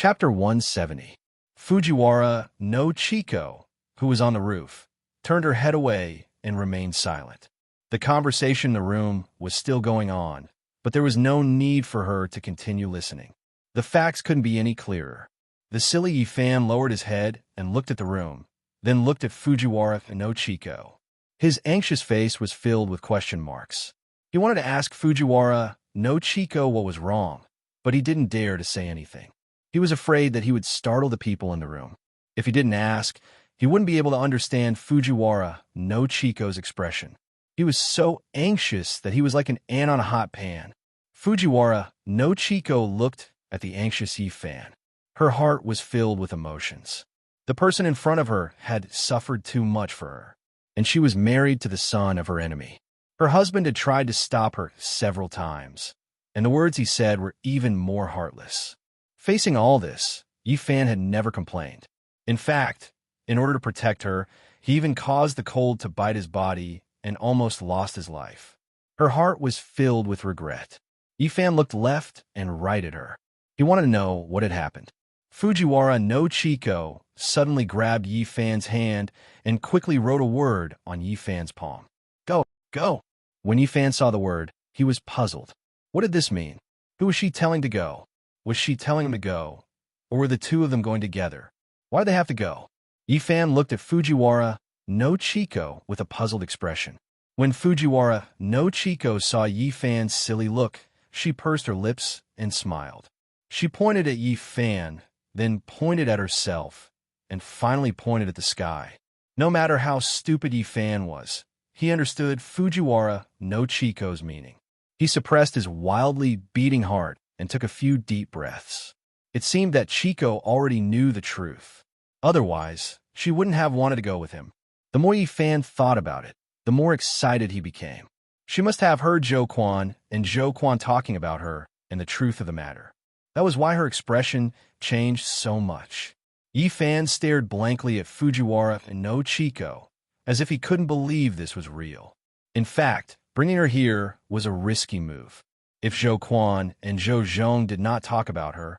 Chapter 170. Fujiwara no Chiko, who was on the roof, turned her head away and remained silent. The conversation in the room was still going on, but there was no need for her to continue listening. The facts couldn't be any clearer. The silly Yifan lowered his head and looked at the room, then looked at Fujiwara no Chiko. His anxious face was filled with question marks. He wanted to ask Fujiwara no Chiko what was wrong, but he didn't dare to say anything. He was afraid that he would startle the people in the room. If he didn't ask, he wouldn't be able to understand Fujiwara no Chiko's expression. He was so anxious that he was like an ant on a hot pan. Fujiwara no Chiko looked at the anxious Yifan. Her heart was filled with emotions. The person in front of her had suffered too much for her, and she was married to the son of her enemy. Her husband had tried to stop her several times, and the words he said were even more heartless. Facing all this, Yifan had never complained. In fact, in order to protect her, he even caused the cold to bite his body and almost lost his life. Her heart was filled with regret. Yifan looked left and right at her. He wanted to know what had happened. Fujiwara no Chiko suddenly grabbed Yifan's hand and quickly wrote a word on Yifan's palm. Go, go. When Yifan saw the word, he was puzzled. What did this mean? Who was she telling to go? Was she telling him to go, or were the two of them going together? Why did they have to go? Yifan looked at Fujiwara no Chiko with a puzzled expression. When Fujiwara no Chiko saw Yifan's silly look, she pursed her lips and smiled. She pointed at Yifan, then pointed at herself, and finally pointed at the sky. No matter how stupid Yifan was, he understood Fujiwara no Chiko's meaning. He suppressed his wildly beating heart and took a few deep breaths. It seemed that Chiko already knew the truth. Otherwise, she wouldn't have wanted to go with him. The more Yifan thought about it, the more excited he became. She must have heard Zhou Quan and Zhou Quan talking about her and the truth of the matter. That was why her expression changed so much. Yifan stared blankly at Fujiwara no Chiko, as if he couldn't believe this was real. In fact, bringing her here was a risky move. If Zhou Quan and Zhou Zhong did not talk about her,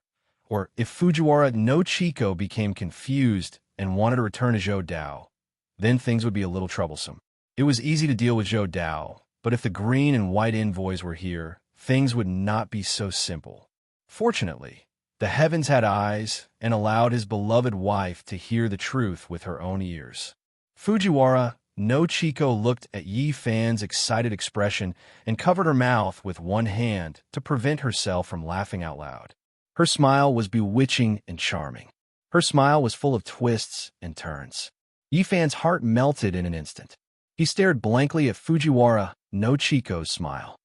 or if Fujiwara no Chiko became confused and wanted to return to Zhou Dao, then things would be a little troublesome. It was easy to deal with Zhou Dao, but if the green and white envoys were here, things would not be so simple. Fortunately, the heavens had eyes and allowed his beloved wife to hear the truth with her own ears. Fujiwara no Chiko looked at Yifan's excited expression and covered her mouth with one hand to prevent herself from laughing out loud. Her smile was bewitching and charming. Her smile was full of twists and turns. Yifan's heart melted in an instant. He stared blankly at Fujiwara no Chiko's smile.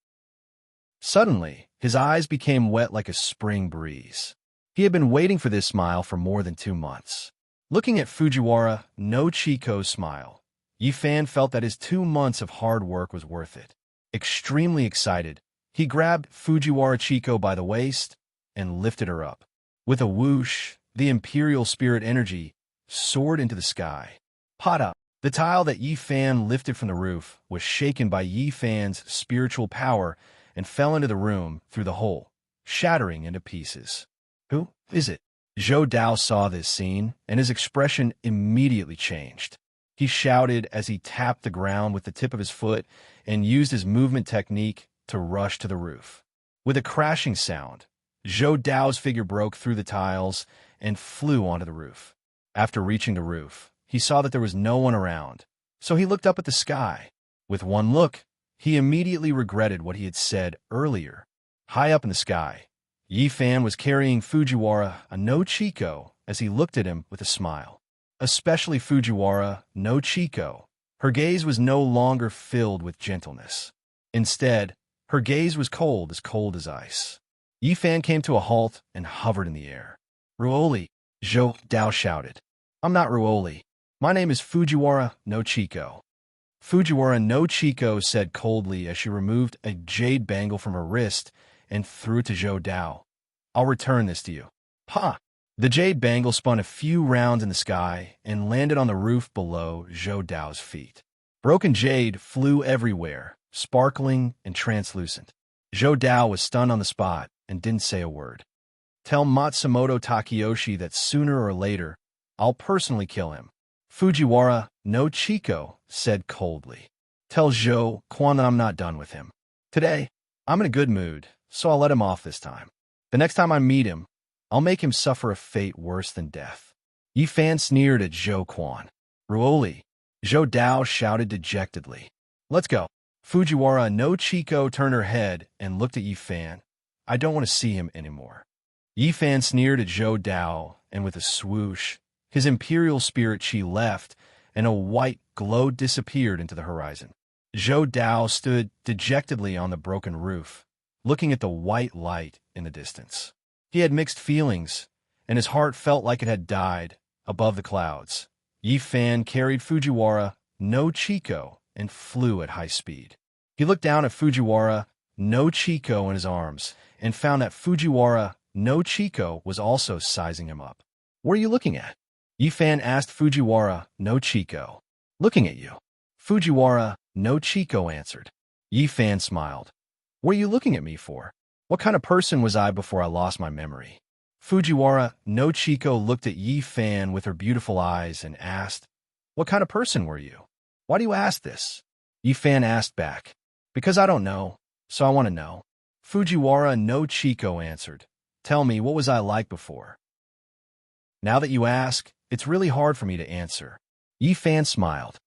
Suddenly, his eyes became wet like a spring breeze. He had been waiting for this smile for more than 2 months. Looking at Fujiwara no Chiko's smile, Yifan felt that his 2 months of hard work was worth it. Extremely excited, he grabbed Fujiwara Chiko by the waist and lifted her up. With a whoosh, the imperial spirit energy soared into the sky. Pada! The tile that Yifan lifted from the roof was shaken by Yifan's spiritual power and fell into the room through the hole, shattering into pieces. Who is it? Zhou Dao saw this scene, and his expression immediately changed. He shouted as he tapped the ground with the tip of his foot and used his movement technique to rush to the roof. With a crashing sound, Zhou Dao's figure broke through the tiles and flew onto the roof. After reaching the roof, he saw that there was no one around, so he looked up at the sky. With one look, he immediately regretted what he had said earlier. High up in the sky, Yifan was carrying Fujiwara no Chiko as he looked at him with a smile. Especially Fujiwara no Chiko, her gaze was no longer filled with gentleness. Instead, her gaze was cold as ice. Yifan came to a halt and hovered in the air. Ruoli, Zhou Dao shouted. I'm not Ruoli. My name is Fujiwara no Chiko. Fujiwara no Chiko said coldly as she removed a jade bangle from her wrist and threw it to Zhou Dao. I'll return this to you. Pa! The jade bangle spun a few rounds in the sky and landed on the roof below Zhou Dao's feet. Broken jade flew everywhere, sparkling and translucent. Zhou Dao was stunned on the spot and didn't say a word. Tell Matsumoto Takeyoshi that sooner or later, I'll personally kill him. Fujiwara no Chiko said coldly. Tell Zhou Quan that I'm not done with him. Today, I'm in a good mood, so I'll let him off this time. The next time I meet him, I'll make him suffer a fate worse than death. Yi Fan sneered at Zhou Quan. Ruoli, Zhou Dao shouted dejectedly. Let's go. Fujiwara no Chiko turned her head and looked at Yi Fan. I don't want to see him anymore. Yi Fan sneered at Zhou Dao, and with a swoosh, his imperial spirit chi left, and a white glow disappeared into the horizon. Zhou Dao stood dejectedly on the broken roof, looking at the white light in the distance. He had mixed feelings, and his heart felt like it had died above the clouds. Yi Fan carried Fujiwara no Chiko and flew at high speed. He looked down at Fujiwara no Chiko in his arms and found that Fujiwara no Chiko was also sizing him up. What are you looking at? Yi Fan asked Fujiwara no Chiko. Looking at you. Fujiwara no Chiko answered. Yi Fan smiled. What are you looking at me for? What kind of person was I before I lost my memory? Fujiwara no Chiko looked at Yi Fan with her beautiful eyes and asked, What kind of person were you? Why do you ask this? Yi Fan asked back. Because I don't know, so I want to know. Fujiwara no Chiko answered. Tell me, what was I like before? Now that you ask, it's really hard for me to answer. Yi Fan smiled.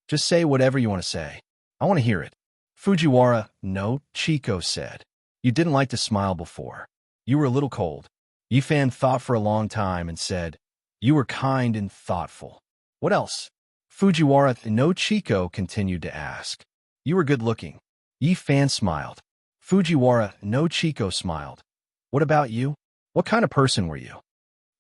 Just say whatever you want to say. I want to hear it. Fujiwara no Chiko said. You didn't like to smile before. You were a little cold. Yi Fan thought for a long time and said, You were kind and thoughtful. What else? Fujiwara no Chiko continued to ask. You were good looking. Yi Fan smiled. Fujiwara no Chiko smiled. What about you? What kind of person were you?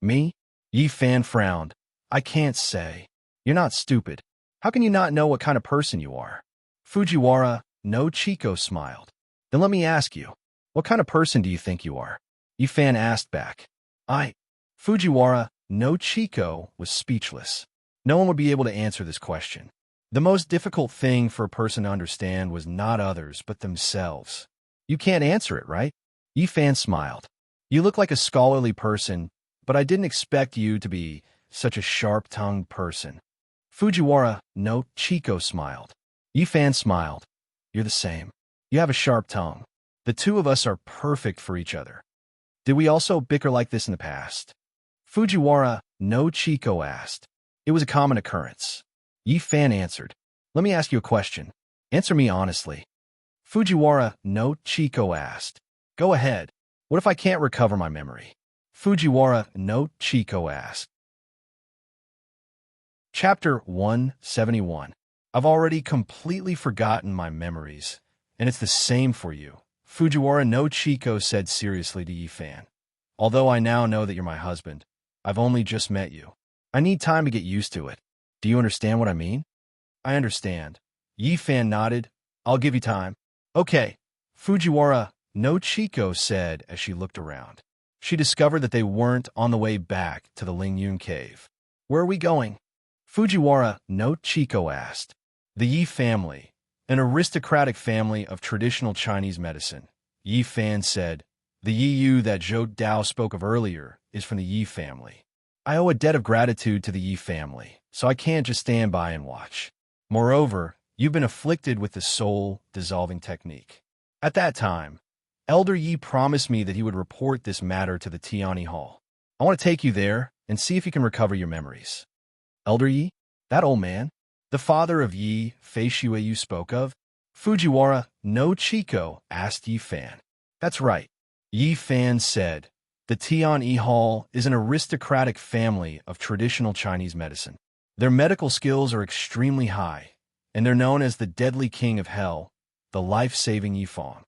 Me? Yi Fan frowned. I can't say. You're not stupid. How can you not know what kind of person you are? Fujiwara no Chiko smiled. Then let me ask you, what kind of person do you think you are? Yi Fan asked back. Fujiwara no Chiko was speechless. No one would be able to answer this question. The most difficult thing for a person to understand was not others, but themselves. You can't answer it, right? Yi Fan smiled. You look like a scholarly person, but I didn't expect you to be such a sharp-tongued person. Fujiwara no Chiko smiled. Yi Fan smiled. You're the same. You have a sharp tongue. The two of us are perfect for each other. Did we also bicker like this in the past? Fujiwara no Chiko asked. It was a common occurrence. Yi Fan answered. Let me ask you a question. Answer me honestly. Fujiwara no Chiko asked. Go ahead. What if I can't recover my memory? Fujiwara no Chiko asked. Chapter 171. I've already completely forgotten my memories, and it's the same for you. Fujiwara no Chiko said seriously to Yi Fan. Although I now know that you're my husband, I've only just met you. I need time to get used to it. Do you understand what I mean? I understand. Yi Fan nodded. I'll give you time. Okay. Fujiwara no Chiko said as she looked around. She discovered that they weren't on the way back to the Lingyun cave. Where are we going? Fujiwara no Chiko asked. The Yi family, an aristocratic family of traditional Chinese medicine. Yi Fan said, The Yi Yu that Zhou Dao spoke of earlier is from the Yi family. I owe a debt of gratitude to the Yi family, so I can't just stand by and watch. Moreover, you've been afflicted with the soul-dissolving technique. At that time, Elder Yi promised me that he would report this matter to the Tiani Hall. I want to take you there and see if you can recover your memories. Elder Yi? That old man? The father of Yi Feishiwei you spoke of? Fujiwara no Chiko asked Yi Fan. That's right. Yi Fan said, The Tiani Hall is an aristocratic family of traditional Chinese medicine. Their medical skills are extremely high, and they're known as the deadly king of hell, the life-saving Yifeng.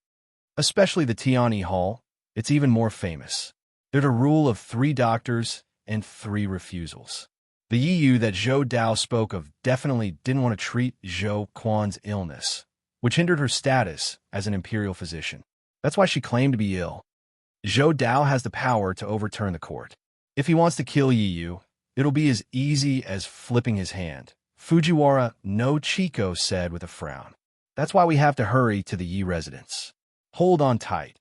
Especially the Tiani Hall, it's even more famous. They're the rule of 3 doctors and 3 refusals. The Yi Yu that Zhou Dao spoke of definitely didn't want to treat Zhou Quan's illness, which hindered her status as an imperial physician. That's why she claimed to be ill. Zhou Dao has the power to overturn the court. If he wants to kill Yi Yu, it'll be as easy as flipping his hand. Fujiwara no Chiko said with a frown. That's why we have to hurry to the Yi residence. Hold on tight.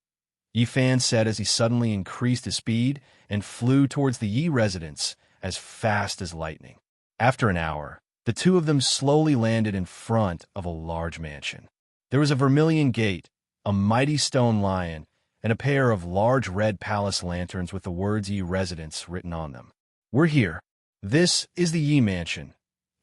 Yi Fan said as he suddenly increased his speed and flew towards the Yi residence as fast as lightning. After an hour, the two of them slowly landed in front of a large mansion. There was a vermilion gate, a mighty stone lion, and a pair of large red palace lanterns with the words Yi residence written on them. "We're here. This is the Yi mansion,"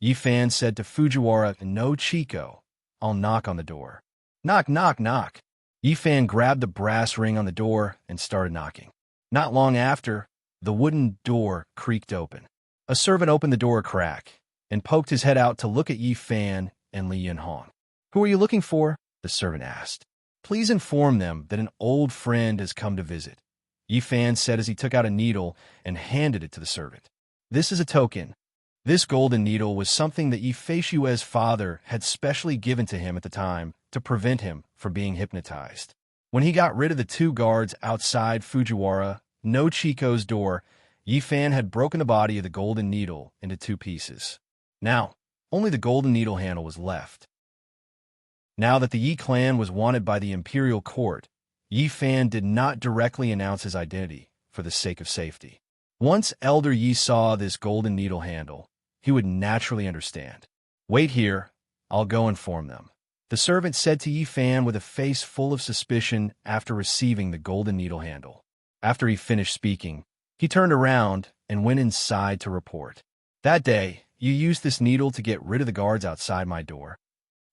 Yi Fan said to Fujiwara no Chico. "I'll knock on the door." "Knock, knock, knock." Yi Fan grabbed the brass ring on the door and started knocking. Not long after, the wooden door creaked open. A servant opened the door a crack and poked his head out to look at Yi Fan and Li Yinhong. "Who are you looking for?" the servant asked. "Please inform them that an old friend has come to visit," Yi Fan said as he took out a needle and handed it to the servant. "This is a token." This golden needle was something that Yi Feishue's father had specially given to him at the time to prevent him from being hypnotized. When he got rid of the two guards outside Fujiwara no Chico's door, Yi Fan had broken the body of the golden needle into two pieces. Now, only the golden needle handle was left. Now that the Yi clan was wanted by the imperial court, Yi Fan did not directly announce his identity for the sake of safety. Once Elder Yi saw this golden needle handle, he would naturally understand. "Wait here, I'll go inform them," the servant said to Yi Fan with a face full of suspicion after receiving the golden needle handle. After he finished speaking, he turned around and went inside to report. "That day, you used this needle to get rid of the guards outside my door?"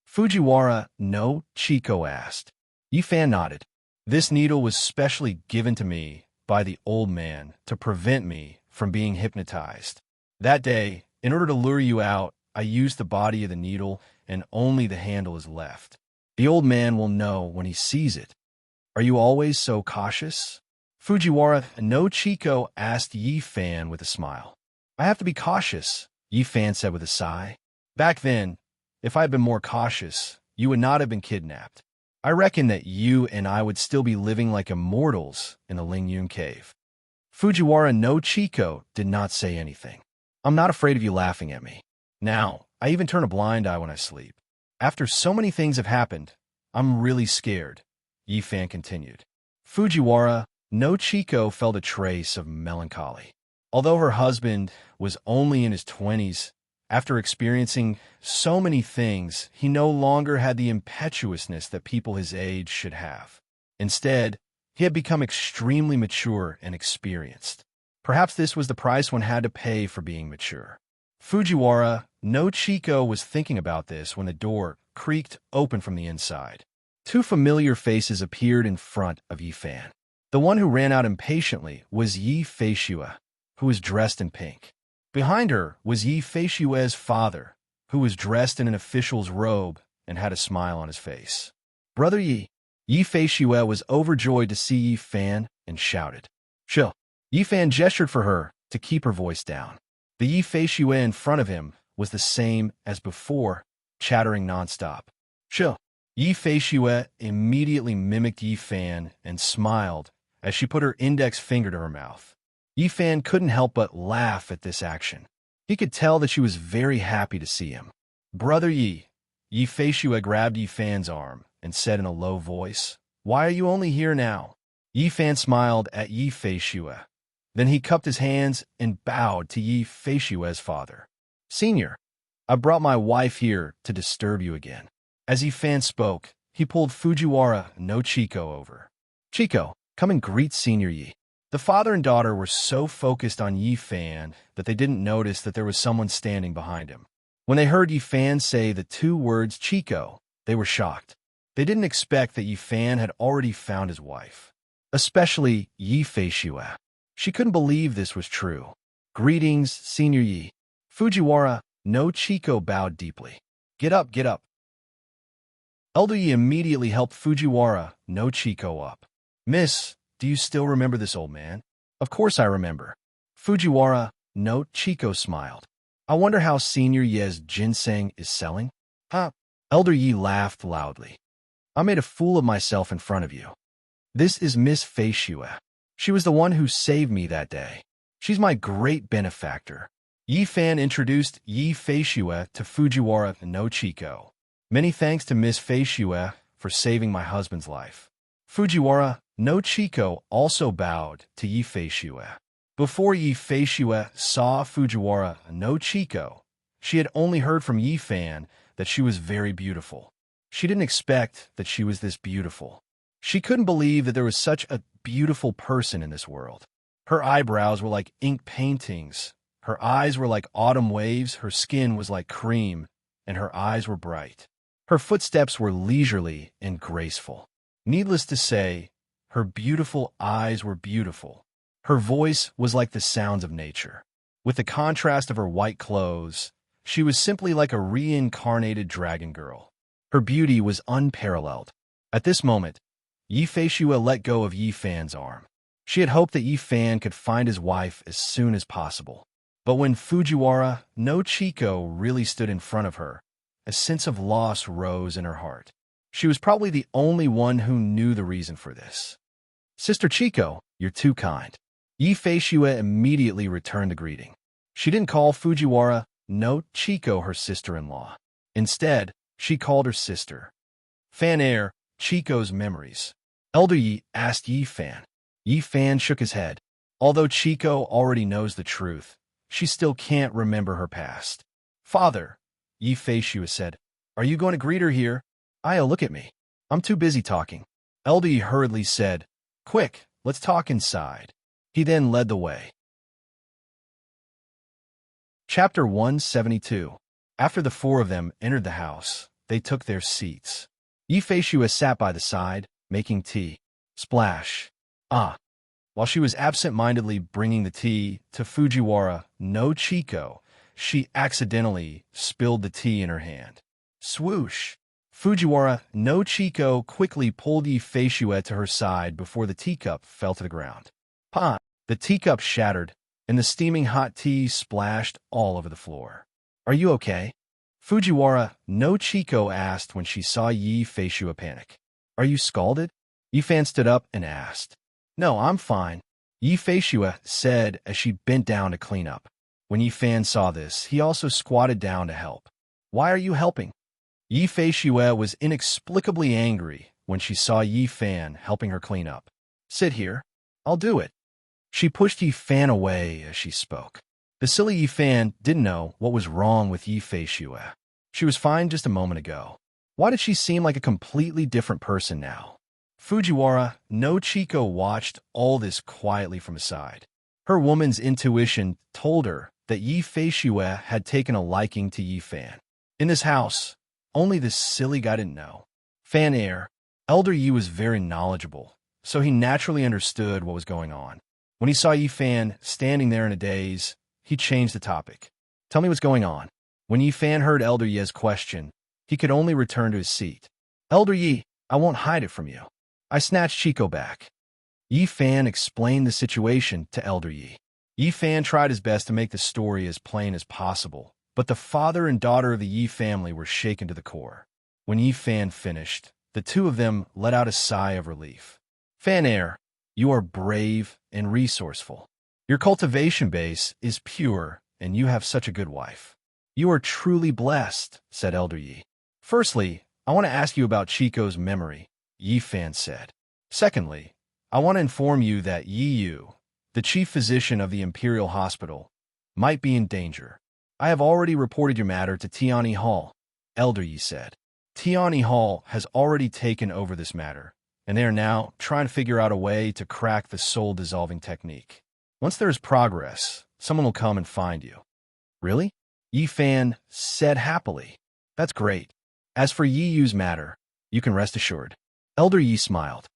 Fujiwara no Chico asked. Yi Fan nodded. "This needle was specially given to me by the old man to prevent me from being hypnotized. That day, in order to lure you out, I used the body of the needle and only the handle is left. The old man will know when he sees it. Are you always so cautious?" Fujiwara no Chico asked Yi Fan with a smile. "I have to be cautious," Yi Fan said with a sigh. "Back then, if I had been more cautious, you would not have been kidnapped. I reckon that you and I would still be living like immortals in the Lingyun cave." Fujiwara no Chico did not say anything. "I'm not afraid of you laughing at me. Now, I even turn a blind eye when I sleep. After so many things have happened, I'm really scared," Yi Fan continued. Fujiwara no Chico felt a trace of melancholy. Although her husband was only in his 20s, after experiencing so many things, he no longer had the impetuousness that people his age should have. Instead, he had become extremely mature and experienced. Perhaps this was the price one had to pay for being mature. Fujiwara no Chico was thinking about this when the door creaked open from the inside. Two familiar faces appeared in front of Yi Fan. The one who ran out impatiently was Yi Feishue, who was dressed in pink. Behind her was Yi Feishue's father, who was dressed in an official's robe and had a smile on his face. "Brother Yi." Yi Feishue was overjoyed to see Yi Fan and shouted, "Chill." Yi Fan gestured for her to keep her voice down. The Yi Feishue in front of him was the same as before, chattering nonstop. "Chill." Yi Feishue immediately mimicked Yi Fan and smiled as she put her index finger to her mouth. Yi Fan couldn't help but laugh at this action. He could tell that she was very happy to see him. "Brother Yi." Yi Feishue grabbed Yi Fan's arm and said in a low voice, "Why are you only here now?" Yi Fan smiled at Yi Feishue. Then he cupped his hands and bowed to Yi Feishue's father. "Senior, I brought my wife here to disturb you again." As Yi Fan spoke, he pulled Fujiwara no Chico over. "Chico, come and greet Senior Yi." The father and daughter were so focused on Yi Fan that they didn't notice that there was someone standing behind him. When they heard Yi Fan say the two words Chico, they were shocked. They didn't expect that Yi Fan had already found his wife. Especially Yi Feishue. She couldn't believe this was true. "Greetings, Senior Yi." Fujiwara no Chico bowed deeply. Get up, get up." Elder Yi immediately helped Fujiwara no Chico up. "Miss, do you still remember this old man?" "Of course I remember." Fujiwara no Chico smiled. "I wonder how Senior Ye's ginseng is selling?" "Huh?" Elder Yi laughed loudly. "I made a fool of myself in front of you. This is Miss Feishue. She was the one who saved me that day. She's my great benefactor." Yi Fan introduced Yi Feishue to Fujiwara no Chico. "Many thanks to Miss Feishue for saving my husband's life." Fujiwara no Chico also bowed to Yi Feishue. Before Yi Feishue saw Fujiwara no Chico, she had only heard from Yi Fan that she was very beautiful. She didn't expect that she was this beautiful. She couldn't believe that there was such a beautiful person in this world. Her eyebrows were like ink paintings. Her eyes were like autumn waves. Her skin was like cream, and her eyes were bright. Her footsteps were leisurely and graceful. Needless to say, her beautiful eyes were beautiful. Her voice was like the sounds of nature. With the contrast of her white clothes, she was simply like a reincarnated dragon girl. Her beauty was unparalleled. At this moment, Yi Feishue let go of Yi Fan's arm. She had hoped that Yi Fan could find his wife as soon as possible. But when Fujiwara no Chico really stood in front of her, a sense of loss rose in her heart. She was probably the only one who knew the reason for this. "Sister Chico, you're too kind." Yi Feishue immediately returned the greeting. She didn't call Fujiwara no Chico her sister-in-law. Instead, she called her sister. Fan Air, Chico's memories. Elder Yi asked Yi Fan. Yi Fan shook his head. Although Chico already knows the truth, she still can't remember her past. "Father," Yi Feishue said, "are you going to greet her here?" "Io, look at me. I'm too busy talking." Elder Yi hurriedly said, "Quick, let's talk inside." He then led the way. Chapter 172. After the four of them entered the house, they took their seats. Yi Feishue sat by the side, making tea. Splash. Ah. While she was absent-mindedly bringing the tea to Fujiwara no Chico, she accidentally spilled the tea in her hand. Swoosh. Fujiwara no Chico quickly pulled Yi Feishue to her side before the teacup fell to the ground. Pa! The teacup shattered, and the steaming hot tea splashed all over the floor. "Are you okay?" Fujiwara no Chico asked when she saw Yi Feishue panic. "Are you scalded?" Yi Fan stood up and asked. "No, I'm fine," Yi Feishue said as she bent down to clean up. When Yi Fan saw this, he also squatted down to help. "Why are you helping?" Yi Feishue was inexplicably angry when she saw Yi Fan helping her clean up. "Sit here. I'll do it." She pushed Yi Fan away as she spoke. The silly Yi Fan didn't know what was wrong with Yi Feishue. She was fine just a moment ago. Why did she seem like a completely different person now? Fujiwara no Chico watched all this quietly from aside. Her woman's intuition told her that Yi Feishue had taken a liking to Yi Fan. In this house, only this silly guy didn't know. Fan Air, Elder Yi was very knowledgeable, so he naturally understood what was going on. When he saw Yi Fan standing there in a daze, he changed the topic. "Tell me what's going on." When Yi Fan heard Elder Yi's question, he could only return to his seat. "Elder Yi, I won't hide it from you. I snatched Chico back." Yi Fan explained the situation to Elder Yi. Yi Fan tried his best to make the story as plain as possible, but the father and daughter of the Yi family were shaken to the core. When Yi Fan finished, the two of them let out a sigh of relief. "Fan Air, you are brave and resourceful. Your cultivation base is pure, and you have such a good wife. You are truly blessed," said Elder Yi. "Firstly, I want to ask you about Chico's memory," Yi Fan said. "Secondly, I want to inform you that Yi Yu, the chief physician of the Imperial Hospital, might be in danger. I have already reported your matter to Tiani Hall," Elder Yi said. Tiani Hall has already taken over this matter, and they are now trying to figure out a way to crack the soul-dissolving technique. Once there is progress, someone will come and find you." "Really?" Yi Fan said happily. "That's great. As for Yi Yu's matter, you can rest assured." Elder Yi smiled.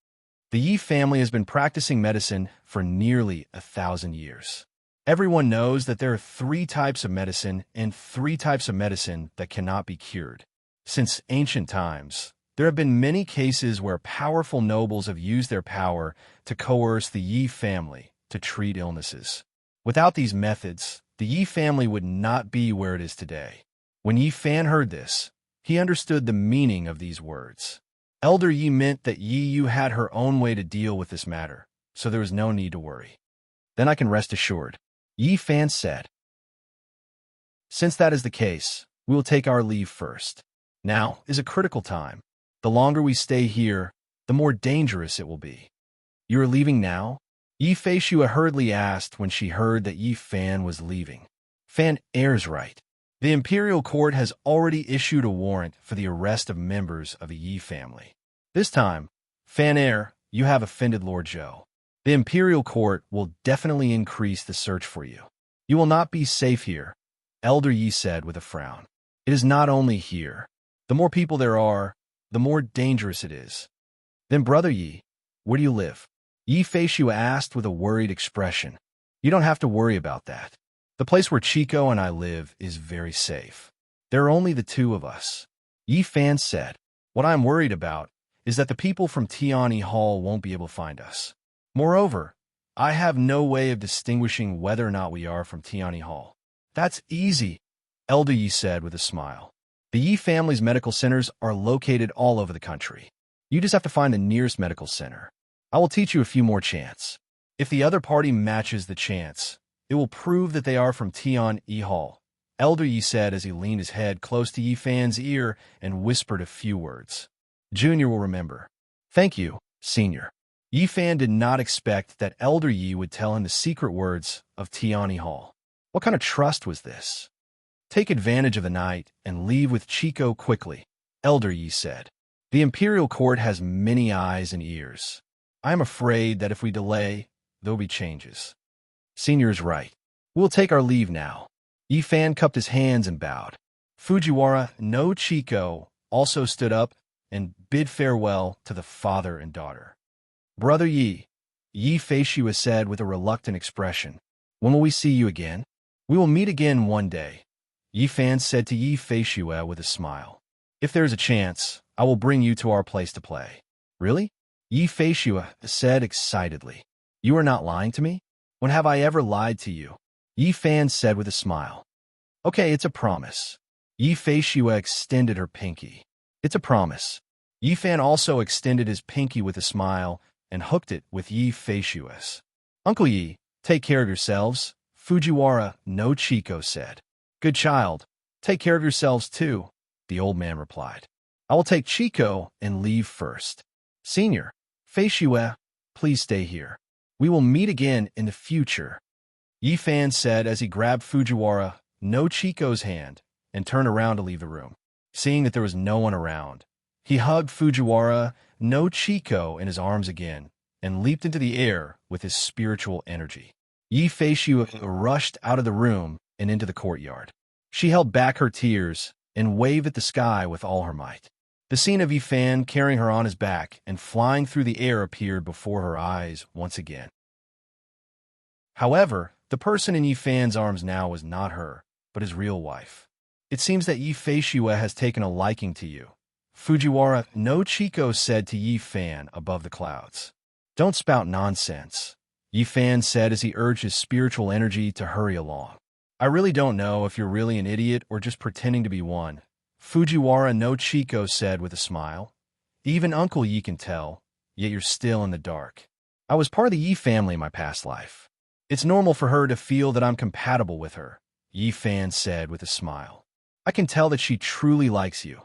The Yi family has been practicing medicine for nearly 1,000 years. Everyone knows that there are 3 types of medicine and 3 types of medicine that cannot be cured. Since ancient times, there have been many cases where powerful nobles have used their power to coerce the Yi family to treat illnesses. Without these methods, the Yi family would not be where it is today. When Yi Fan heard this, he understood the meaning of these words. Elder Yi meant that Yi Yu had her own way to deal with this matter, so there was no need to worry. "Then I can rest assured," Yi Fan said. "Since that is the case, we will take our leave first. Now is a critical time. The longer we stay here, the more dangerous it will be." You are leaving now? Yi Feishua hurriedly asked when she heard that Yi Fan was leaving. Fan Air's right. The imperial court has already issued a warrant for the arrest of members of the Yi family. This time, Fan Air, you have offended Lord Zhou. The imperial court will definitely increase the search for you. You will not be safe here, Elder Yi said with a frown. It is not only here. The more people there are, the more dangerous it is. Then, Brother Yi, where do you live? Yi Feishua asked with a worried expression. You don't have to worry about that. The place where Chico and I live is very safe. There are only the two of us. Yi Fan said. What I am worried about is that the people from Tiani Hall won't be able to find us. Moreover, I have no way of distinguishing whether or not we are from Tiani Hall. That's easy, Elder Yi said with a smile. The Yi family's medical centers are located all over the country. You just have to find the nearest medical center. I will teach you a few more chants. If the other party matches the chants, it will prove that they are from Tiani Hall, Elder Yi said as he leaned his head close to Yi Fan's ear and whispered a few words. Junior will remember. Thank you, Senior. Yi Fan did not expect that Elder Yi would tell him the secret words of Tiani Hall. What kind of trust was this? Take advantage of the night and leave with Chico quickly, Elder Yi said. The imperial court has many eyes and ears. I am afraid that if we delay, there will be changes. Senior is right. We'll take our leave now. Yi Fan cupped his hands and bowed. Fujiwara no Chico also stood up and bid farewell to the father and daughter. Brother Yi, Yi Feishua said with a reluctant expression. When will we see you again? We will meet again one day, Yi Fan said to Yi Feishua with a smile. If there is a chance, I will bring you to our place to play. Really? Yi Feishua said excitedly. You are not lying to me? When have I ever lied to you? Yi Fan said with a smile. Okay, it's a promise. Yi Feishua extended her pinky. It's a promise. Yi Fan also extended his pinky with a smile and hooked it with Yi Feishua's. Uncle Yi, take care of yourselves, Fujiwara no Chico said. Good child, take care of yourselves too, the old man replied. I will take Chico and leave first. Senior, Feishua, please stay here. We will meet again in the future, Yi Fan said as he grabbed Fujiwara no Chico's hand and turned around to leave the room. Seeing that there was no one around, he hugged Fujiwara no Chico in his arms again and leaped into the air with his spiritual energy. Yi Feishua rushed out of the room and into the courtyard. She held back her tears and waved at the sky with all her might. The scene of Yi Fan carrying her on his back and flying through the air appeared before her eyes once again. However, the person in Yi Fan's arms now was not her, but his real wife. It seems that Yi Feishua has taken a liking to you, Fujiwara no Chico said to Yi Fan above the clouds. Don't spout nonsense, Yi Fan said as he urged his spiritual energy to hurry along. I really don't know if you're really an idiot or just pretending to be one, Fujiwara no Chico said with a smile. Even Uncle Yi can tell, yet you're still in the dark. I was part of the Yi family in my past life. It's normal for her to feel that I'm compatible with her, Yi Fan said with a smile. I can tell that she truly likes you,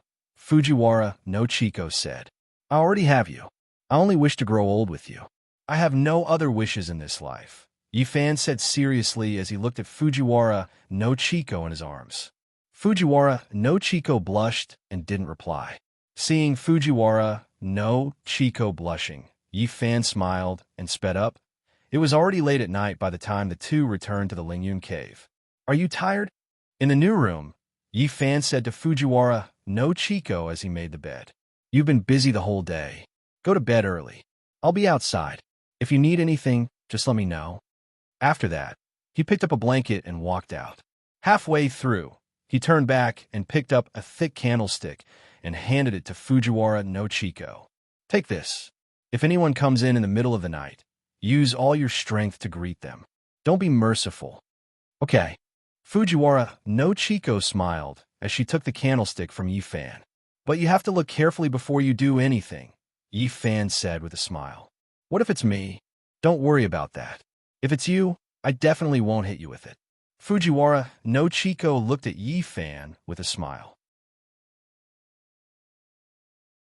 Fujiwara no Chico said. I already have you. I only wish to grow old with you. I have no other wishes in this life, Yi Fan said seriously as he looked at Fujiwara no Chico in his arms. Fujiwara no Chico blushed and didn't reply. Seeing Fujiwara no Chico blushing, Yi Fan smiled and sped up. It was already late at night by the time the two returned to the Lingyun cave. Are you tired? In the new room, Yi Fan said to Fujiwara no Chico as he made the bed. You've been busy the whole day. Go to bed early. I'll be outside. If you need anything, just let me know. After that, he picked up a blanket and walked out. Halfway through, he turned back and picked up a thick candlestick and handed it to Fujiwara no Chico. Take this. If anyone comes in the middle of the night, use all your strength to greet them. Don't be merciful. Okay. Fujiwara no Chico smiled as she took the candlestick from Yi Fan. But you have to look carefully before you do anything, Yi Fan said with a smile. What if it's me? Don't worry about that. If it's you, I definitely won't hit you with it. Fujiwara no Chico looked at Yi Fan with a smile.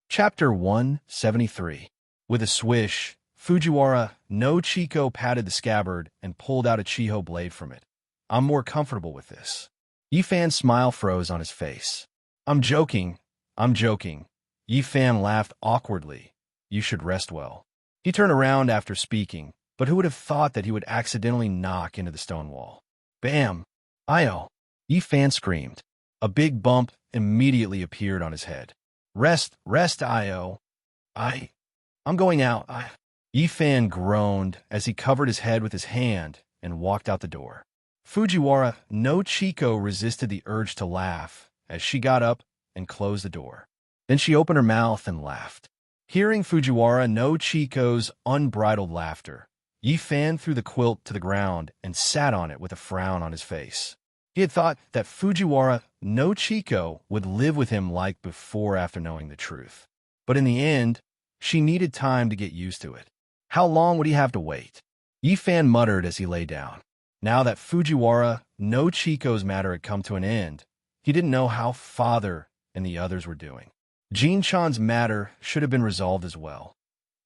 Chapter 173. With a swish, Fujiwara no Chiko patted the scabbard and pulled out a Chiho blade from it. I'm more comfortable with this. Yifan's smile froze on his face. I'm joking. I'm joking. Yifan laughed awkwardly. You should rest well. He turned around after speaking, but who would have thought that he would accidentally knock into the stone wall? Bam! Io! Yifan screamed. A big bump immediately appeared on his head. Rest, Io. I'm going out. Yifan groaned as he covered his head with his hand and walked out the door. Fujiwara no Chiko resisted the urge to laugh as she got up and closed the door. Then she opened her mouth and laughed. Hearing Fujiwara no Chiko's unbridled laughter, Yifan threw the quilt to the ground and sat on it with a frown on his face. He had thought that Fujiwara no Chiko would live with him like before after knowing the truth. But in the end, she needed time to get used to it. How long would he have to wait? Yifan muttered as he lay down. Now that Fujiwara no Chiko's matter had come to an end, he didn't know how father and the others were doing. Jin-chan's matter should have been resolved as well,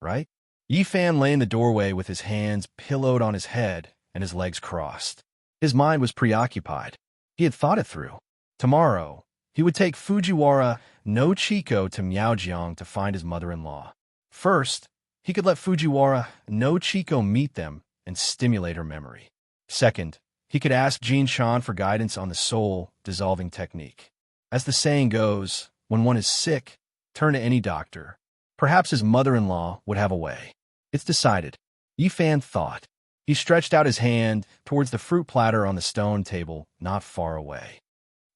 right? Yifan lay in the doorway with his hands pillowed on his head and his legs crossed. His mind was preoccupied. He had thought it through. Tomorrow, he would take Fujiwara no Chiko to Miaojiang to find his mother-in-law. First, he could let Fujiwara no Chiko meet them and stimulate her memory. Second, he could ask Jin-chan for guidance on the soul-dissolving technique. As the saying goes, when one is sick, turn to any doctor. Perhaps his mother-in-law would have a way. It's decided. Yifan thought. He stretched out his hand towards the fruit platter on the stone table not far away.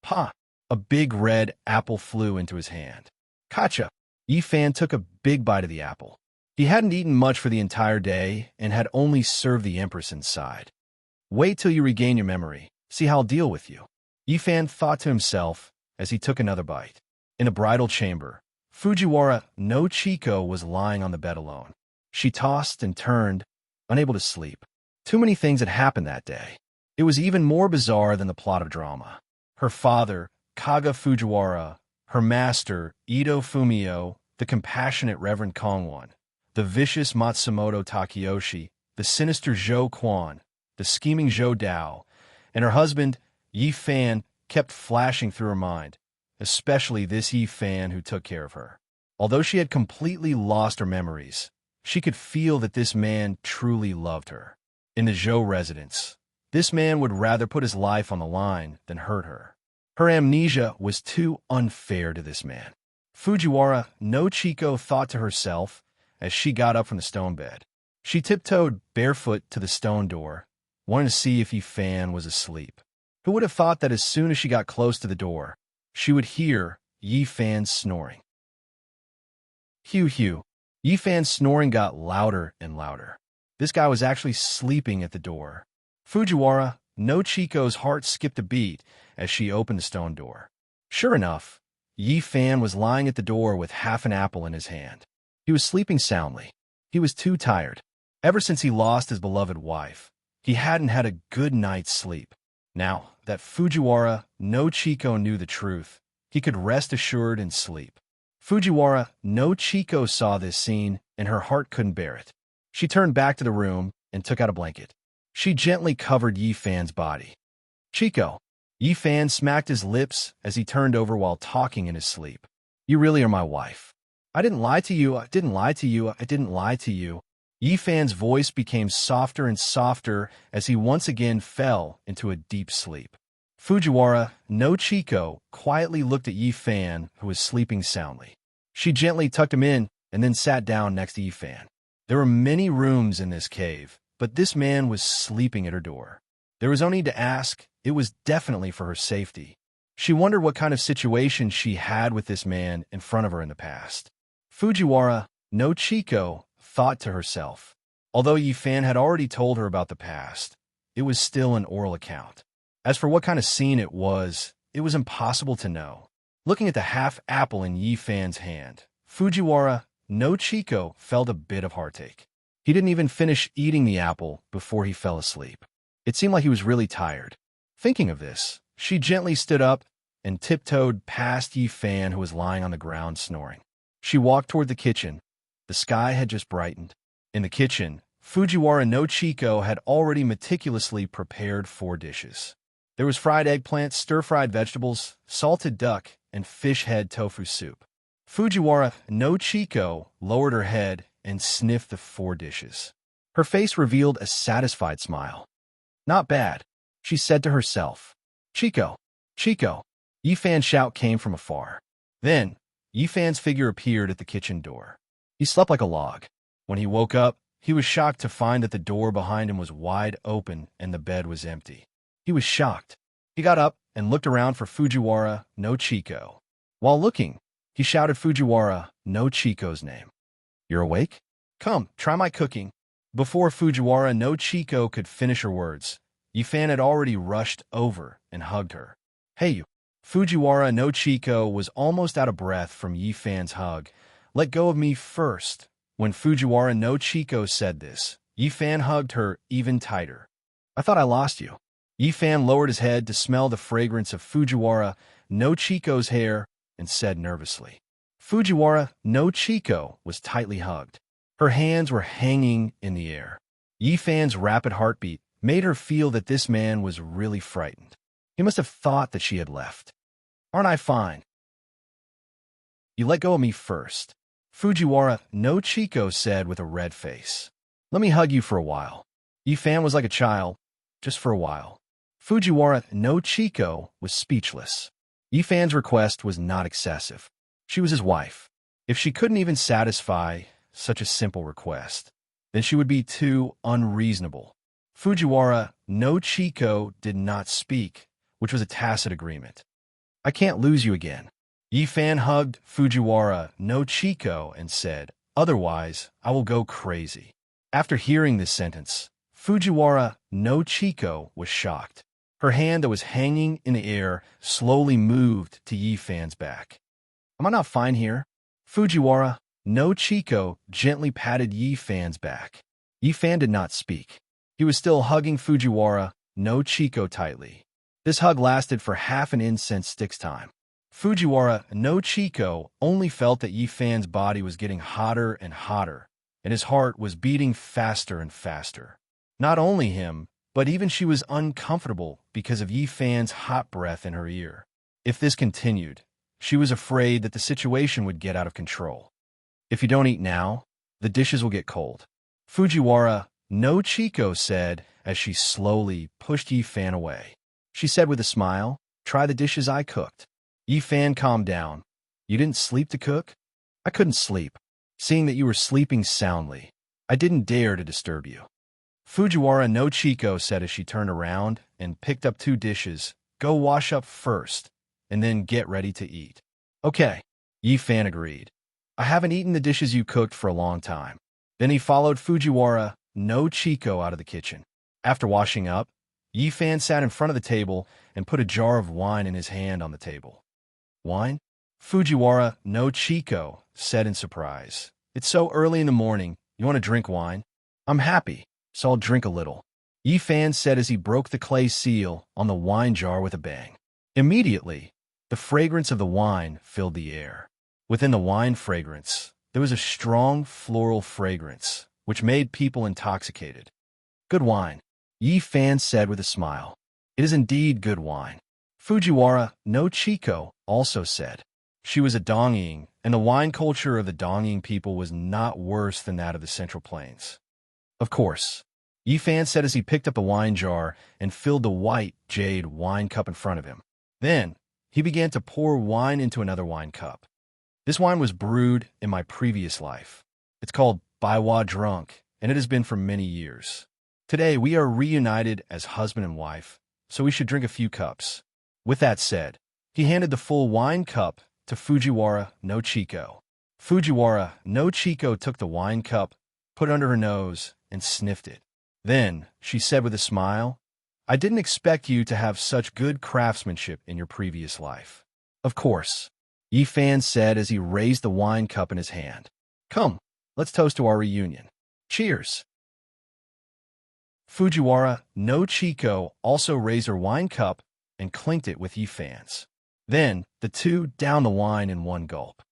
Pa! A big red apple flew into his hand. Kacha! Yifan took a big bite of the apple. He hadn't eaten much for the entire day and had only served the Empress inside. Wait till you regain your memory. See how I'll deal with you. Yifan thought to himself as he took another bite. In a bridal chamber, Fujiwara no Chiko was lying on the bed alone. She tossed and turned, unable to sleep. Too many things had happened that day. It was even more bizarre than the plot of drama. Her father, Kaga Fujiwara, her master, Ito Fumio, the compassionate Reverend Kongwon, the vicious Matsumoto Takeyoshi, the sinister Zhou Quan, the scheming Zhou Dao, and her husband, Yifan, kept flashing through her mind, especially this Yifan who took care of her. Although she had completely lost her memories, she could feel that this man truly loved her. In the Zhou residence, this man would rather put his life on the line than hurt her. Her amnesia was too unfair to this man. Fujiwara no Chiko thought to herself as she got up from the stone bed. She tiptoed barefoot to the stone door, wanting to see if Yifan was asleep. Who would have thought that as soon as she got close to the door, she would hear Yifan snoring? Hew. Yifan's snoring got louder and louder. This guy was actually sleeping at the door. Fujiwara no Chiko's heart skipped a beat as she opened the stone door. Sure enough, Yifan was lying at the door with half an apple in his hand. He was sleeping soundly. He was too tired. Ever since he lost his beloved wife, he hadn't had a good night's sleep. Now that Fujiwara no Chiko knew the truth, he could rest assured and sleep. Fujiwara no Chiko saw this scene, and her heart couldn't bear it. She turned back to the room and took out a blanket. She gently covered Yifan's body. Chiko. Yifan smacked his lips as he turned over while talking in his sleep. You really are my wife. I didn't lie to you. I didn't lie to you. I didn't lie to you. Yifan's voice became softer and softer as he once again fell into a deep sleep. Fujiwara no Chiko quietly looked at Yifan, who was sleeping soundly. She gently tucked him in and then sat down next to Yifan. There were many rooms in this cave, but this man was sleeping at her door. There was no need to ask. It was definitely for her safety. She wondered what kind of situation she had with this man in front of her in the past. Fujiwara no Chiko thought to herself. Although Yifan had already told her about the past, it was still an oral account. As for what kind of scene it was impossible to know. Looking at the half apple in Yifan's hand, Fujiwara no Chiko felt a bit of heartache. He didn't even finish eating the apple before he fell asleep. It seemed like he was really tired. Thinking of this, she gently stood up and tiptoed past Yifan, who was lying on the ground snoring. She walked toward the kitchen. The sky had just brightened. In the kitchen, Fujiwara no Chiko had already meticulously prepared 4 dishes. There was fried eggplant, stir-fried vegetables, salted duck, and fish head tofu soup. Fujiwara no Chiko lowered her head and sniffed the 4 dishes. Her face revealed a satisfied smile. Not bad, she said to herself. Chiko, Chiko. Yifan's shout came from afar. Then, Yifan's figure appeared at the kitchen door. He slept like a log. When he woke up, he was shocked to find that the door behind him was wide open and the bed was empty. He was shocked. He got up and looked around for Fujiwara no Chiko. While looking, he shouted Fujiwara no Chiko's name. You're awake? Come, try my cooking. Before Fujiwara no Chiko could finish her words, Yifan had already rushed over and hugged her. Hey you. Fujiwara no Chiko was almost out of breath from Yifan's hug. Let go of me first. When Fujiwara no Chiko said this, Yifan hugged her even tighter. I thought I lost you. Yifan lowered his head to smell the fragrance of Fujiwara no Chiko's hair and said nervously. Fujiwara no Chiko was tightly hugged. Her hands were hanging in the air. Yifan's rapid heartbeat made her feel that this man was really frightened. He must have thought that she had left. Aren't I fine? You let go of me first. Fujiwara no Chiko said with a red face. Let me hug you for a while. Yifan was like a child, just for a while. Fujiwara no Chiko was speechless. Yifan's request was not excessive. She was his wife. If she couldn't even satisfy such a simple request, then she would be too unreasonable. Fujiwara no Chiko did not speak, which was a tacit agreement. I can't lose you again. Yifan hugged Fujiwara no Chiko and said, otherwise, I will go crazy. After hearing this sentence, Fujiwara no Chiko was shocked. Her hand that was hanging in the air slowly moved to Yifan's back. Am I not fine here? Fujiwara no Chiko gently patted Yifan's back. Yifan did not speak. He was still hugging Fujiwara no Chiko tightly. This hug lasted for half an incense stick's time. Fujiwara no Chiko only felt that Yifan's body was getting hotter and hotter, and his heart was beating faster and faster. Not only him, but even she was uncomfortable because of Yifan's hot breath in her ear. If this continued, she was afraid that the situation would get out of control. If you don't eat now, the dishes will get cold. Fujiwara no Chiko said as she slowly pushed Yifan away. She said with a smile, try the dishes I cooked. Yifan calmed down. You didn't sleep to cook? I couldn't sleep. Seeing that you were sleeping soundly, I didn't dare to disturb you. Fujiwara no Chiko said as she turned around and picked up 2 dishes. Go wash up first, and then get ready to eat. Okay, Yifan agreed. I haven't eaten the dishes you cooked for a long time. Then he followed Fujiwara no Chiko out of the kitchen. After washing up, Yifan sat in front of the table and put a jar of wine in his hand on the table. Wine? Fujiwara no Chiko said in surprise. It's so early in the morning, you want to drink wine? I'm happy, so I'll drink a little. Yifan said as he broke the clay seal on the wine jar with a bang. Immediately, the fragrance of the wine filled the air. Within the wine fragrance, there was a strong floral fragrance, which made people intoxicated. Good wine, Yifan said with a smile. It is indeed good wine. Fujiwara no Chiko also said. She was a Dongying, and the wine culture of the Dongying people was not worse than that of the Central Plains. Of course, Yifan said as he picked up a wine jar and filled the white jade wine cup in front of him. Then, he began to pour wine into another wine cup. This wine was brewed in my previous life. It's called Baiwa Drunk, and it has been for many years. Today, we are reunited as husband and wife, so we should drink a few cups. With that said, he handed the full wine cup to Fujiwara no Chiko. Fujiwara no Chiko took the wine cup, put it under her nose, and sniffed it. Then, she said with a smile, I didn't expect you to have such good craftsmanship in your previous life. Of course, Yifan said as he raised the wine cup in his hand. Come, let's toast to our reunion. Cheers! Fujiwara no Chiko also raised her wine cup and clinked it with Yifan's. Then, the two downed the wine in one gulp.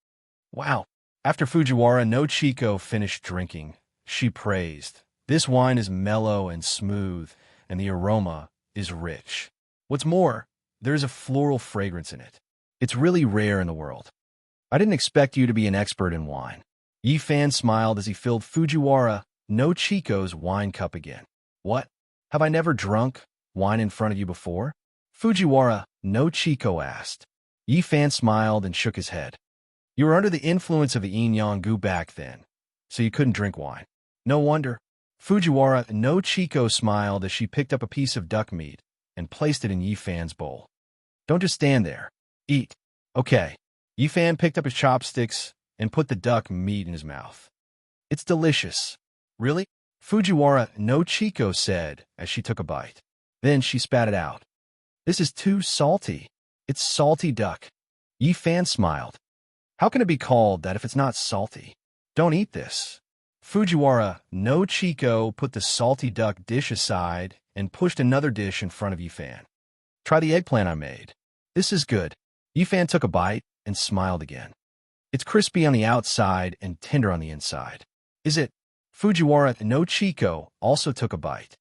Wow! After Fujiwara no Chiko finished drinking, she praised. This wine is mellow and smooth, and the aroma is rich. What's more, there's a floral fragrance in it. It's really rare in the world. I didn't expect you to be an expert in wine. Yi Fan smiled as he filled Fujiwara no Chico's wine cup again. What? Have I never drunk wine in front of you before? Fujiwara no Chico asked. Yi Fan smiled and shook his head. You were under the influence of the yin-yang gu back then, so you couldn't drink wine. No wonder. Fujiwara no Chico smiled as she picked up a piece of duck meat and placed it in Yi Fan's bowl. Don't just stand there. Eat. Okay. Yi Fan picked up his chopsticks and put the duck meat in his mouth. It's delicious. Really? Fujiwara no Chico said as she took a bite. Then she spat it out. This is too salty. It's salty duck. Yi Fan smiled. How can it be called that if it's not salty? Don't eat this. Fujiwara no Chico put the salty duck dish aside and pushed another dish in front of Yi Fan. Try the eggplant I made. This is good. Yi Fan took a bite and smiled again. It's crispy on the outside and tender on the inside. Is it? Fujiwara no Chico also took a bite.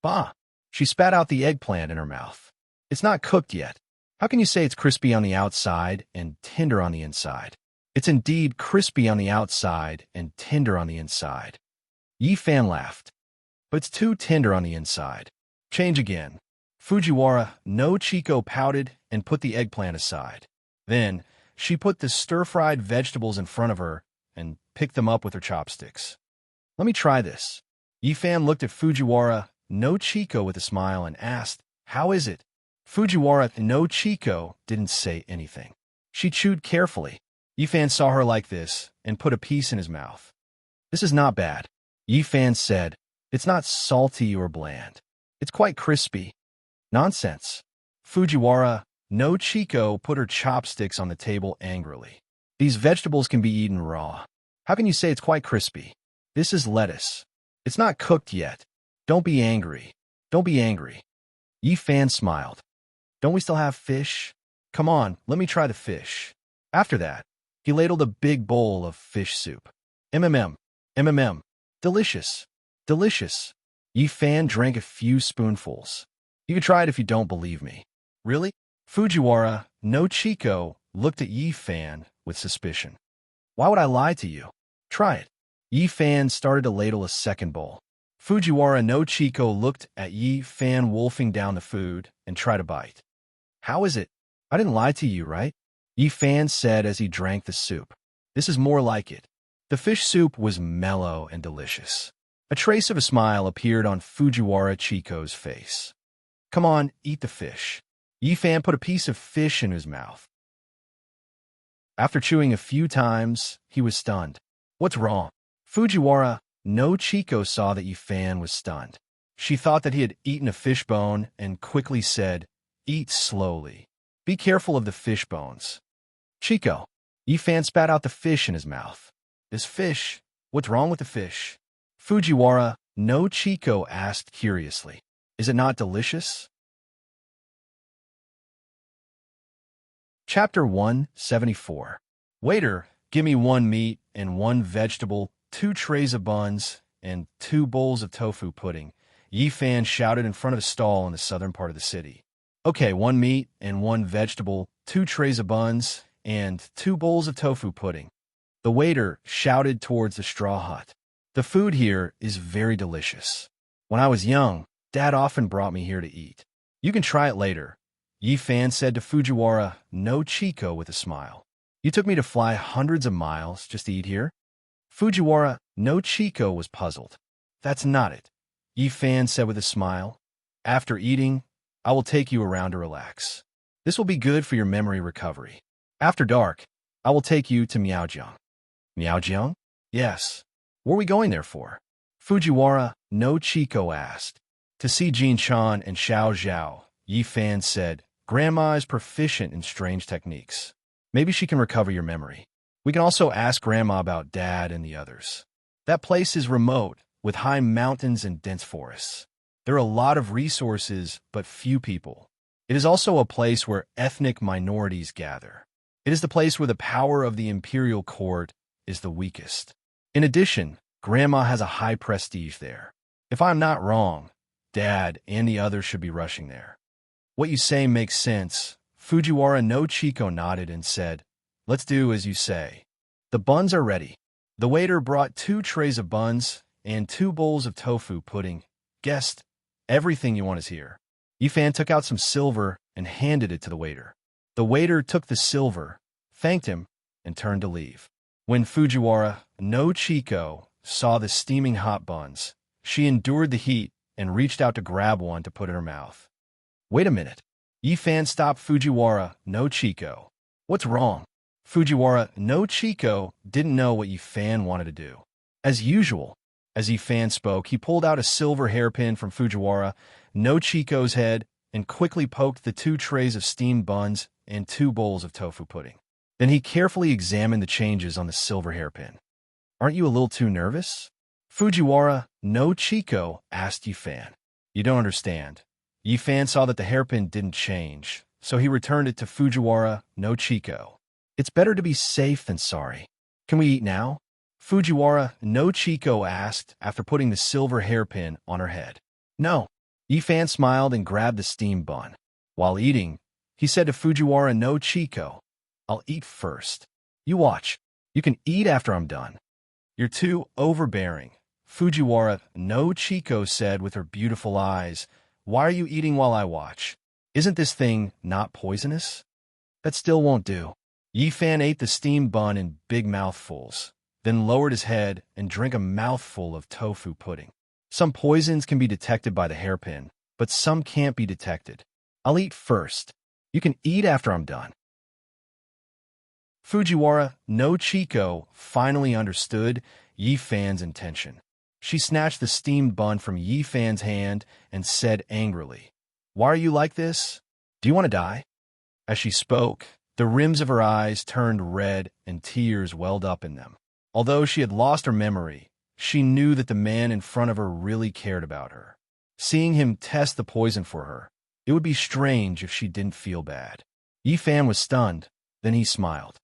Bah! She spat out the eggplant in her mouth. It's not cooked yet. How can you say it's crispy on the outside and tender on the inside? It's indeed crispy on the outside and tender on the inside. Yi Fan laughed. But it's too tender on the inside. Change again. Fujiwara no Chico pouted and put the eggplant aside. Then, she put the stir-fried vegetables in front of her and picked them up with her chopsticks. Let me try this. Yi Fan looked at Fujiwara no Chico with a smile and asked, How is it? Fujiwara no Chico didn't say anything. She chewed carefully. Yi Fan saw her like this and put a piece in his mouth. This is not bad. Yi Fan said, It's not salty or bland. It's quite crispy. Nonsense. Fujiwara no Chico put her chopsticks on the table angrily. These vegetables can be eaten raw. How can you say it's quite crispy? This is lettuce. It's not cooked yet. Don't be angry. Don't be angry. Yi Fan smiled. Don't we still have fish? Come on, let me try the fish. After that, he ladled a big bowl of fish soup. MMM. Delicious. Delicious. Yi Fan drank a few spoonfuls. You can try it if you don't believe me. Really? Fujiwara no Chico looked at Yi Fan with suspicion. Why would I lie to you? Try it. Yi Fan started to ladle a second bowl. Fujiwara no Chico looked at Yi Fan wolfing down the food and tried a bite. How is it? I didn't lie to you, right? Yi Fan said as he drank the soup. This is more like it. The fish soup was mellow and delicious. A trace of a smile appeared on Fujiwara Chico's face. Come on, eat the fish. Yi Fan put a piece of fish in his mouth. After chewing a few times, he was stunned. What's wrong? Fujiwara no Chico saw that Yi Fan was stunned. She thought that he had eaten a fish bone and quickly said, Eat slowly. Be careful of the fish bones. Chico. Yi Fan spat out the fish in his mouth. This fish? What's wrong with the fish? Fujiwara no Chico asked curiously. Is it not delicious? Chapter 174. Waiter, give me 1 meat and 1 vegetable, 2 trays of buns, and 2 bowls of tofu pudding, Yi Fan shouted in front of a stall in the southern part of the city. Okay, 1 meat and 1 vegetable, 2 trays of buns, and 2 bowls of tofu pudding. The waiter shouted towards the straw hut. The food here is very delicious. When I was young, Dad often brought me here to eat. You can try it later, Yi Fan said to Fujiwara no Chico with a smile. You took me to fly hundreds of miles just to eat here? Fujiwara no Chico was puzzled. That's not it, Yi Fan said with a smile. After eating, I will take you around to relax. This will be good for your memory recovery. After dark, I will take you to Miaojiang. Miaojiang? Yes. What are we going there for? Fujiwara no Chico asked. To see Jin Chan and Xiao Zhao, Yi Fan said. Grandma is proficient in strange techniques. Maybe she can recover your memory. We can also ask Grandma about Dad and the others. That place is remote, with high mountains and dense forests. There are a lot of resources, but few people. It is also a place where ethnic minorities gather. It is the place where the power of the imperial court is the weakest. In addition, Grandma has a high prestige there. If I'm not wrong, Dad and the others should be rushing there. What you say makes sense. Fujiwara no Chico nodded and said, let's do as you say. The buns are ready. The waiter brought 2 trays of buns and 2 bowls of tofu pudding. Guest, everything you want is here. Yifan took out some silver and handed it to the waiter. The waiter took the silver, thanked him, and turned to leave. When Fujiwara no Chico saw the steaming hot buns, she endured the heat and reached out to grab one to put in her mouth. Wait a minute. Yifan stopped Fujiwara no Chico. What's wrong? Fujiwara no Chico didn't know what Yifan wanted to do. As usual, as Yifan spoke, he pulled out a silver hairpin from Fujiwara no Chico's head and quickly poked the 2 trays of steamed buns and 2 bowls of tofu pudding. Then he carefully examined the changes on the silver hairpin. Aren't you a little too nervous? Fujiwara no Chico asked Yifan. You don't understand. Yifan saw that the hairpin didn't change, so he returned it to Fujiwara no Chico. It's better to be safe than sorry. Can we eat now? Fujiwara no Chico asked after putting the silver hairpin on her head. No. Yifan smiled and grabbed the steamed bun. While eating, he said to Fujiwara no Chico, I'll eat first. You watch. You can eat after I'm done. You're too overbearing, Fujiwara no Chico said with her beautiful eyes. Why are you eating while I watch? Isn't this thing not poisonous? That still won't do. Yifan ate the steamed bun in big mouthfuls, then lowered his head and drank a mouthful of tofu pudding. Some poisons can be detected by the hairpin, but some can't be detected. I'll eat first. You can eat after I'm done. Fujiwara no Chico finally understood Yifan's intention. She snatched the steamed bun from Yifan's hand and said angrily, Why are you like this? Do you want to die? As she spoke, the rims of her eyes turned red and tears welled up in them. Although she had lost her memory, she knew that the man in front of her really cared about her. Seeing him test the poison for her, it would be strange if she didn't feel bad. Yifan was stunned, then he smiled.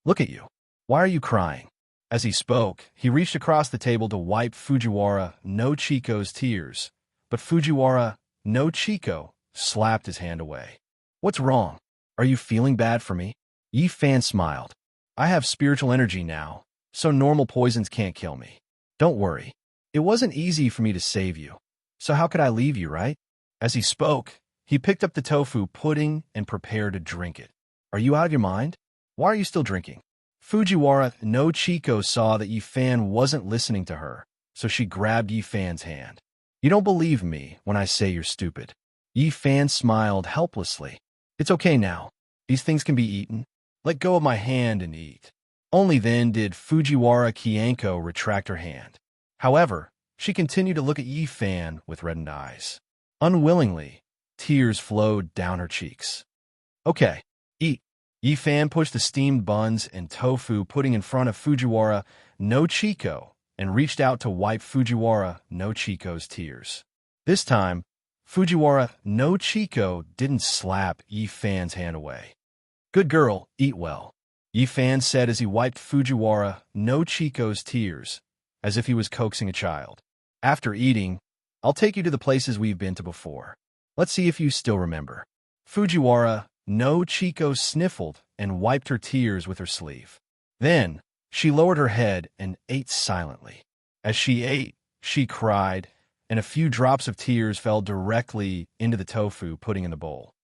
Look at you. Why are you crying? As he spoke, he reached across the table to wipe Fujiwara no Chico's tears, but Fujiwara no Chico slapped his hand away. What's wrong? Are you feeling bad for me? Yifan smiled. I have spiritual energy now, so normal poisons can't kill me. Don't worry. It wasn't easy for me to save you, so how could I leave you, right? As he spoke, he picked up the tofu pudding and prepared to drink it. Are you out of your mind? Why are you still drinking? Fujiwara no Chico saw that Yifan wasn't listening to her, so she grabbed Yifan's hand. You don't believe me when I say you're stupid. Yifan smiled helplessly. It's okay now. These things can be eaten. Let go of my hand and eat. Only then did Fujiwara Kianko retract her hand. However, she continued to look at Yifan with reddened eyes. Unwillingly, tears flowed down her cheeks. Okay, eat. Yifan pushed the steamed buns and tofu pudding in front of Fujiwara no Chico and reached out to wipe Fujiwara no Chico's tears. This time, Fujiwara no Chico didn't slap Yifan's hand away. Good girl, eat well, Yifan said as he wiped Fujiwara no Chico's tears, as if he was coaxing a child. After eating, I'll take you to the places we've been to before. Let's see if you still remember. Fujiwara no Chico sniffled and wiped her tears with her sleeve. Then, she lowered her head and ate silently. As she ate, she cried, and a few drops of tears fell directly into the tofu pudding in the bowl.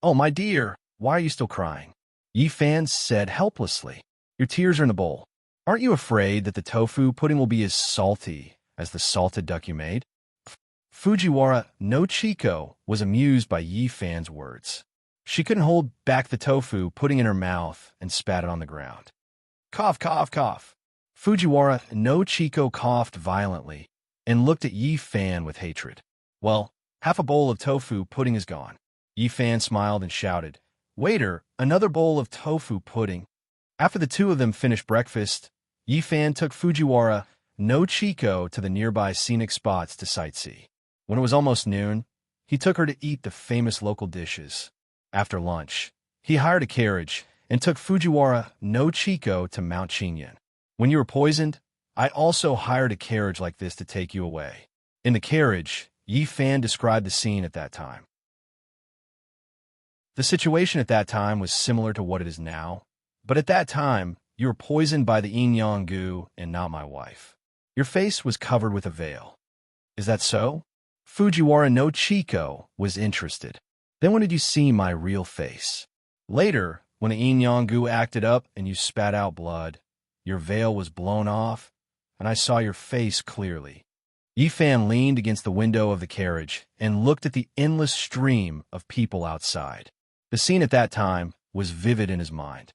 Oh, my dear, why are you still crying? Yifan said helplessly. Your tears are in the bowl. Aren't you afraid that the tofu pudding will be as salty as the salted duck you made? Fujiwara no Chico was amused by Yifan's words. She couldn't hold back the tofu pudding in her mouth and spat it on the ground. Cough, cough, cough. Fujiwara no Chico coughed violently and looked at Yifan with hatred. Well, half a bowl of tofu pudding is gone. Yifan smiled and shouted, Waiter, another bowl of tofu pudding. After the two of them finished breakfast, Yifan took Fujiwara no Chico to the nearby scenic spots to sightsee. When it was almost noon, he took her to eat the famous local dishes. After lunch, he hired a carriage and took Fujiwara no Chico to Mount Chinyan. When you were poisoned, I also hired a carriage like this to take you away. In the carriage, Yi Fan described the scene at that time. The situation at that time was similar to what it is now, but at that time, you were poisoned by the yin yang goo and not my wife. Your face was covered with a veil. Is that so? Fujiwara no Chiko was interested. Then when did you see my real face? Later, when the yin yang goo acted up and you spat out blood, your veil was blown off, and I saw your face clearly. Yi Fan leaned against the window of the carriage and looked at the endless stream of people outside. The scene at that time was vivid in his mind.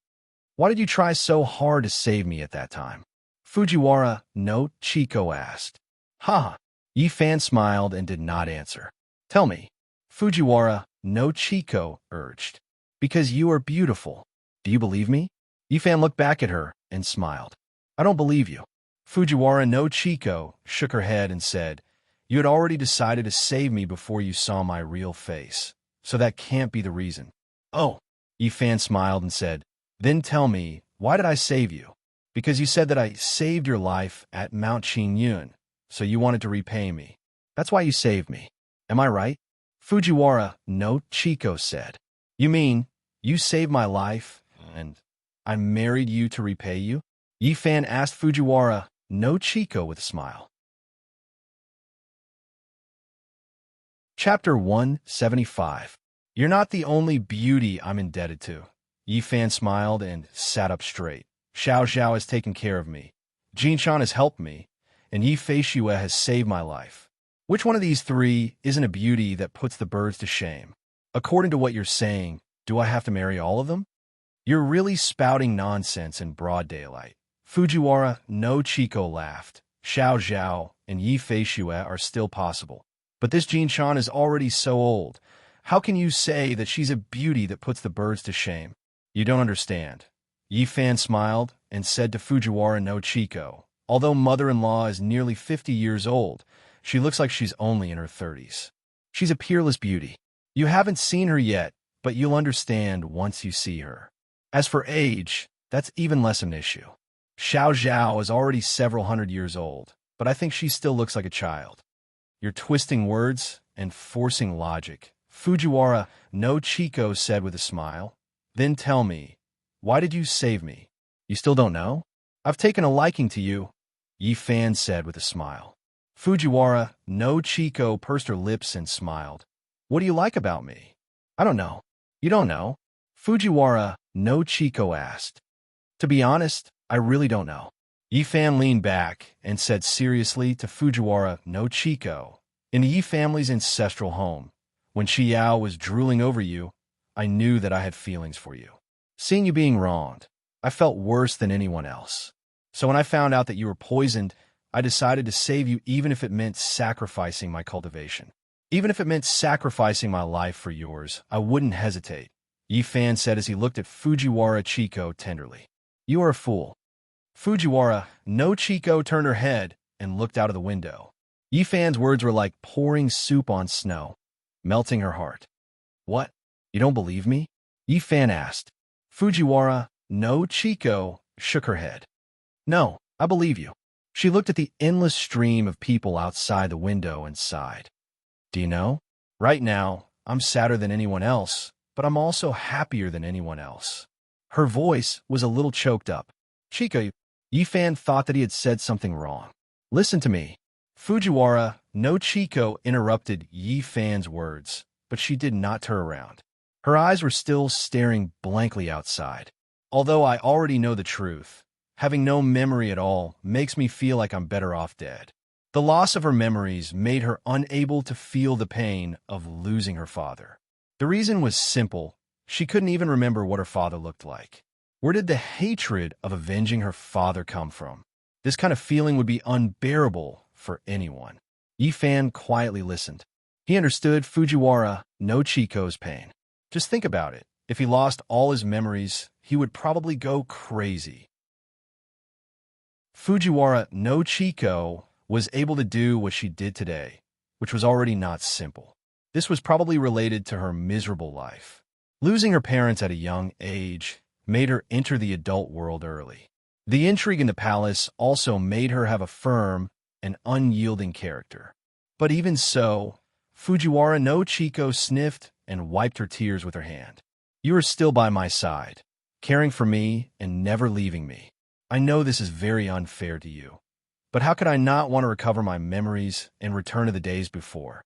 Why did you try so hard to save me at that time? Fujiwara no Chiko asked. Ha! Yi Fan smiled and did not answer. Tell me, Fujiwara no Chiko urged. Because you are beautiful. Do you believe me? Yi Fan looked back at her and smiled. I don't believe you. Fujiwara no Chiko shook her head and said, You had already decided to save me before you saw my real face, so that can't be the reason. Oh, Yi Fan smiled and said, Then tell me, why did I save you? Because you said that I saved your life at Mount Qingyun, so you wanted to repay me. That's why you saved me. Am I right? Fujiwara no Chiko said. You mean, you saved my life, and I married you to repay you? Yi Fan asked Fujiwara no Chiko with a smile. Chapter 175. You're not the only beauty I'm indebted to. Yi Fan smiled and sat up straight. Xiao Zhao has taken care of me. Jinshan has helped me, and Yi Fei Xue has saved my life. Which one of these three isn't a beauty that puts the birds to shame? According to what you're saying, do I have to marry all of them? You're really spouting nonsense in broad daylight. Fujiwara no Chiko laughed. Xiao Zhao and Yi Fei Xue are still possible. But this Jinshan is already so old. How can you say that she's a beauty that puts the birds to shame? You don't understand. Yi Fan smiled and said to Fujiwara no Chiko, although mother-in-law is nearly 50 years old, she looks like she's only in her 30s. She's a peerless beauty. You haven't seen her yet, but you'll understand once you see her. As for age, that's even less an issue. Xiao Zhao is already several hundred years old, but I think she still looks like a child. You're twisting words and forcing logic, Fujiwara no Chiko said with a smile. Then tell me, why did you save me? You still don't know? I've taken a liking to you, Yi Fan said with a smile. Fujiwara no Chiko pursed her lips and smiled. What do you like about me? I don't know. You don't know? Fujiwara no Chiko asked. To be honest, I really don't know. Yi Fan leaned back and said seriously to Fujiwara no Chiko, in the Yi family's ancestral home, when Xiao was drooling over you, I knew that I had feelings for you. Seeing you being wronged, I felt worse than anyone else. So when I found out that you were poisoned, I decided to save you even if it meant sacrificing my cultivation. Even if it meant sacrificing my life for yours, I wouldn't hesitate, Yi Fan said as he looked at Fujiwara Chiko tenderly. You are a fool. Fujiwara no Chiko turned her head and looked out of the window. Yi Fan's words were like pouring soup on snow, melting her heart. What? You don't believe me? Yi Fan asked. Fujiwara no Chiko shook her head. No, I believe you. She looked at the endless stream of people outside the window and sighed. Do you know? Right now, I'm sadder than anyone else, but I'm also happier than anyone else. Her voice was a little choked up. Chiko, Yi Fan thought that he had said something wrong. Listen to me. Fujiwara no Chiko interrupted Yi Fan's words, but she did not turn around. Her eyes were still staring blankly outside. Although I already know the truth, having no memory at all makes me feel like I'm better off dead. The loss of her memories made her unable to feel the pain of losing her father. The reason was simple. She couldn't even remember what her father looked like. Where did the hatred of avenging her father come from? This kind of feeling would be unbearable for anyone. Yi Fan quietly listened. He understood Fujiwara no Chiko's pain. Just think about it. If he lost all his memories, he would probably go crazy. Fujiwara no Chiko was able to do what she did today, which was already not simple. This was probably related to her miserable life. Losing her parents at a young age made her enter the adult world early. The intrigue in the palace also made her have a firm and unyielding character. But even so, Fujiwara no Chiko sniffed and wiped her tears with her hand. You are still by my side, caring for me and never leaving me. I know this is very unfair to you, but how could I not want to recover my memories and return to the days before?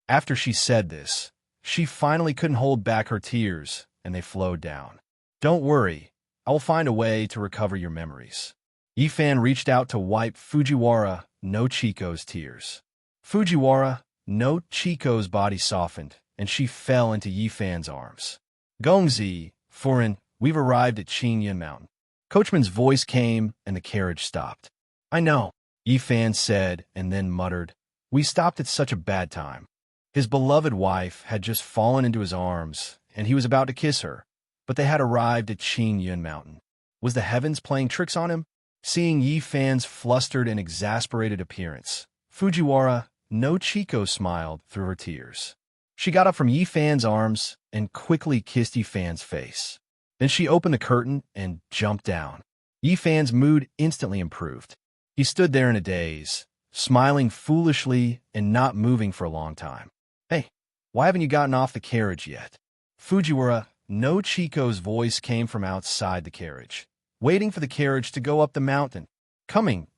After she said this, she finally couldn't hold back her tears, and they flowed down. Don't worry, I will find a way to recover your memories. Yifan reached out to wipe Fujiwara no Chiko's tears. Fujiwara no Chiko's body softened, and she fell into Yifan's arms. Gongzi, Furin, we've arrived at Qingyun Mountain. Coachman's voice came, and the carriage stopped. I know, Yifan said, and then muttered, we stopped at such a bad time. His beloved wife had just fallen into his arms, and he was about to kiss her, but they had arrived at Qingyun Mountain. Was the heavens playing tricks on him? Seeing Yifan's flustered and exasperated appearance, Fujiwara no Chiko smiled through her tears. She got up from Yifan's arms and quickly kissed Yifan's face. Then she opened the curtain and jumped down. Yifan's mood instantly improved. He stood there in a daze, smiling foolishly and not moving for a long time. Hey, why haven't you gotten off the carriage yet? Fujiwara no Chiko's voice came from outside the carriage, waiting for the carriage to go up the mountain. Coming,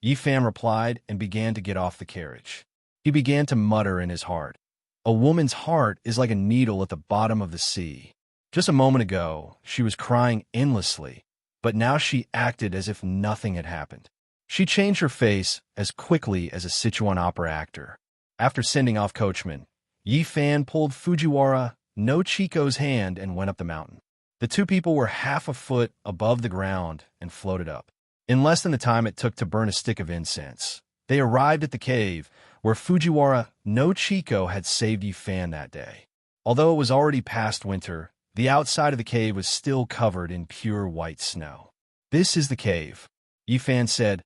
Yifan replied and began to get off the carriage. He began to mutter in his heart. A woman's heart is like a needle at the bottom of the sea. Just a moment ago, she was crying endlessly, but now she acted as if nothing had happened. She changed her face as quickly as a Sichuan opera actor. After sending off Coachman, Yifan pulled Fujiwara no Chiko's hand and went up the mountain. The two people were half a foot above the ground and floated up. In less than the time it took to burn a stick of incense, they arrived at the cave where Fujiwara no Chiko had saved Yifan that day. Although it was already past winter, the outside of the cave was still covered in pure white snow. This is the cave, Yifan said.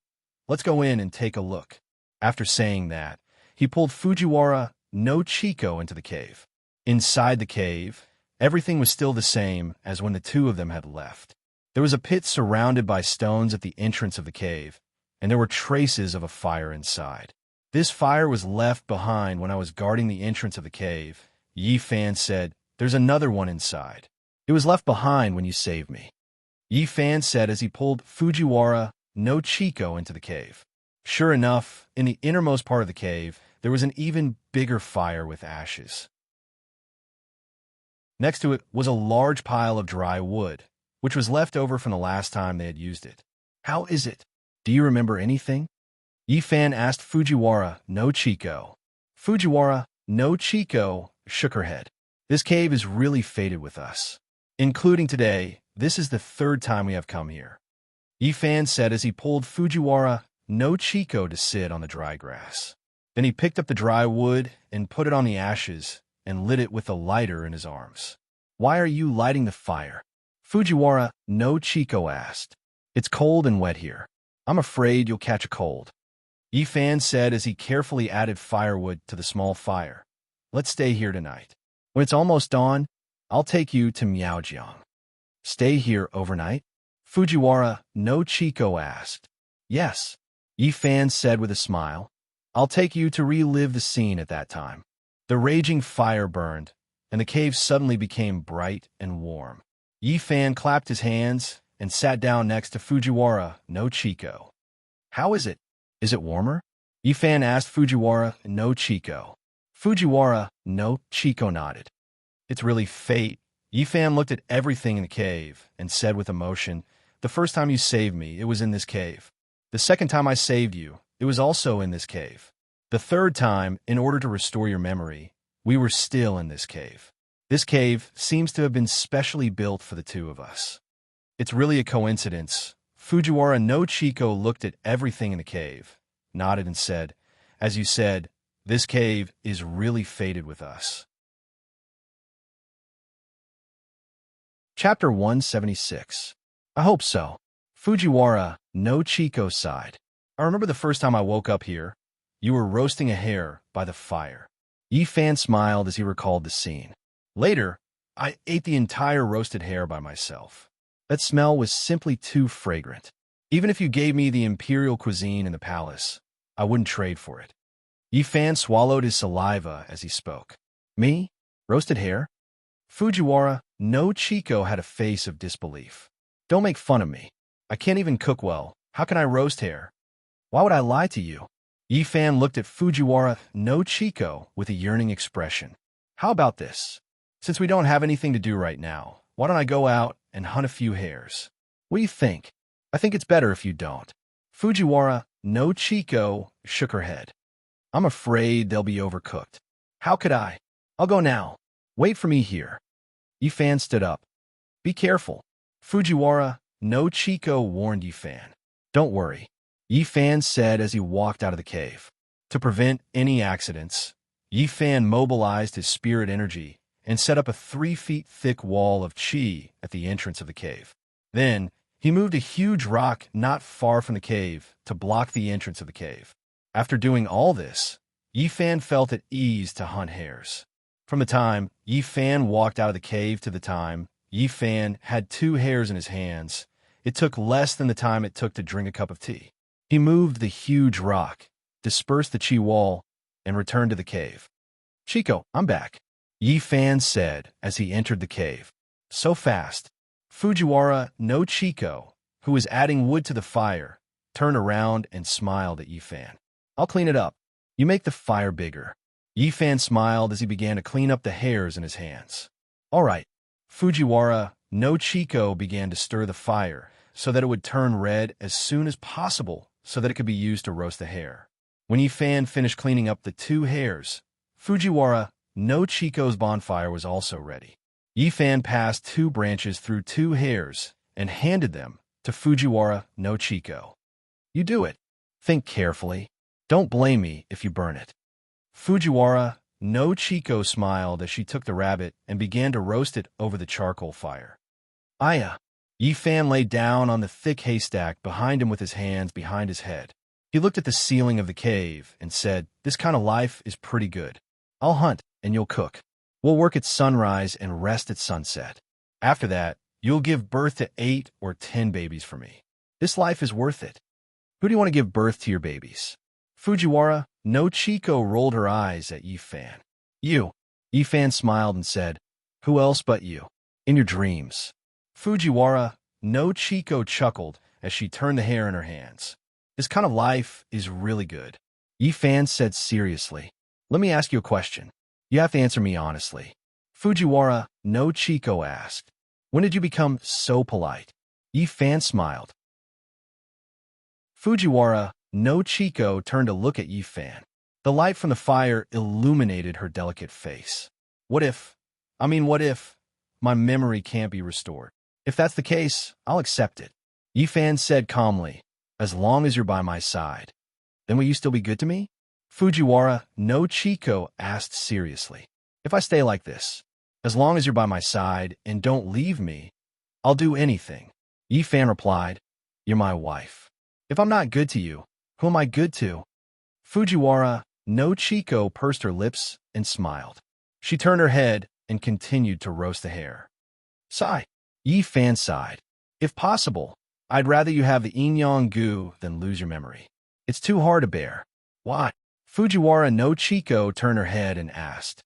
Let's go in and take a look. After saying that, he pulled Fujiwara no Chiko into the cave. Inside the cave, everything was still the same as when the two of them had left. There was a pit surrounded by stones at the entrance of the cave, and there were traces of a fire inside. This fire was left behind when I was guarding the entrance of the cave. Yifan said, there's another one inside. It was left behind when you saved me. Yifan said as he pulled Fujiwara no Chiko into the cave. Sure enough, in the innermost part of the cave, there was an even bigger fire with ashes. Next to it was a large pile of dry wood, which was left over from the last time they had used it. How is it? Do you remember anything? Yifan asked Fujiwara no Chiko. Fujiwara no Chiko shook her head. This cave is really fated with us. Including today, this is the third time we have come here. Yifan said as he pulled Fujiwara no Chiko to sit on the dry grass. Then he picked up the dry wood and put it on the ashes and lit it with a lighter in his arms. Why are you lighting the fire? Fujiwara no Chiko asked. It's cold and wet here. I'm afraid you'll catch a cold. Yifan said as he carefully added firewood to the small fire. Let's stay here tonight. When it's almost dawn, I'll take you to Miaojiang. Stay here overnight? Fujiwara no Chiko asked. Yes, Yifan said with a smile. I'll take you to relive the scene at that time. The raging fire burned, and the cave suddenly became bright and warm. Yifan clapped his hands and sat down next to Fujiwara no Chiko. How is it? Is it warmer? Yifan asked Fujiwara no Chiko. Fujiwara no Chiko nodded. It's really fate. Yifan looked at everything in the cave and said with emotion, the first time you saved me, it was in this cave. The second time I saved you, it was also in this cave. The third time, in order to restore your memory, we were still in this cave. This cave seems to have been specially built for the two of us. It's really a coincidence. Fujiwara no Chiko looked at everything in the cave, nodded and said, as you said, this cave is really fated with us. Chapter 176. I hope so. Fujiwara no Chiko sighed. I remember the first time I woke up here. You were roasting a hare by the fire. Yifan smiled as he recalled the scene. Later, I ate the entire roasted hare by myself. That smell was simply too fragrant. Even if you gave me the imperial cuisine in the palace, I wouldn't trade for it. Yi Fan swallowed his saliva as he spoke. Me? Roasted hare? Fujiwara no Chico had a face of disbelief. Don't make fun of me. I can't even cook well. How can I roast hare? Why would I lie to you? Yi Fan looked at Fujiwara no Chico with a yearning expression. How about this? Since we don't have anything to do right now, why don't I go out and hunt a few hares? What do you think? I think it's better if you don't. Fujiwara no Chico shook her head. I'm afraid they'll be overcooked. How could I? I'll go now. Wait for me here. Yi Fan stood up. Be careful. Fujiwara no Chico warned Yi Fan. Don't worry, Yi Fan said as he walked out of the cave. To prevent any accidents, Yi Fan mobilized his spirit energy and set up a 3 feet thick wall of qi at the entrance of the cave. Then, he moved a huge rock not far from the cave to block the entrance of the cave. After doing all this, Yi Fan felt at ease to hunt hares. From the time Yi Fan walked out of the cave to the time Yi Fan had 2 hares in his hands, it took less than the time it took to drink a cup of tea. He moved the huge rock, dispersed the qi wall, and returned to the cave. Chico, I'm back, Yi Fan said as he entered the cave. So fast. Fujiwara no Chico, who was adding wood to the fire, turned around and smiled at Yi Fan. I'll clean it up. You make the fire bigger. Yi Fan smiled as he began to clean up the hairs in his hands. All right. Fujiwara no Chico began to stir the fire so that it would turn red as soon as possible so that it could be used to roast the hare. When Yi Fan finished cleaning up the 2 hares, Fujiwara no Chico's bonfire was also ready. Yi Fan passed 2 branches through 2 hares and handed them to Fujiwara no Chico. You do it. Think carefully. Don't blame me if you burn it. Fujiwara no Chico smiled as she took the rabbit and began to roast it over the charcoal fire. Aya! Yi Fan lay down on the thick haystack behind him with his hands behind his head. He looked at the ceiling of the cave and said, This kind of life is pretty good. I'll hunt and you'll cook. We'll work at sunrise and rest at sunset. After that, you'll give birth to 8 or 10 babies for me. This life is worth it. Who do you want to give birth to your babies? Fujiwara no Chico rolled her eyes at Yi Fan. You. Yi Fan smiled and said, Who else but you? In your dreams. Fujiwara no Chico chuckled as she turned the hair in her hands. This kind of life is really good. Yi Fan said seriously. Let me ask you a question. You have to answer me honestly. Fujiwara no Chico asked. When did you become so polite? Yi Fan smiled. Fujiwara no Chico turned to look at Yi Fan. The light from the fire illuminated her delicate face. What if my memory can't be restored? If that's the case, I'll accept it. Yi Fan said calmly, as long as you're by my side. Then will you still be good to me? Fujiwara no Chico asked seriously. If I stay like this, as long as you're by my side and don't leave me, I'll do anything. Yi Fan replied, You're my wife. If I'm not good to you, who am I good to? Fujiwara no Chico pursed her lips and smiled. She turned her head and continued to roast the hare. Sigh. Yi Fan sighed. If possible, I'd rather you have the yin-yang goo than lose your memory. It's too hard to bear. Why? Fujiwara no Chico turned her head and asked.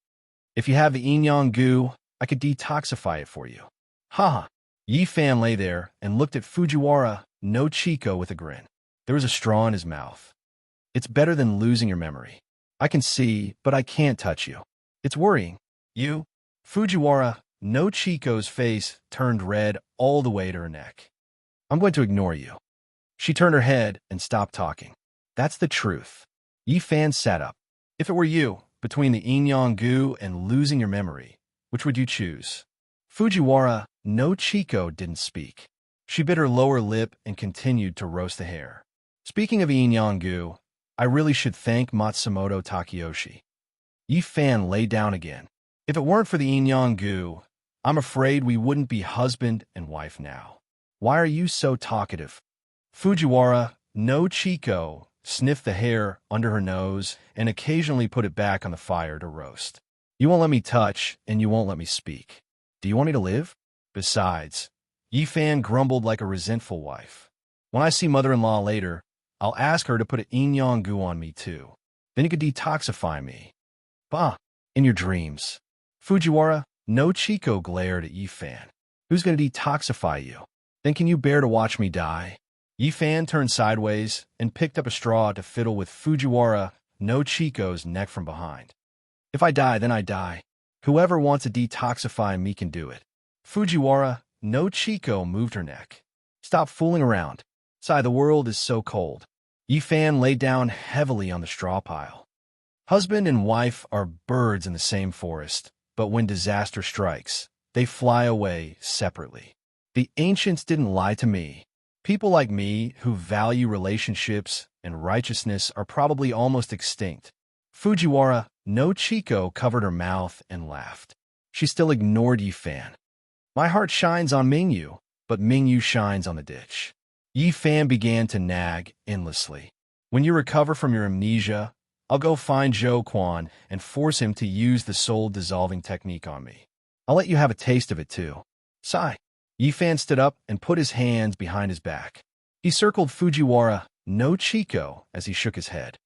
If you have the yin-yang goo, I could detoxify it for you. Haha. Yi Fan lay there and looked at Fujiwara no Chico with a grin. There was a straw in his mouth. It's better than losing your memory. I can see, but I can't touch you. It's worrying. You? Fujiwara no Chico's face turned red all the way to her neck. I'm going to ignore you. She turned her head and stopped talking. That's the truth. Yi Fan sat up. If it were you, between the yin-yang goo and losing your memory, which would you choose? Fujiwara no Chico didn't speak. She bit her lower lip and continued to roast the hare. Speaking of yin-yang goo, I really should thank Matsumoto Takeyoshi. Yi Fan lay down again. If it weren't for the yin-yang goo, I'm afraid we wouldn't be husband and wife now. Why are you so talkative? Fujiwara no Chico sniffed the hair under her nose and occasionally put it back on the fire to roast. You won't let me touch, and you won't let me speak. Do you want me to live? Besides, Yi Fan grumbled like a resentful wife. When I see mother-in-law later, I'll ask her to put an yin goo on me too. Then you could detoxify me. Bah, in your dreams. Fujiwara no Chico glared at Yifan. Who's going to detoxify you? Then can you bear to watch me die? Yifan turned sideways and picked up a straw to fiddle with Fujiwara no Chico's neck from behind. If I die, then I die. Whoever wants to detoxify me can do it. Fujiwara no Chico moved her neck. Stop fooling around. Sigh, the world is so cold. Yifan lay down heavily on the straw pile. Husband and wife are birds in the same forest, but when disaster strikes, they fly away separately. The ancients didn't lie to me. People like me who value relationships and righteousness are probably almost extinct. Fujiwara no Chico covered her mouth and laughed. She still ignored Yifan. My heart shines on Mingyu, but Mingyu shines on the ditch. Yifan began to nag endlessly. When you recover from your amnesia, I'll go find Zhou Quan and force him to use the soul-dissolving technique on me. I'll let you have a taste of it too. Sigh. Yifan stood up and put his hands behind his back. He circled Fujiwara no Chico as he shook his head.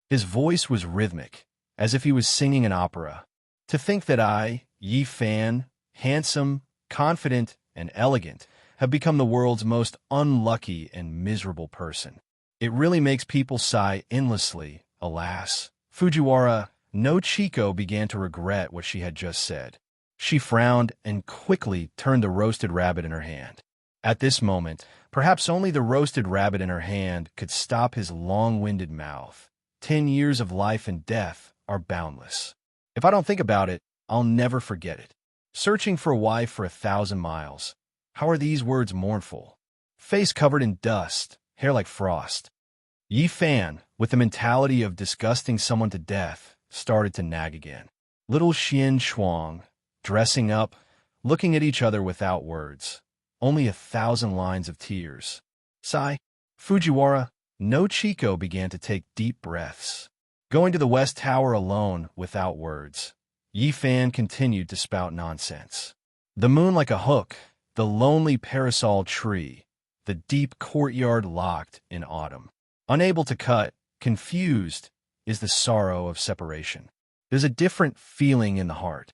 His voice was rhythmic, as if he was singing an opera. To think that I, Yifan, handsome, confident, and elegant, have become the world's most unlucky and miserable person. It really makes people sigh endlessly, alas. Fujiwara no Chico began to regret what she had just said. She frowned and quickly turned the roasted rabbit in her hand. At this moment, perhaps only the roasted rabbit in her hand could stop his long-winded mouth. 10 years of life and death are boundless. If I don't think about it, I'll never forget it. Searching for a wife for 1,000 miles. How are these words mournful? Face covered in dust, hair like frost. Yifan, with the mentality of disgusting someone to death, started to nag again. Little Xian Shuang, dressing up, looking at each other without words. Only 1,000 lines of tears. Sigh. Fujiwara no Chico began to take deep breaths. Going to the West Tower alone without words, Yifan continued to spout nonsense. The moon like a hook, the lonely parasol tree, the deep courtyard locked in autumn. Unable to cut, confused, is the sorrow of separation. There's a different feeling in the heart.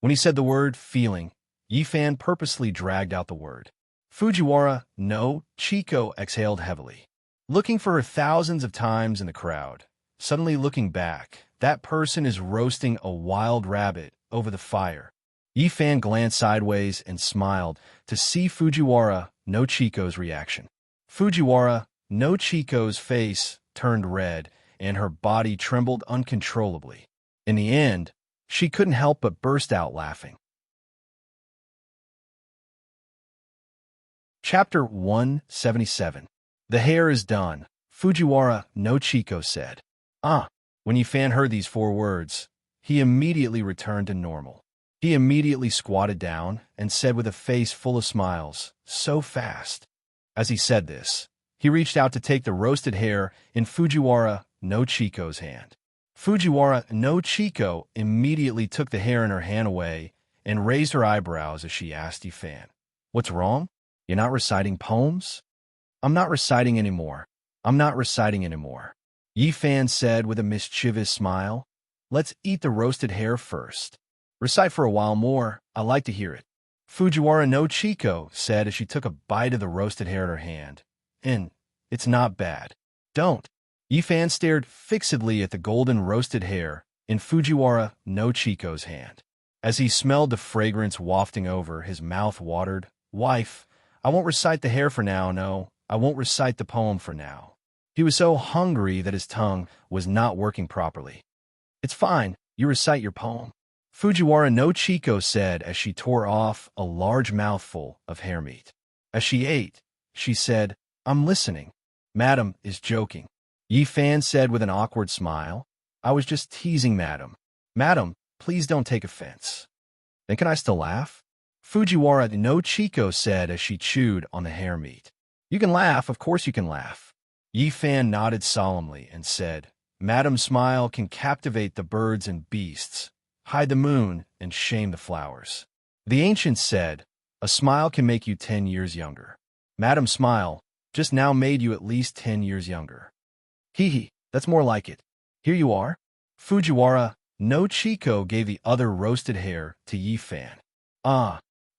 When he said the word feeling, Yifan purposely dragged out the word. Fujiwara no Chico exhaled heavily. Looking for her thousands of times in the crowd, suddenly looking back, that person is roasting a wild rabbit over the fire. Yifan glanced sideways and smiled to see Fujiwara no Chico's reaction. Fujiwara no Chico's face turned red and her body trembled uncontrollably. In the end, she couldn't help but burst out laughing. Chapter 177. The hair is done, Fujiwara no Chico said. When Yifan heard these 4 words, he immediately returned to normal. He immediately squatted down and said with a face full of smiles, so fast. As he said this, he reached out to take the roasted hair in Fujiwara no Chico's hand. Fujiwara no Chico immediately took the hair in her hand away and raised her eyebrows as she asked Yifan, "What's wrong? You're not reciting poems?" "I'm not reciting anymore. I'm not reciting anymore," Yifan said with a mischievous smile. "Let's eat the roasted hair first. Recite for a while more. I like to hear it." Fujiwara no Chico said as she took a bite of the roasted hair in her hand. It's not bad. Don't." Yifan stared fixedly at the golden roasted hair in Fujiwara no Chico's hand. As he smelled the fragrance wafting over, his mouth watered. "Wife, I won't recite the hair for now, no. I won't recite the poem for now." He was so hungry that his tongue was not working properly. "It's fine. You recite your poem," Fujiwara no Chico said as she tore off a large mouthful of hair meat. As she ate, she said, "I'm listening." "Madam is joking," Yifan said with an awkward smile. "I was just teasing Madam. Madam, please don't take offense." "Then can I still laugh?" Fujiwara no Chico said as she chewed on the hair meat. "You can laugh, of course you can laugh." Yifan nodded solemnly and said, "Madam's smile can captivate the birds and beasts, hide the moon, and shame the flowers. The ancients said, a smile can make you 10 years younger." Madam's smile just now made you at least 10 years younger. Hee, that's more like it. Here you are. Fujiwara no Chiko gave the other roasted hare to Yi Fan.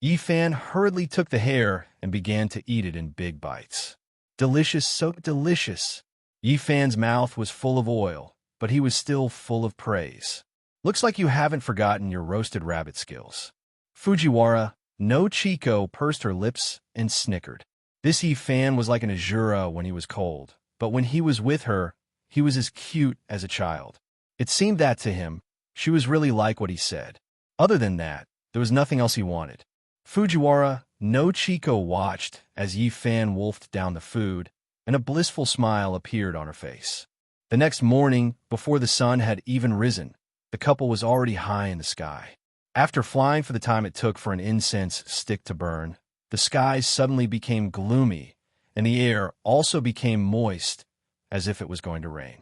Yi Fan hurriedly took the hare and began to eat it in big bites. Delicious, so delicious. Yi Fan's mouth was full of oil, but he was still full of praise. Looks like you haven't forgotten your roasted rabbit skills. Fujiwara no Chiko pursed her lips and snickered. This Yi Fan was like an Azura when he was cold, but when he was with her, he was as cute as a child. It seemed that to him, she was really like what he said. Other than that, there was nothing else he wanted. Fujiwara no Chiko watched as Yi Fan wolfed down the food, and a blissful smile appeared on her face. The next morning, before the sun had even risen, the couple was already high in the sky. After flying for the time it took for an incense stick to burn, the skies suddenly became gloomy, and the air also became moist, as if it was going to rain.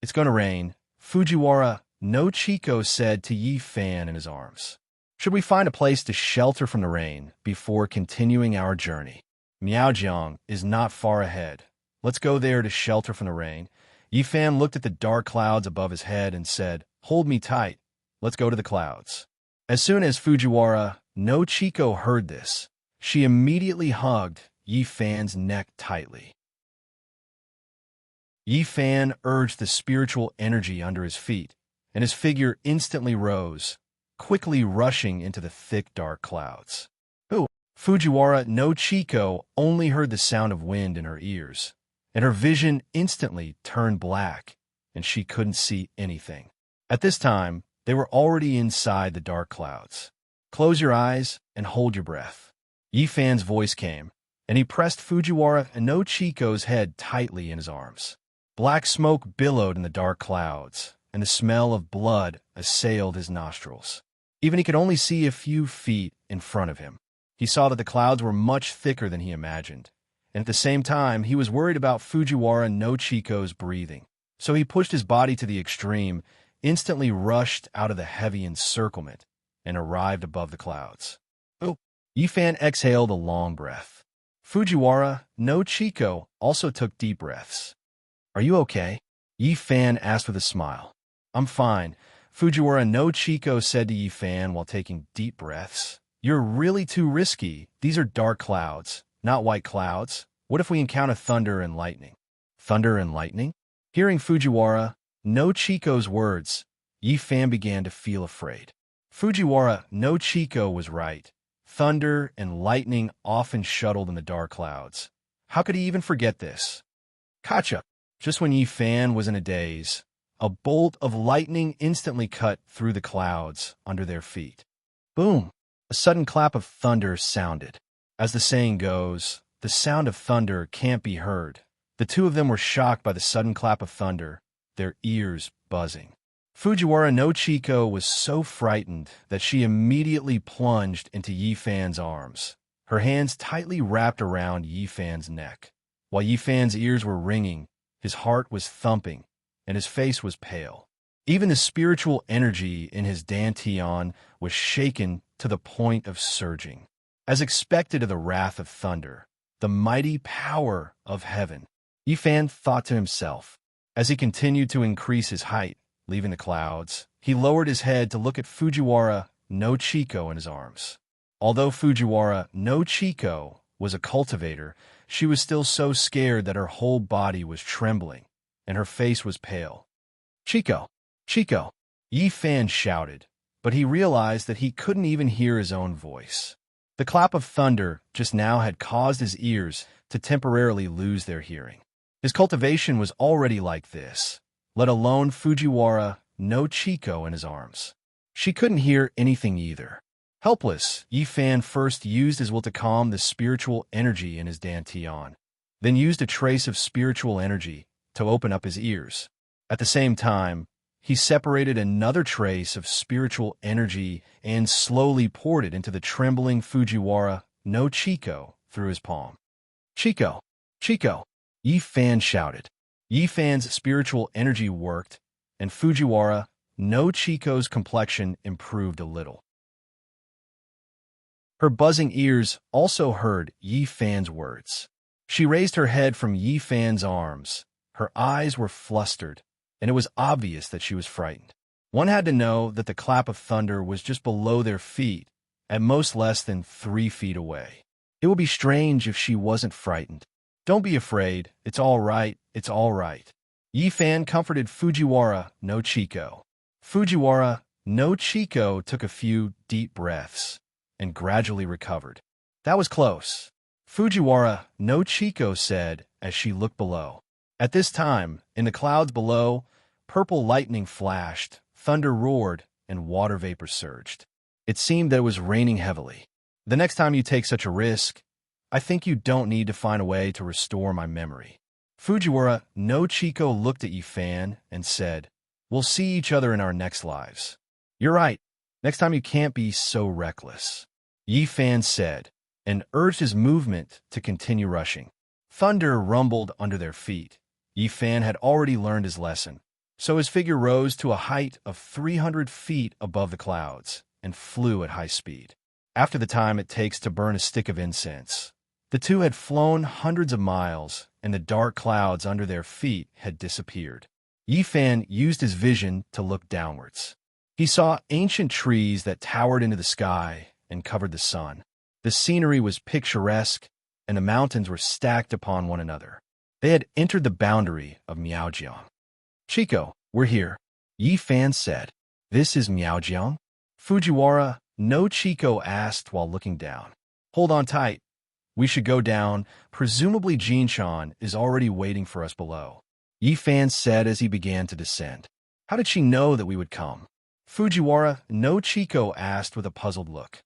It's going to rain, Fujiwara no Chiko said to Yi Fan in his arms. Should we find a place to shelter from the rain before continuing our journey? Miaojiang is not far ahead. Let's go there to shelter from the rain. Yi Fan looked at the dark clouds above his head and said, Hold me tight. Let's go to the clouds. As soon as Fujiwara no Chiko heard this, she immediately hugged Yi Fan's neck tightly. Yi Fan urged the spiritual energy under his feet, and his figure instantly rose, quickly rushing into the thick dark clouds. Fujiwara no Chiko only heard the sound of wind in her ears, and her vision instantly turned black, and she couldn't see anything. At this time, they were already inside the dark clouds. Close your eyes and hold your breath. Yi Fan's voice came, and he pressed Fujiwara no Chiko's head tightly in his arms. Black smoke billowed in the dark clouds, and the smell of blood assailed his nostrils. Even he could only see a few feet in front of him. He saw that the clouds were much thicker than he imagined, and at the same time, he was worried about Fujiwara no Chiko's breathing. So he pushed his body to the extreme, instantly rushed out of the heavy encirclement, and arrived above the clouds. Yi Fan exhaled a long breath. Fujiwara no Chiko also took deep breaths. Are you okay? Yi Fan asked with a smile. I'm fine, Fujiwara no Chiko said to Yi Fan while taking deep breaths. You're really too risky. These are dark clouds, not white clouds. What if we encounter thunder and lightning? Thunder and lightning? Hearing Fujiwara no Chiko's words, Yi Fan began to feel afraid. Fujiwara no Chiko was right. Thunder and lightning often shuttled in the dark clouds. How could he even forget this? Kacha! Just when Yi Fan was in a daze, a bolt of lightning instantly cut through the clouds under their feet. Boom! A sudden clap of thunder sounded. As the saying goes, the sound of thunder can't be heard. The two of them were shocked by the sudden clap of thunder, their ears buzzing. Fujiwara no Chiko was so frightened that she immediately plunged into Yi Fan's arms, her hands tightly wrapped around Yi Fan's neck. While Yi Fan's ears were ringing, his heart was thumping, and his face was pale. Even the spiritual energy in his dantian was shaken to the point of surging. As expected of the wrath of thunder, the mighty power of heaven, Yi Fan thought to himself. As he continued to increase his height, leaving the clouds, he lowered his head to look at Fujiwara no Chiko in his arms. Although Fujiwara no Chiko was a cultivator, she was still so scared that her whole body was trembling, and her face was pale. Chiko! Chiko! Yi Fan shouted, but he realized that he couldn't even hear his own voice. The clap of thunder just now had caused his ears to temporarily lose their hearing. His cultivation was already like this, let alone Fujiwara no Chiko in his arms. She couldn't hear anything either. Helpless, Yi Fan first used his will to calm the spiritual energy in his dantian, then used a trace of spiritual energy to open up his ears. At the same time, he separated another trace of spiritual energy and slowly poured it into the trembling Fujiwara no Chiko through his palm. Chiko! Chiko! Yi Fan shouted. Yi Fan's spiritual energy worked, and Fujiwara no Chiko's complexion improved a little. Her buzzing ears also heard Yi Fan's words. She raised her head from Yi Fan's arms. Her eyes were flustered, and it was obvious that she was frightened. One had to know that the clap of thunder was just below their feet, at most less than 3 feet away. It would be strange if she wasn't frightened. Don't be afraid. It's all right. It's all right. Yi Fan comforted Fujiwara no Chiko. Fujiwara no Chiko took a few deep breaths and gradually recovered. That was close, Fujiwara no Chiko said as she looked below. At this time, in the clouds below, purple lightning flashed, thunder roared, and water vapor surged. It seemed that it was raining heavily. The next time you take such a risk, I think you don't need to find a way to restore my memory. Fujiwara no Chiko looked at Yi Fan and said, "We'll see each other in our next lives." "You're right. Next time you can't be so reckless," Yi Fan said, and urged his movement to continue rushing. Thunder rumbled under their feet. Yi Fan had already learned his lesson, so his figure rose to a height of 300 feet above the clouds and flew at high speed. After the time it takes to burn a stick of incense, the two had flown hundreds of miles, and the dark clouds under their feet had disappeared. Yi Fan used his vision to look downwards. He saw ancient trees that towered into the sky and covered the sun. The scenery was picturesque, and the mountains were stacked upon one another. They had entered the boundary of Miaojiang. "Chiko, we're here," Yi Fan said. "This is Miaojiang?" Fujiwara no Chiko asked while looking down. "Hold on tight. We should go down. Presumably Jinshan is already waiting for us below," Yi Fan said as he began to descend. "How did she know that we would come?" Fujiwara no Chiko asked with a puzzled look.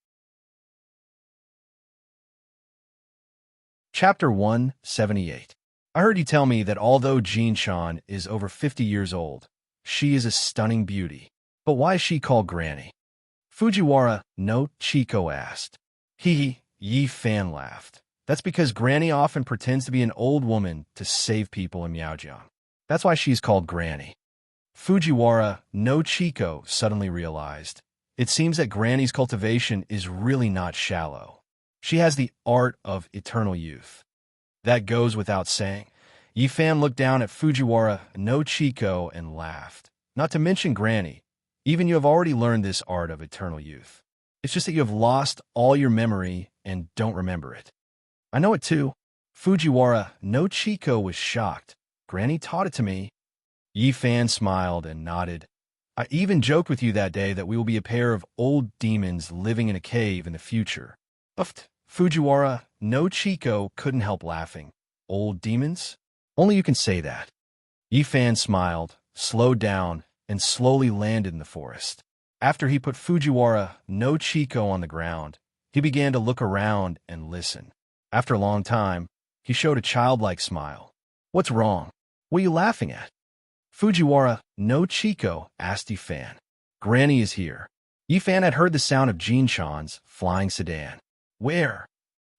Chapter 178. I heard you tell me that although Jinshan is over 50 years old, she is a stunning beauty. But why is she called Granny? Fujiwara no Chiko asked. Hee, Yi Fan laughed. That's because Granny often pretends to be an old woman to save people in Miaojiang. That's why she's called Granny. Fujiwara no Chiko suddenly realized. It seems that Granny's cultivation is really not shallow. She has the art of eternal youth. That goes without saying. Yi Fan looked down at Fujiwara no Chiko and laughed. Not to mention Granny. Even you have already learned this art of eternal youth. It's just that you have lost all your memory and don't remember it. I know it too. Fujiwara no Chiko was shocked. Granny taught it to me. Yi Fan smiled and nodded. I even joked with you that day that we will be a pair of old demons living in a cave in the future. Uffed. Fujiwara no Chiko couldn't help laughing. Old demons? Only you can say that. Yi Fan smiled, slowed down, and slowly landed in the forest. After he put Fujiwara no Chiko on the ground, he began to look around and listen. After a long time, he showed a childlike smile. What's wrong? What are you laughing at? Fujiwara no Chiko asked Yi Fan. Granny is here. Yi Fan had heard the sound of Jinshan's flying sedan. Where?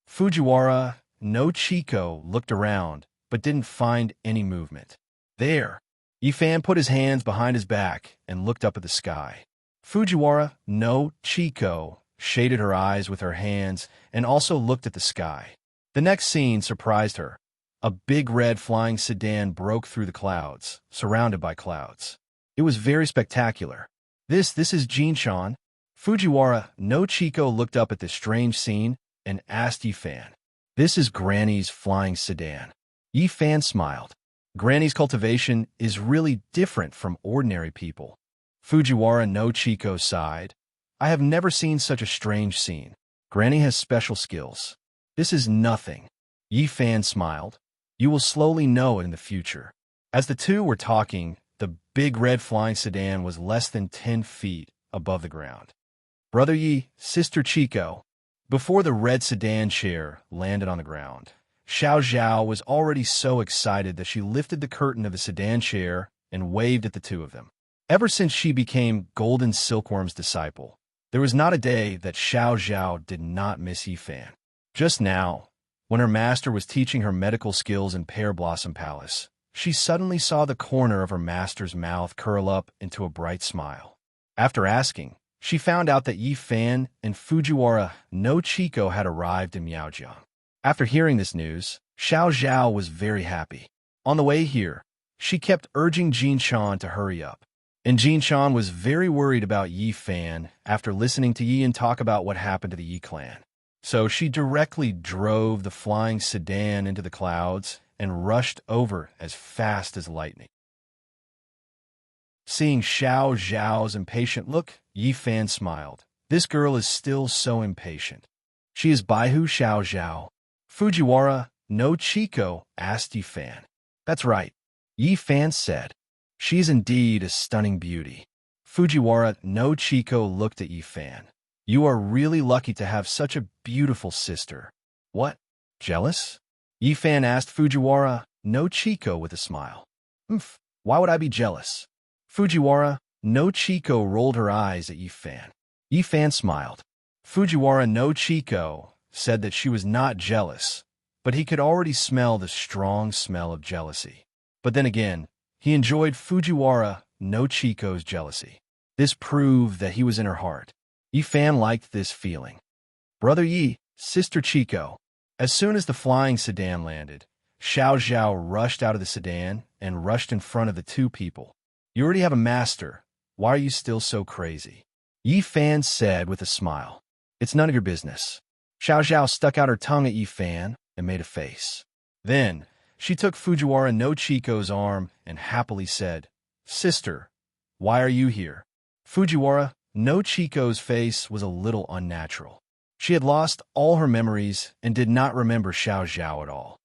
Fujiwara no Chiko looked around, but didn't find any movement. There. Yi Fan put his hands behind his back and looked up at the sky. Fujiwara no Chiko shaded her eyes with her hands and also looked at the sky. The next scene surprised her. A big red flying sedan broke through the clouds, surrounded by clouds. It was very spectacular. This is Jinshan. Fujiwara no Chiko looked up at this strange scene and asked Yi Fan. This is Granny's flying sedan. Yi Fan smiled. Granny's cultivation is really different from ordinary people. Fujiwara no Chiko sighed. I have never seen such a strange scene. Granny has special skills. This is nothing. Yi Fan smiled. You will slowly know it in the future. As the two were talking, the big red flying sedan was less than 10 feet above the ground. Brother Yi, Sister Chiko. Before the red sedan chair landed on the ground, Xiao Zhao was already so excited that she lifted the curtain of the sedan chair and waved at the two of them. Ever since she became Golden Silkworm's disciple, there was not a day that Xiao Zhao did not miss Yi Fan. Just now, when her master was teaching her medical skills in Pear Blossom Palace, she suddenly saw the corner of her master's mouth curl up into a bright smile. After asking, she found out that Yi Fan and Fujiwara no Chiko had arrived in Miaojiang. After hearing this news, Xiao Zhao was very happy. On the way here, she kept urging Jin Shan to hurry up. And Jin Shan was very worried about Yi Fan after listening to Yi and talk about what happened to the Yi clan. So she directly drove the flying sedan into the clouds and rushed over as fast as lightning. Seeing Xiao Zhao's impatient look, Yi Fan smiled. This girl is still so impatient. She is Baihu Xiao Zhao. Fujiwara no Chico, asked Yi Fan. That's right, Yi Fan said. She's indeed a stunning beauty. Fujiwara no Chico looked at Yi Fan. You are really lucky to have such a beautiful sister. What? Jealous? Yi Fan asked Fujiwara no Chico with a smile. Why would I be jealous? Fujiwara no Chico rolled her eyes at Yi Fan. Yi Fan smiled. Fujiwara no Chico said that she was not jealous, but he could already smell the strong smell of jealousy. But then again, he enjoyed Fujiwara no Chico's jealousy. This proved that he was in her heart. Yi Fan liked this feeling. Brother Yi, Sister Chico. As soon as the flying sedan landed, Xiao Zhao rushed out of the sedan and rushed in front of the two people. You already have a master. Why are you still so crazy? Yi Fan said with a smile. It's none of your business. Xiao Zhao stuck out her tongue at Yi Fan and made a face. Then, she took Fujiwara no Chico's arm and happily said, Sister, why are you here? Fujiwara no Chico's face was a little unnatural. She had lost all her memories and did not remember Xiao Zhao at all.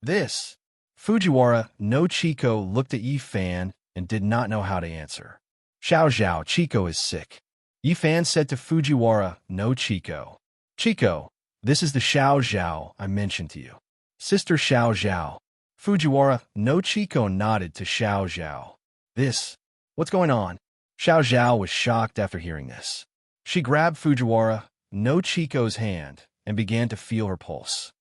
This, Fujiwara no Chico looked at Yi Fan and did not know how to answer. Xiao Zhao, Chico is sick. Yi Fan said to Fujiwara no Chico. Chico, this is the Xiao Zhao I mentioned to you. Sister Xiao Zhao. Fujiwara no Chico nodded to Xiao Zhao. What's going on? Xiao Zhao was shocked after hearing this. She grabbed Fujiwara no Chico's hand and began to feel her pulse.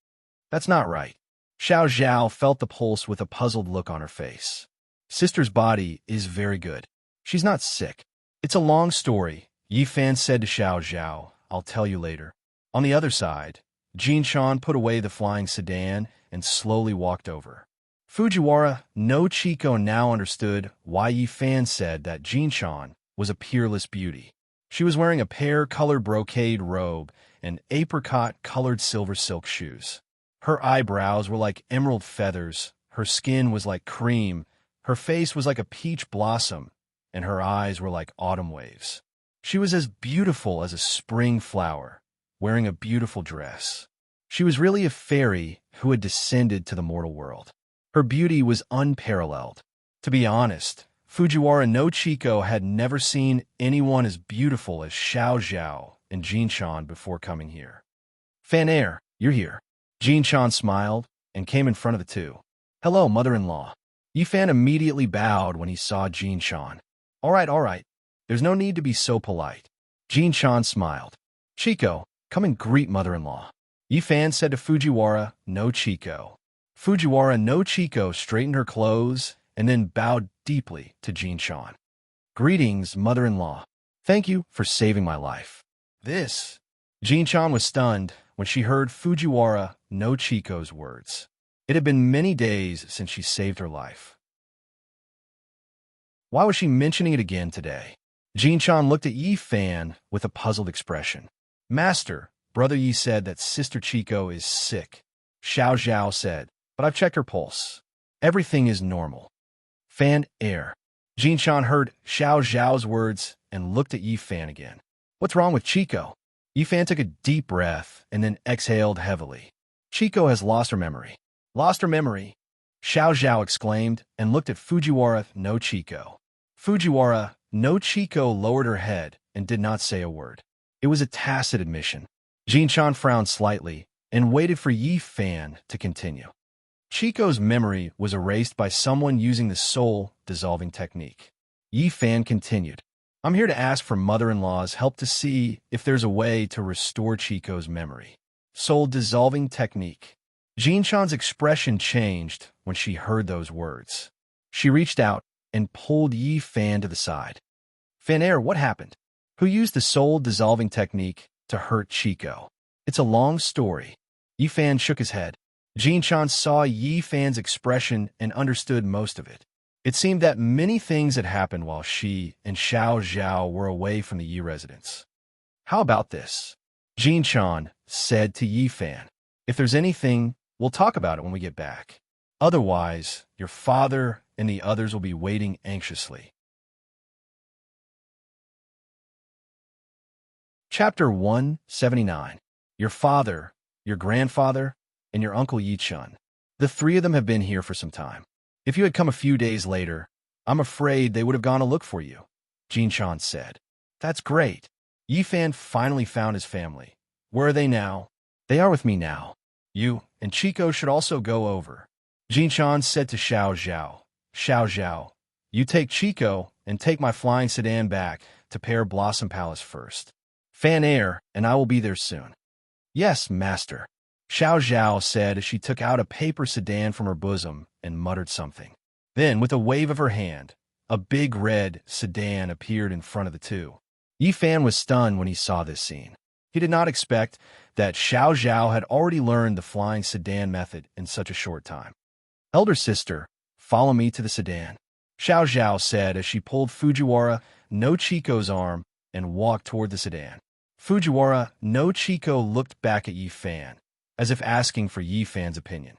That's not right. Xiao Zhao felt the pulse with a puzzled look on her face. Sister's body is very good. She's not sick. It's a long story, Yi Fan said to Xiao Zhao. I'll tell you later. On the other side, Jin Shan put away the flying sedan and slowly walked over. Fujiwara no Chico now understood why Yi Fan said that Jin Shan was a peerless beauty. She was wearing a pear-colored brocade robe and apricot-colored silver silk shoes. Her eyebrows were like emerald feathers, her skin was like cream, her face was like a peach blossom, and her eyes were like autumn waves. She was as beautiful as a spring flower, wearing a beautiful dress. She was really a fairy who had descended to the mortal world. Her beauty was unparalleled. To be honest, Fujiwara no Chico had never seen anyone as beautiful as Xiao Zhao and Jin Shan before coming here. Fan Air, you're here. Jin Shan smiled and came in front of the two. Hello, mother-in-law. Yi Fan immediately bowed when he saw Jin Shan. All right. There's no need to be so polite. Jin Shan smiled. Chico, come and greet mother-in-law. Yi Fan said to Fujiwara no Chico. Fujiwara no Chico straightened her clothes and then bowed deeply to Jin Shan. Greetings, mother-in-law. Thank you for saving my life. Jin Shan was stunned when she heard Fujiwara no Chico's words. It had been many days since she saved her life. Why was she mentioning it again today? Jin Shan looked at Yi Fan with a puzzled expression. Master, Brother Yi said that Sister Chico is sick. Xiao Zhao said, but I've checked her pulse. Everything is normal. Fan Air. Jin Shan heard Xiao Zhao's words and looked at Yi Fan again. What's wrong with Chico? Yi Fan took a deep breath and then exhaled heavily. Chico has lost her memory. Lost her memory? Xiao Zhao exclaimed and looked at Fujiwara no Chico. Fujiwara no Chico lowered her head and did not say a word. It was a tacit admission. Jin Shan frowned slightly and waited for Yi Fan to continue. Chico's memory was erased by someone using the soul-dissolving technique. Yi Fan continued. I'm here to ask for mother-in-law's help to see if there's a way to restore Chico's memory. Soul-dissolving technique. Jin Shan's expression changed when she heard those words. She reached out and pulled Yi Fan to the side. Fan Air, what happened? Who used the soul-dissolving technique to hurt Chico? It's a long story. Yi Fan shook his head. Jin Chan saw Yi Fan's expression and understood most of it. It seemed that many things had happened while she and Xiao Zhao were away from the Yi residence. How about this? Jin Chan said to Yi Fan. If there's anything, we'll talk about it when we get back. Otherwise, your father and the others will be waiting anxiously. Chapter 179. Your father, your grandfather, and your uncle Yi Chun. The three of them have been here for some time. If you had come a few days later, I'm afraid they would have gone to look for you, Jin Chan said. That's great. Yi Fan finally found his family. Where are they now? They are with me now. You and Chico should also go over. Jin Chan said to Xiao Zhao. Xiao Zhao, you take Chico and take my flying sedan back to Pear Blossom Palace first. Fan Air and I will be there soon. Yes, master. Xiao Zhao said as she took out a paper sedan from her bosom and muttered something. Then, with a wave of her hand, a big red sedan appeared in front of the two. Yi Fan was stunned when he saw this scene. He did not expect that Xiao Zhao had already learned the flying sedan method in such a short time. Elder sister, follow me to the sedan, Xiao Zhao said as she pulled Fujiwara no Chico's arm and walked toward the sedan. Fujiwara no Chico looked back at Yi Fan, as if asking for Yi Fan's opinion.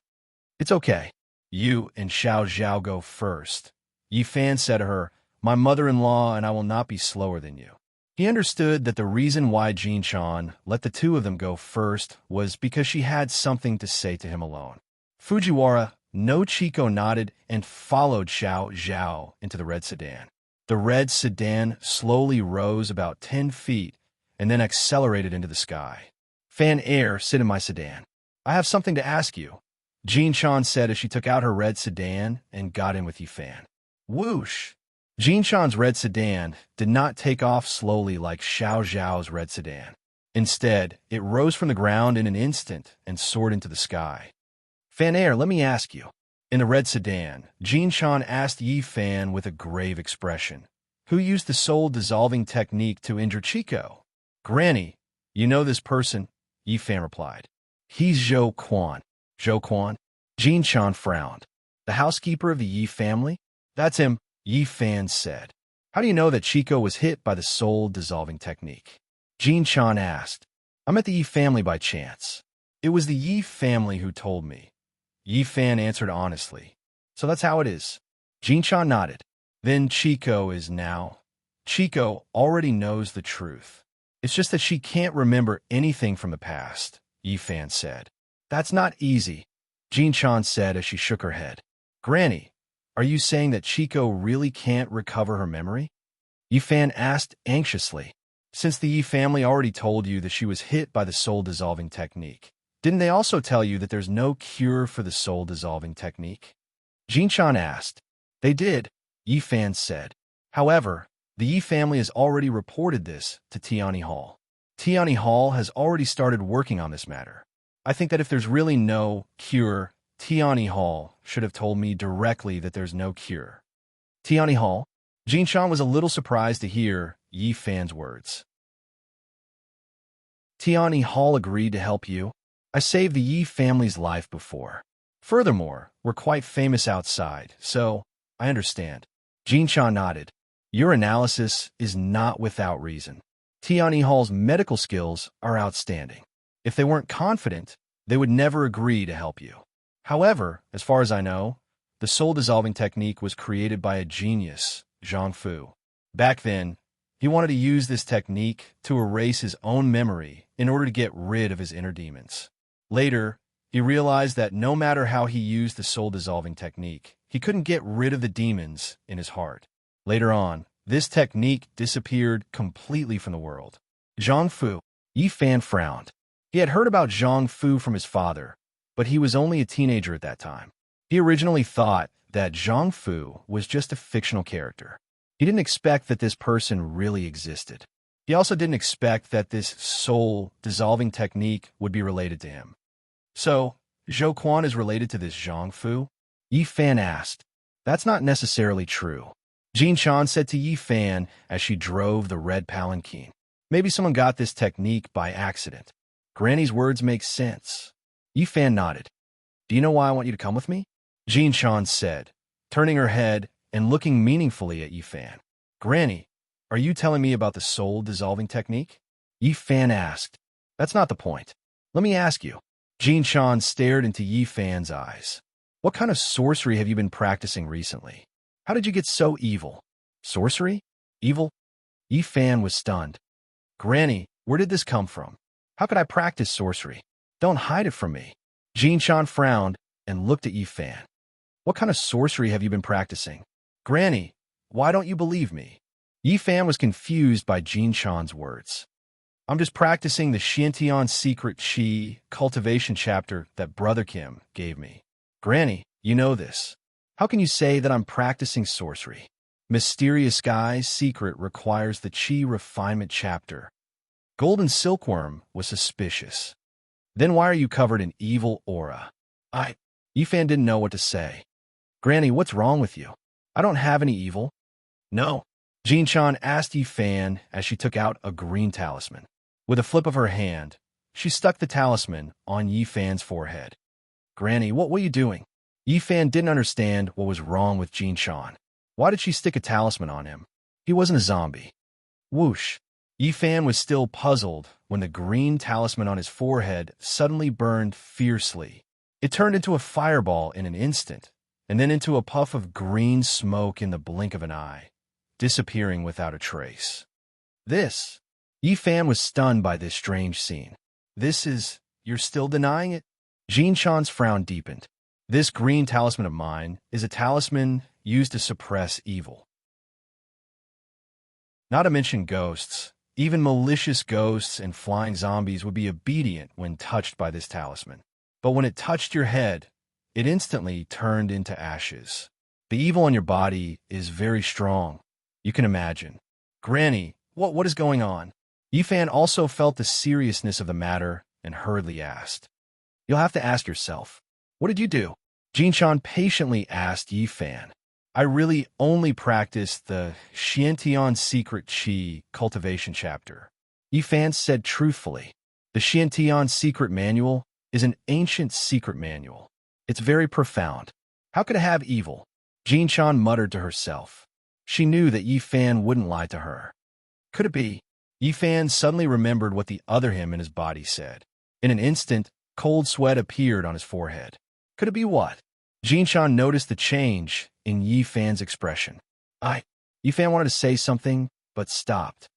It's okay. You and Xiao Zhao go first. Yi Fan said to her, my mother-in-law and I will not be slower than you. He understood that the reason why Jin Chan let the two of them go first was because she had something to say to him alone. Fujiwara no Chico nodded and followed Xiao Zhao into the red sedan. The red sedan slowly rose about 10 feet and then accelerated into the sky. Fan Air, sit in my sedan. I have something to ask you, Jin Chan said as she took out her red sedan and got in with Yi Fan. Whoosh! Jin Chan's red sedan did not take off slowly like Xiao Zhao's red sedan. Instead, it rose from the ground in an instant and soared into the sky. Fan Air, let me ask you. In the red sedan, Jin Chan asked Yi Fan with a grave expression. Who used the soul-dissolving technique to injure Chico? Granny, you know this person, Yi Fan replied. He's Zhou Quan. Zhou Quan? Jin Chan frowned. The housekeeper of the Yi family? That's him, Yi Fan said. How do you know that Chico was hit by the soul-dissolving technique? Jin Chan asked. I met the Yi family by chance. It was the Yi family who told me. Yi Fan answered honestly. So that's how it is. Jin Chan nodded. Then Chico is now. Chico already knows the truth. It's just that she can't remember anything from the past, Yi Fan said. That's not easy, Jin Chan said as she shook her head. Granny, are you saying that Chico really can't recover her memory? Yi Fan asked anxiously. Since the Yi family already told you that she was hit by the soul-dissolving technique, didn't they also tell you that there's no cure for the soul-dissolving technique? Jin Chan asked. They did, Yi Fan said. However, the Yi family has already reported this to Tiani Hall. Tiani Hall has already started working on this matter. I think that if there's really no cure, Tiani Hall should have told me directly that there's no cure. Tiani Hall? Jin Chan was a little surprised to hear Yi Fan's words. Tiani Hall agreed to help you. I saved the Yi family's life before. Furthermore, we're quite famous outside, so I understand. Jin Chan nodded. Your analysis is not without reason. Tiani Hall's medical skills are outstanding. If they weren't confident, they would never agree to help you. However, as far as I know, the soul-dissolving technique was created by a genius, Zhang Fu. Back then, he wanted to use this technique to erase his own memory in order to get rid of his inner demons. Later, he realized that no matter how he used the soul-dissolving technique, he couldn't get rid of the demons in his heart. Later on, this technique disappeared completely from the world. Zhang Fu. Yi Fan frowned. He had heard about Zhang Fu from his father, but he was only a teenager at that time. He originally thought that Zhang Fu was just a fictional character. He didn't expect that this person really existed. He also didn't expect that this soul-dissolving technique would be related to him. So, Zhou Quan is related to this Zhang Fu? Yi Fan asked. That's not necessarily true. Jin Chan said to Yi Fan as she drove the red palanquin. Maybe someone got this technique by accident. Granny's words make sense. Yi Fan nodded. Do you know why I want you to come with me? Jean Shan said, turning her head and looking meaningfully at Yifan. Granny, are you telling me about the soul-dissolving technique? Yifan asked. That's not the point. Let me ask you. Jean Shan stared into Yifan's eyes. What kind of sorcery have you been practicing recently? How did you get so evil? Sorcery? Evil? Yifan was stunned. Granny, where did this come from? How could I practice sorcery? Don't hide it from me. Jean Shan frowned and looked at Yifan. What kind of sorcery have you been practicing? Granny, why don't you believe me? Yifan was confused by Jean Shan's words. I'm just practicing the Xiantian secret Qi cultivation chapter that Brother Kim gave me. Granny, you know this. How can you say that I'm practicing sorcery? Mysterious Sky's secret requires the Qi refinement chapter. Golden Silkworm was suspicious. Then why are you covered in evil aura? Yifan didn't know what to say. Granny, what's wrong with you? I don't have any evil. No. Jean Shan asked Yifan as she took out a green talisman. With a flip of her hand, she stuck the talisman on Yifan's forehead. Granny, what were you doing? Yifan didn't understand what was wrong with Jean Shan. Why did she stick a talisman on him? He wasn't a zombie. Whoosh. Yifan was still puzzled when the green talisman on his forehead suddenly burned fiercely. It turned into a fireball in an instant, and then into a puff of green smoke in the blink of an eye, disappearing without a trace. Yifan was stunned by this strange scene. You're still denying it? Jean Shan's frown deepened. This green talisman of mine is a talisman used to suppress evil. Not to mention ghosts. Even malicious ghosts and flying zombies would be obedient when touched by this talisman. But when it touched your head, it instantly turned into ashes. The evil on your body is very strong. You can imagine. Granny, what is going on? Yifan also felt the seriousness of the matter and hurriedly asked. You'll have to ask yourself. What did you do? Jean Shan patiently asked Yifan. I really only practiced the Xiantian secret Qi cultivation chapter. Yifan said truthfully. The Xiantian secret manual is an ancient secret manual. It's very profound. How could it have evil? Jean Shan muttered to herself. She knew that Yifan wouldn't lie to her. Could it be? Yifan suddenly remembered what the other him in his body said. In an instant, cold sweat appeared on his forehead. Could it be what? Jean Shan noticed the change in Yifan's expression. Yifan wanted to say something, but stopped.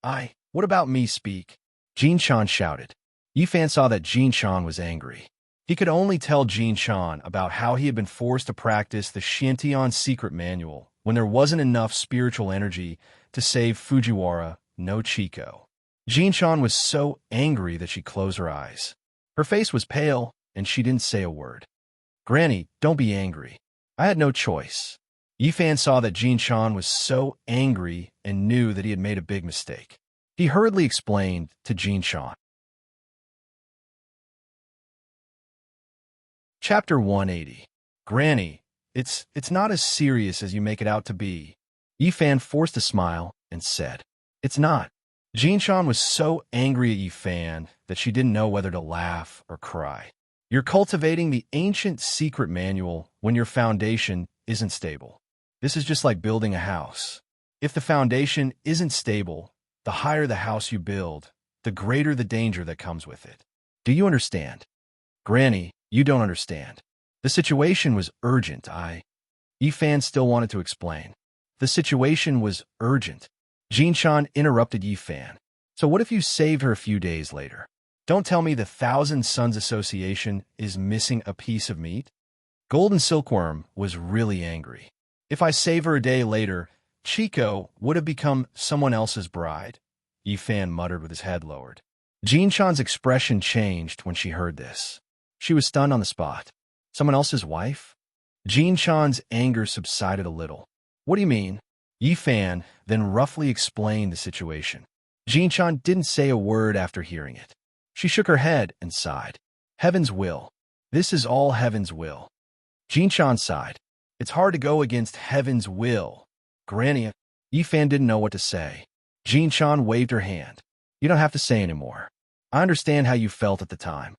What about me speak? Jean Shan shouted. Yifan saw that Jean Shan was angry. He could only tell Jean Shan about how he had been forced to practice the Xiantian secret manual when there wasn't enough spiritual energy to save Fujiwara no Chico. Jean Shan was so angry that she closed her eyes. Her face was pale, and she didn't say a word. Granny, don't be angry. I had no choice. Yifan saw that Jean Shan was so angry and knew that he had made a big mistake. He hurriedly explained to Jean Shan. Chapter 180. Granny, it's not as serious as you make it out to be. Yifan forced a smile and said, It's not. Jean Shan was so angry at Yifan that she didn't know whether to laugh or cry. You're cultivating the ancient secret manual when your foundation isn't stable. This is just like building a house. If the foundation isn't stable, the higher the house you build, the greater the danger that comes with it. Do you understand? Granny, you don't understand. The situation was urgent. Yifan still wanted to explain. The situation was urgent. Jean Shan interrupted Yifan. So what if you saved her a few days later? Don't tell me the Thousand Sons Association is missing a piece of meat? Golden Silkworm was really angry. If I save her a day later, Chico would have become someone else's bride. Yifan muttered with his head lowered. Jean Shan's expression changed when she heard this. She was stunned on the spot. Someone else's wife? Jean Shan's anger subsided a little. What do you mean? Yifan then roughly explained the situation. Jean Shan didn't say a word after hearing it. She shook her head and sighed. Heaven's will. This is all heaven's will. Jean Shan sighed. It's hard to go against heaven's will. Granny, Yifan didn't know what to say. Jean Shan waved her hand. You don't have to say anymore. I understand how you felt at the time.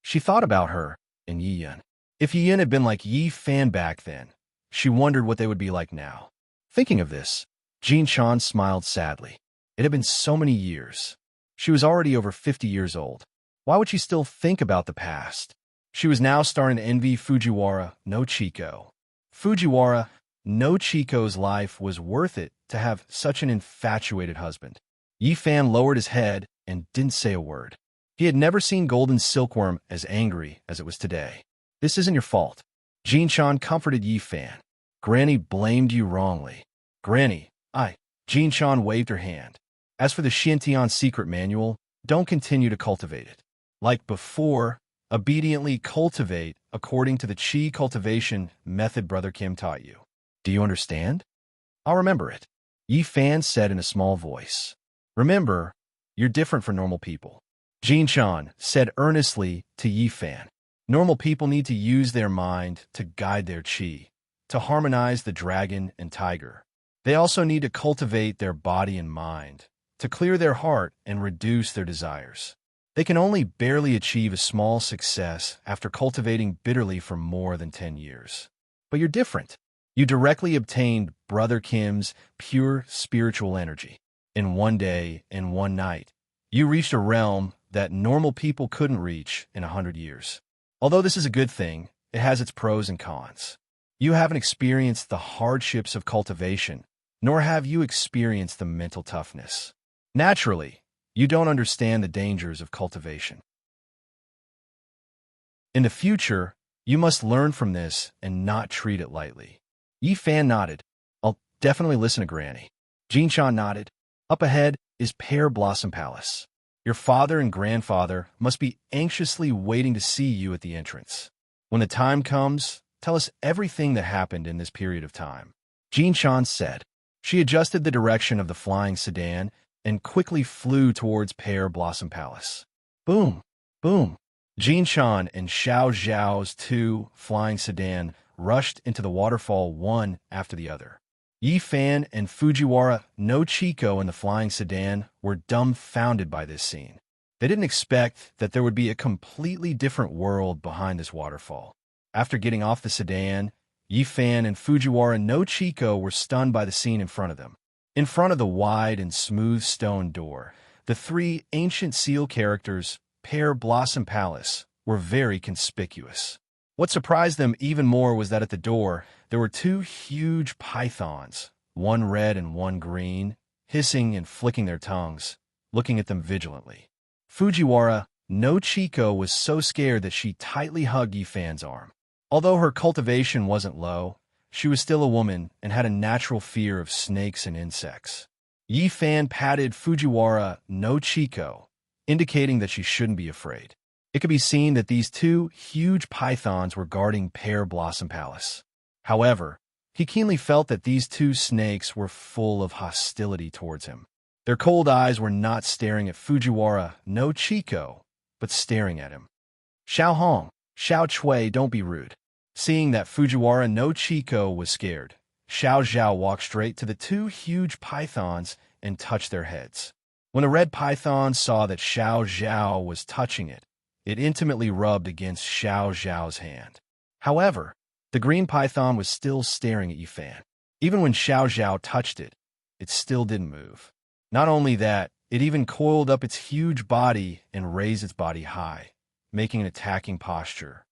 She thought about her and Yi Yun. If Yin had been like Yi Fan back then, she wondered what they would be like now. Thinking of this, Jean Chan smiled sadly. It had been so many years. She was already over 50 years old. Why would she still think about the past? She was now starting to envy Fujiwara no Chiko. Fujiwara no Chiko's life was worth it to have such an infatuated husband. Yi Fan lowered his head and didn't say a word. He had never seen Golden Silkworm as angry as it was today. This isn't your fault. Jean Chan comforted Yi Fan. Granny blamed you wrongly. Granny, Jean Chan waved her hand. As for the Xintian secret manual, don't continue to cultivate it. Like before, obediently cultivate according to the Qi cultivation method Brother Kim taught you. Do you understand? I'll remember it. Yi Fan said in a small voice. Remember, you're different from normal people. Jean Chan said earnestly to Yi Fan. Normal people need to use their mind to guide their Qi, to harmonize the dragon and tiger. They also need to cultivate their body and mind, to clear their heart and reduce their desires. They can only barely achieve a small success after cultivating bitterly for more than 10 years. But you're different. You directly obtained Brother Kim's pure spiritual energy. In one day and one night, you reached a realm that normal people couldn't reach in 100 years. Although this is a good thing, it has its pros and cons. You haven't experienced the hardships of cultivation, nor have you experienced the mental toughness. Naturally, you don't understand the dangers of cultivation. In the future, you must learn from this and not treat it lightly. Yi Fan nodded. I'll definitely listen to Granny. Jean Chan nodded. Up ahead is Pear Blossom Palace. Your father and grandfather must be anxiously waiting to see you at the entrance. When the time comes, tell us everything that happened in this period of time. Jean Chan said. She adjusted the direction of the flying sedan and quickly flew towards Pear Blossom Palace. Boom! Boom! Jean Chan and Xiao Zhao's two flying sedan rushed into the waterfall one after the other. Yi Fan and Fujiwara no Chiko in the flying sedan were dumbfounded by this scene. They didn't expect that there would be a completely different world behind this waterfall. After getting off the sedan, Yi Fan and Fujiwara no Chiko were stunned by the scene in front of them. In front of the wide and smooth stone door, the three ancient seal characters, Pear Blossom Palace, were very conspicuous. What surprised them even more was that at the door, there were two huge pythons, one red and one green, hissing and flicking their tongues, looking at them vigilantly. Fujiwara no Chiko was so scared that she tightly hugged Yi Fan's arm. Although her cultivation wasn't low, she was still a woman and had a natural fear of snakes and insects. Yi Fan patted Fujiwara no Chiko, indicating that she shouldn't be afraid. It could be seen that these two huge pythons were guarding Pear Blossom Palace. However, he keenly felt that these two snakes were full of hostility towards him. Their cold eyes were not staring at Fujiwara no Chiko, but staring at him. Xiao Hong, Xiao Chui, don't be rude. Seeing that Fujiwara no Chiko was scared, Xiao Zhao walked straight to the two huge pythons and touched their heads. When the red python saw that Xiao Zhao was touching it, it intimately rubbed against Xiao Zhao's hand. However, the green python was still staring at Yi Fan. Even when Xiao Zhao touched it, it still didn't move. Not only that, it even coiled up its huge body and raised its body high, making an attacking posture.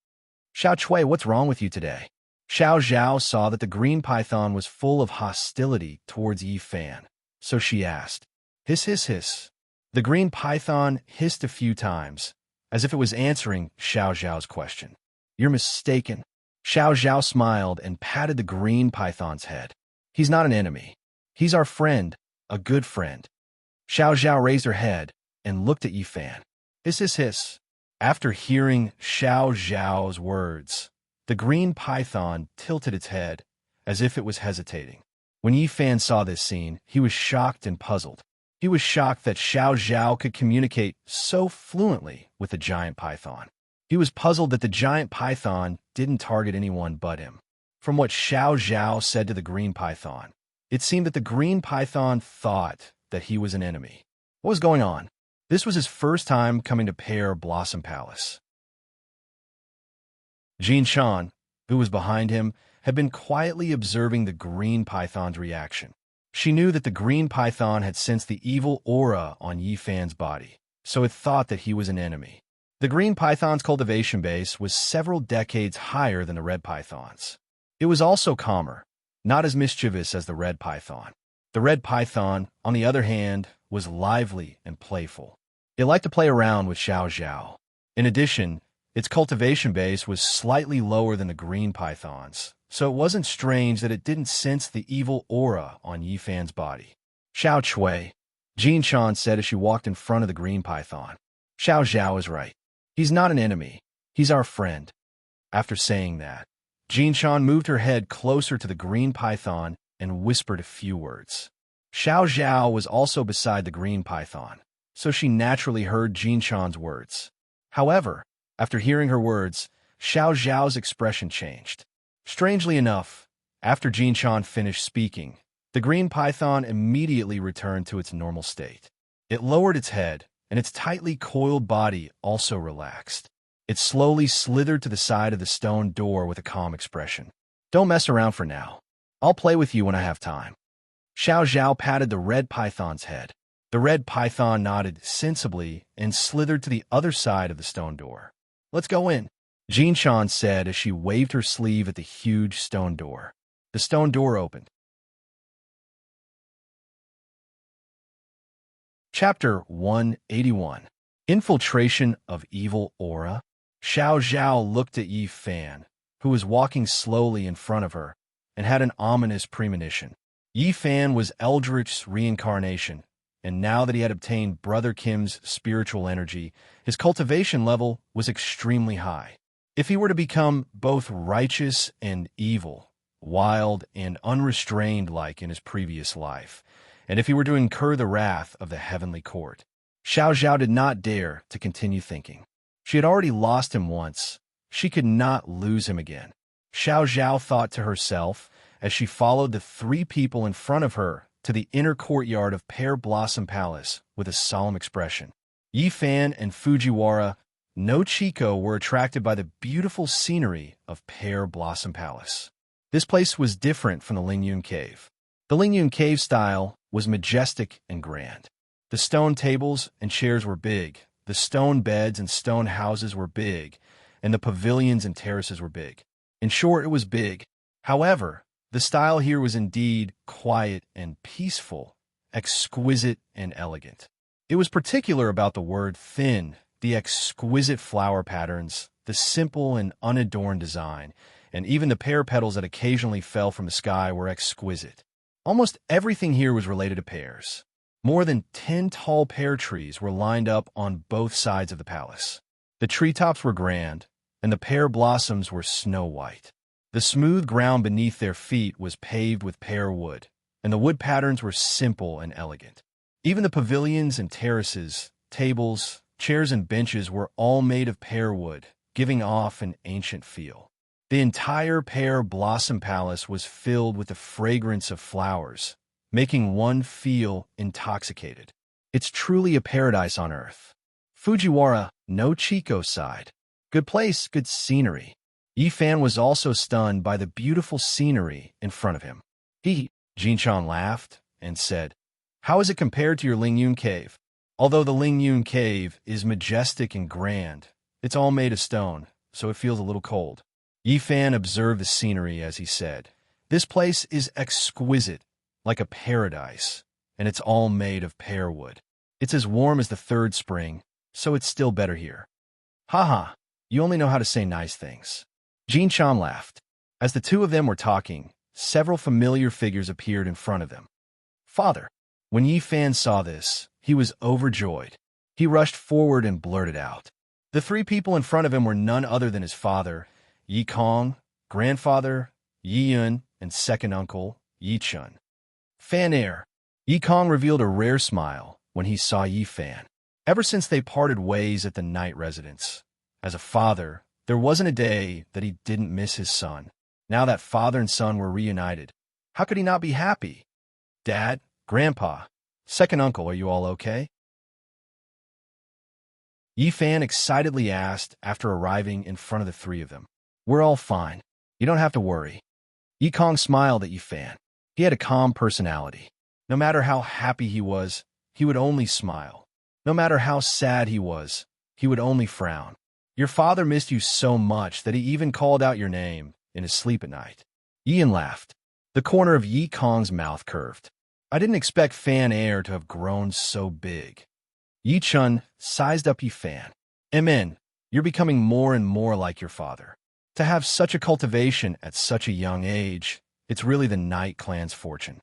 Xiao Chui, what's wrong with you today? Xiao Zhao saw that the green python was full of hostility towards Yi Fan, so she asked, Hiss, hiss, hiss. The green python hissed a few times, as if it was answering Xiao Zhao's question. You're mistaken. Xiao Zhao smiled and patted the green python's head. He's not an enemy. He's our friend, a good friend. Xiao Zhao raised her head and looked at Yi Fan. Hiss, hiss, hiss. After hearing Xiao Zhao's words, the green python tilted its head, as if it was hesitating. When Yi Fan saw this scene, he was shocked and puzzled. He was shocked that Xiao Zhao could communicate so fluently with the giant python. He was puzzled that the giant python didn't target anyone but him. From what Xiao Zhao said to the green python, it seemed that the green python thought that he was an enemy. What was going on? This was his first time coming to Pear Blossom Palace. Jean Chan, who was behind him, had been quietly observing the green python's reaction. She knew that the green python had sensed the evil aura on Yi Fan's body, so it thought that he was an enemy. The green python's cultivation base was several decades higher than the red python's. It was also calmer, not as mischievous as the red python. The red python, on the other hand, was lively and playful. It liked to play around with Xiao Zhao. In addition, its cultivation base was slightly lower than the green python's, so it wasn't strange that it didn't sense the evil aura on Yi Fan's body. Xiao Chui, Jean Chan said as she walked in front of the green python. Xiao Zhao is right. He's not an enemy. He's our friend. After saying that, Jean Chan moved her head closer to the green python and whispered a few words. Xiao Zhao was also beside the green python, so she naturally heard Jean Chan's words. However, after hearing her words, Xiao Zhao's expression changed. Strangely enough, after Jean Chan finished speaking, the green python immediately returned to its normal state. It lowered its head, and its tightly coiled body also relaxed. It slowly slithered to the side of the stone door with a calm expression. Don't mess around for now. I'll play with you when I have time. Xiao Zhao patted the red python's head. The red python nodded sensibly and slithered to the other side of the stone door. Let's go in, Jean Chan said as she waved her sleeve at the huge stone door. The stone door opened. Chapter 181. Infiltration of Evil Aura. Xiao Zhao looked at Yi Fan, who was walking slowly in front of her, and had an ominous premonition. Yi Fan was Eldritch's reincarnation, and now that he had obtained Brother Kim's spiritual energy, his cultivation level was extremely high. If he were to become both righteous and evil, wild and unrestrained like in his previous life, and if he were to incur the wrath of the heavenly court, Xiao Zhao did not dare to continue thinking. She had already lost him once. She could not lose him again. Xiao Zhao thought to herself as she followed the three people in front of her to the inner courtyard of Pear Blossom Palace with a solemn expression. Yi Fan and Fujiwara no Chico were attracted by the beautiful scenery of Pear Blossom Palace. This place was different from the Lingyun Cave. The Lingyun Cave style was majestic and grand. The stone tables and chairs were big, the stone beds and stone houses were big, and the pavilions and terraces were big. In short, it was big. However, the style here was indeed quiet and peaceful, exquisite and elegant. It was particular about the word thin, the exquisite flower patterns, the simple and unadorned design, and even the pear petals that occasionally fell from the sky were exquisite. Almost everything here was related to pears. More than 10 tall pear trees were lined up on both sides of the palace. The treetops were grand, and the pear blossoms were snow white. The smooth ground beneath their feet was paved with pear wood, and the wood patterns were simple and elegant. Even the pavilions and terraces, tables, chairs, and benches were all made of pear wood, giving off an ancient feel. The entire Pear Blossom Palace was filled with the fragrance of flowers, making one feel intoxicated. It's truly a paradise on earth. Fujiwara no Chico sighed. Good place, good scenery. Yi Fan was also stunned by the beautiful scenery in front of him. Jean Chan laughed and said, how is it compared to your Lingyun Cave? Although the Lingyun Cave is majestic and grand, it's all made of stone, so it feels a little cold. Yi Fan observed the scenery as he said, this place is exquisite, like a paradise, and it's all made of pear wood. It's as warm as the third spring, so it's still better here. Haha, you only know how to say nice things. Jean Chan laughed. As the two of them were talking, several familiar figures appeared in front of them. Father. When Yi Fan saw this, he was overjoyed. He rushed forward and blurted out. The three people in front of him were none other than his father, Yi Kong, grandfather, Yi Yun, and second uncle, Yi Chun. Fan Air. Yi Kong revealed a rare smile when he saw Yi Fan. Ever since they parted ways at the night residence, as a father, there wasn't a day that he didn't miss his son. Now that father and son were reunited, how could he not be happy? Dad, Grandpa, second uncle, are you all okay? Yi Fan excitedly asked after arriving in front of the three of them. We're all fine. You don't have to worry. Yi Kong smiled at Yi Fan. He had a calm personality. No matter how happy he was, he would only smile. No matter how sad he was, he would only frown. Your father missed you so much that he even called out your name in his sleep at night. Ian laughed. The corner of Yi Kong's mouth curved. I didn't expect Fan Air to have grown so big. Yi Chun sized up Yi Fan. Amen. You're becoming more and more like your father. To have such a cultivation at such a young age, it's really the Knight clan's fortune.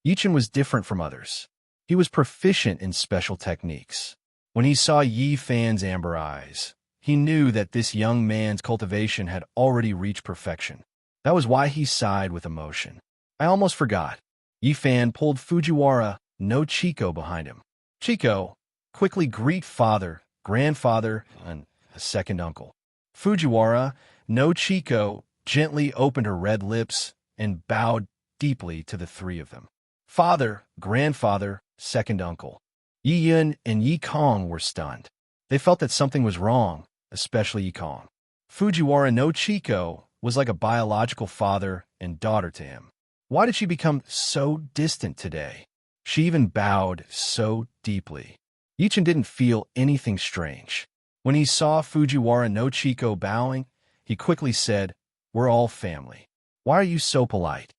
Yi Chun was different from others. He was proficient in special techniques. When he saw Yi Fan's amber eyes, he knew that this young man's cultivation had already reached perfection. That was why he sighed with emotion. I almost forgot. Yi Fan pulled Fujiwara no Chico behind him. Chico, quickly greet father, grandfather, and a second uncle. Fujiwara no Chico gently opened her red lips and bowed deeply to the three of them. Father, grandfather, second uncle. Yi Yun and Yi Kong were stunned. They felt that something was wrong, especially Yi Kong. Fujiwara no Chico was like a biological father and daughter to him. Why did she become so distant today? She even bowed so deeply. Yi Chun didn't feel anything strange. When he saw Fujiwara no Chico bowing, he quickly said, "We're all family. Why are you so polite?"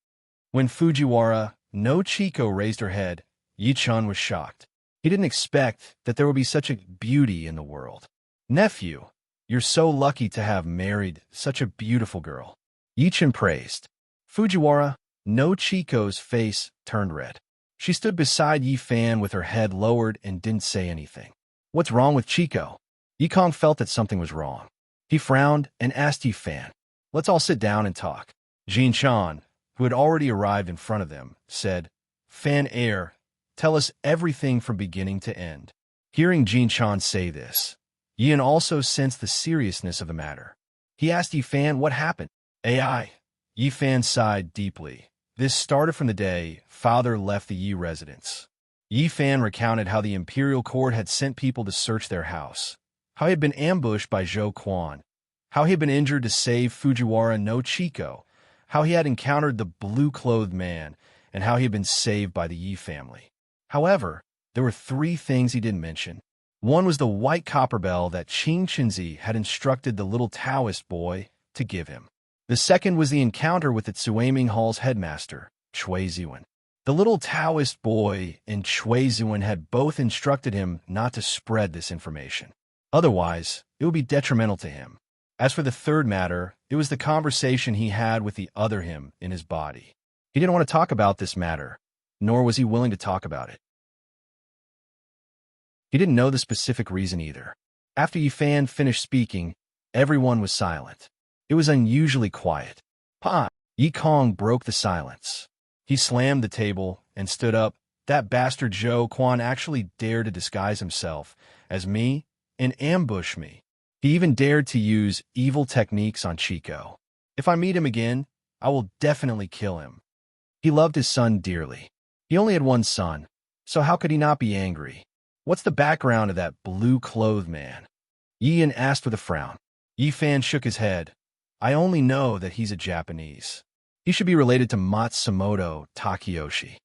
When Fujiwara no Chico raised her head, Yi Chun was shocked. He didn't expect that there would be such a beauty in the world. Nephew, you're so lucky to have married such a beautiful girl. Yi Chun praised. Fujiwara no Chico's face turned red. She stood beside Yi Fan with her head lowered and didn't say anything. What's wrong with Chico? Yi Kong felt that something was wrong. He frowned and asked Yi Fan, "Let's all sit down and talk." Jin Chan, who had already arrived in front of them, said, "Fan Air, tell us everything from beginning to end." Hearing Jin Chan say this, Yin also sensed the seriousness of the matter. He asked Yi Fan what happened. AI. Yi Fan sighed deeply. This started from the day father left the Yi residence. Yi Fan recounted how the imperial court had sent people to search their house, how he had been ambushed by Zhou Quan, how he had been injured to save Fujiwara no Chico, how he had encountered the blue-clothed man, and how he had been saved by the Yi family. However, there were three things he didn't mention. One was the white copper bell that Qing Chenzi had instructed the little Taoist boy to give him. The second was the encounter with the Tsuaming Hall's headmaster, Chui Ziwen. The little Taoist boy and Chui Ziwen had both instructed him not to spread this information. Otherwise, it would be detrimental to him. As for the third matter, it was the conversation he had with the other him in his body. He didn't want to talk about this matter, nor was he willing to talk about it. He didn't know the specific reason either. After Yi Fan finished speaking, everyone was silent. It was unusually quiet. Pa! Yi Kong broke the silence. He slammed the table and stood up. That bastard Zhou Quan actually dared to disguise himself as me and ambush me. He even dared to use evil techniques on Chico. If I meet him again, I will definitely kill him. He loved his son dearly. He only had one son, so how could he not be angry? What's the background of that blue-clothed man? Ian asked with a frown. Yi Fan shook his head. I only know that he's a Japanese. He should be related to Matsumoto Takeyoshi.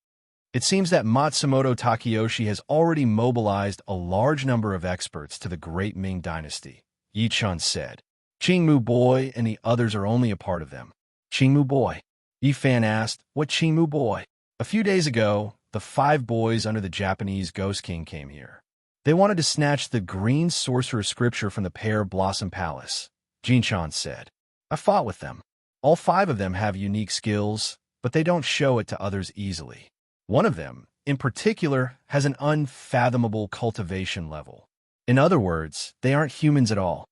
It seems that Matsumoto Takeyoshi has already mobilized a large number of experts to the Great Ming Dynasty, Yi Chun said. Qingmu Boy and the others are only a part of them. Qingmu Boy? Yi Fan asked, what Qingmu Boy? A few days ago, the 5 boys under the Japanese Ghost King came here. They wanted to snatch the green sorcerer scripture from the Pear Blossom Palace, Jin Chan said. I fought with them. All 5 of them have unique skills, but they don't show it to others easily. One of them, in particular, has an unfathomable cultivation level. In other words, they aren't humans at all.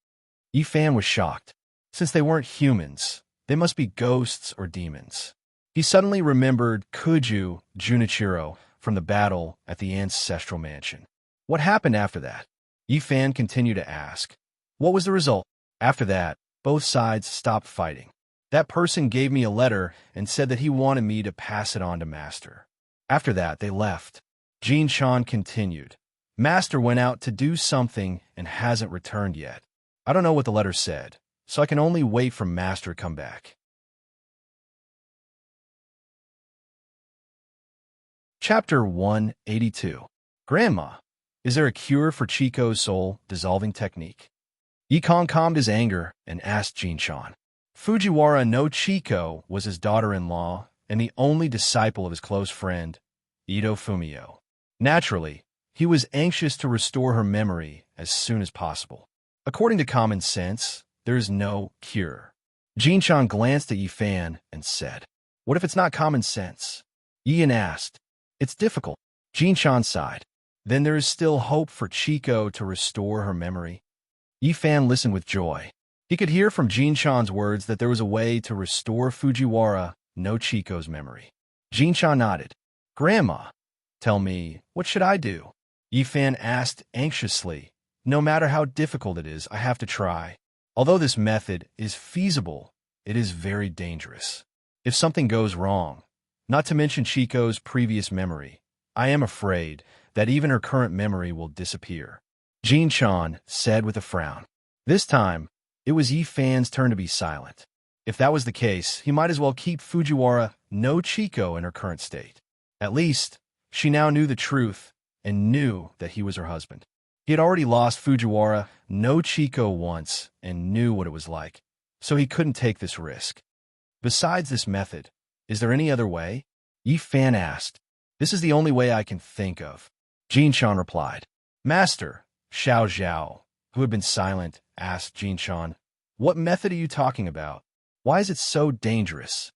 Yi Fan was shocked. Since they weren't humans, they must be ghosts or demons. He suddenly remembered Kuju Junichiro from the battle at the ancestral mansion. What happened after that? Yi Fan continued to ask. What was the result? After that, both sides stopped fighting. That person gave me a letter and said that he wanted me to pass it on to Master. After that, they left. Jin Chan continued. Master went out to do something and hasn't returned yet. I don't know what the letter said, so I can only wait for Master to come back. Chapter 182. Grandma, is there a cure for Chico's soul-dissolving technique? Yikong calmed his anger and asked Jinshan. Fujiwara no Chico was his daughter-in-law and the only disciple of his close friend, Ito Fumio. Naturally, he was anxious to restore her memory as soon as possible. According to common sense, there is no cure. Jinshan glanced at Yifan and said, "What if it's not common sense?" Yian asked. "It's difficult." Jinshan sighed. "Then there is still hope for Chico to restore her memory." Yifan listened with joy. He could hear from Jinshan's words that there was a way to restore Fujiwara no Chico's memory. Jinshan nodded. "Grandma, tell me, what should I do?" Yifan asked anxiously. "No matter how difficult it is, I have to try. Although this method is feasible, it is very dangerous. If something goes wrong, not to mention Chico's previous memory, I am afraid that even her current memory will disappear." Jinshan said with a frown. This time, it was Yifan's turn to be silent. If that was the case, he might as well keep Fujiwara no Chico in her current state. At least, she now knew the truth and knew that he was her husband. He had already lost Fujiwara no Chico once and knew what it was like, so he couldn't take this risk. Besides this method, is there any other way? Yifan asked. "This is the only way I can think of." Jinshan replied. "Master," Xiao Zhao, who had been silent, asked Jinshan, "What method are you talking about? Why is it so dangerous?"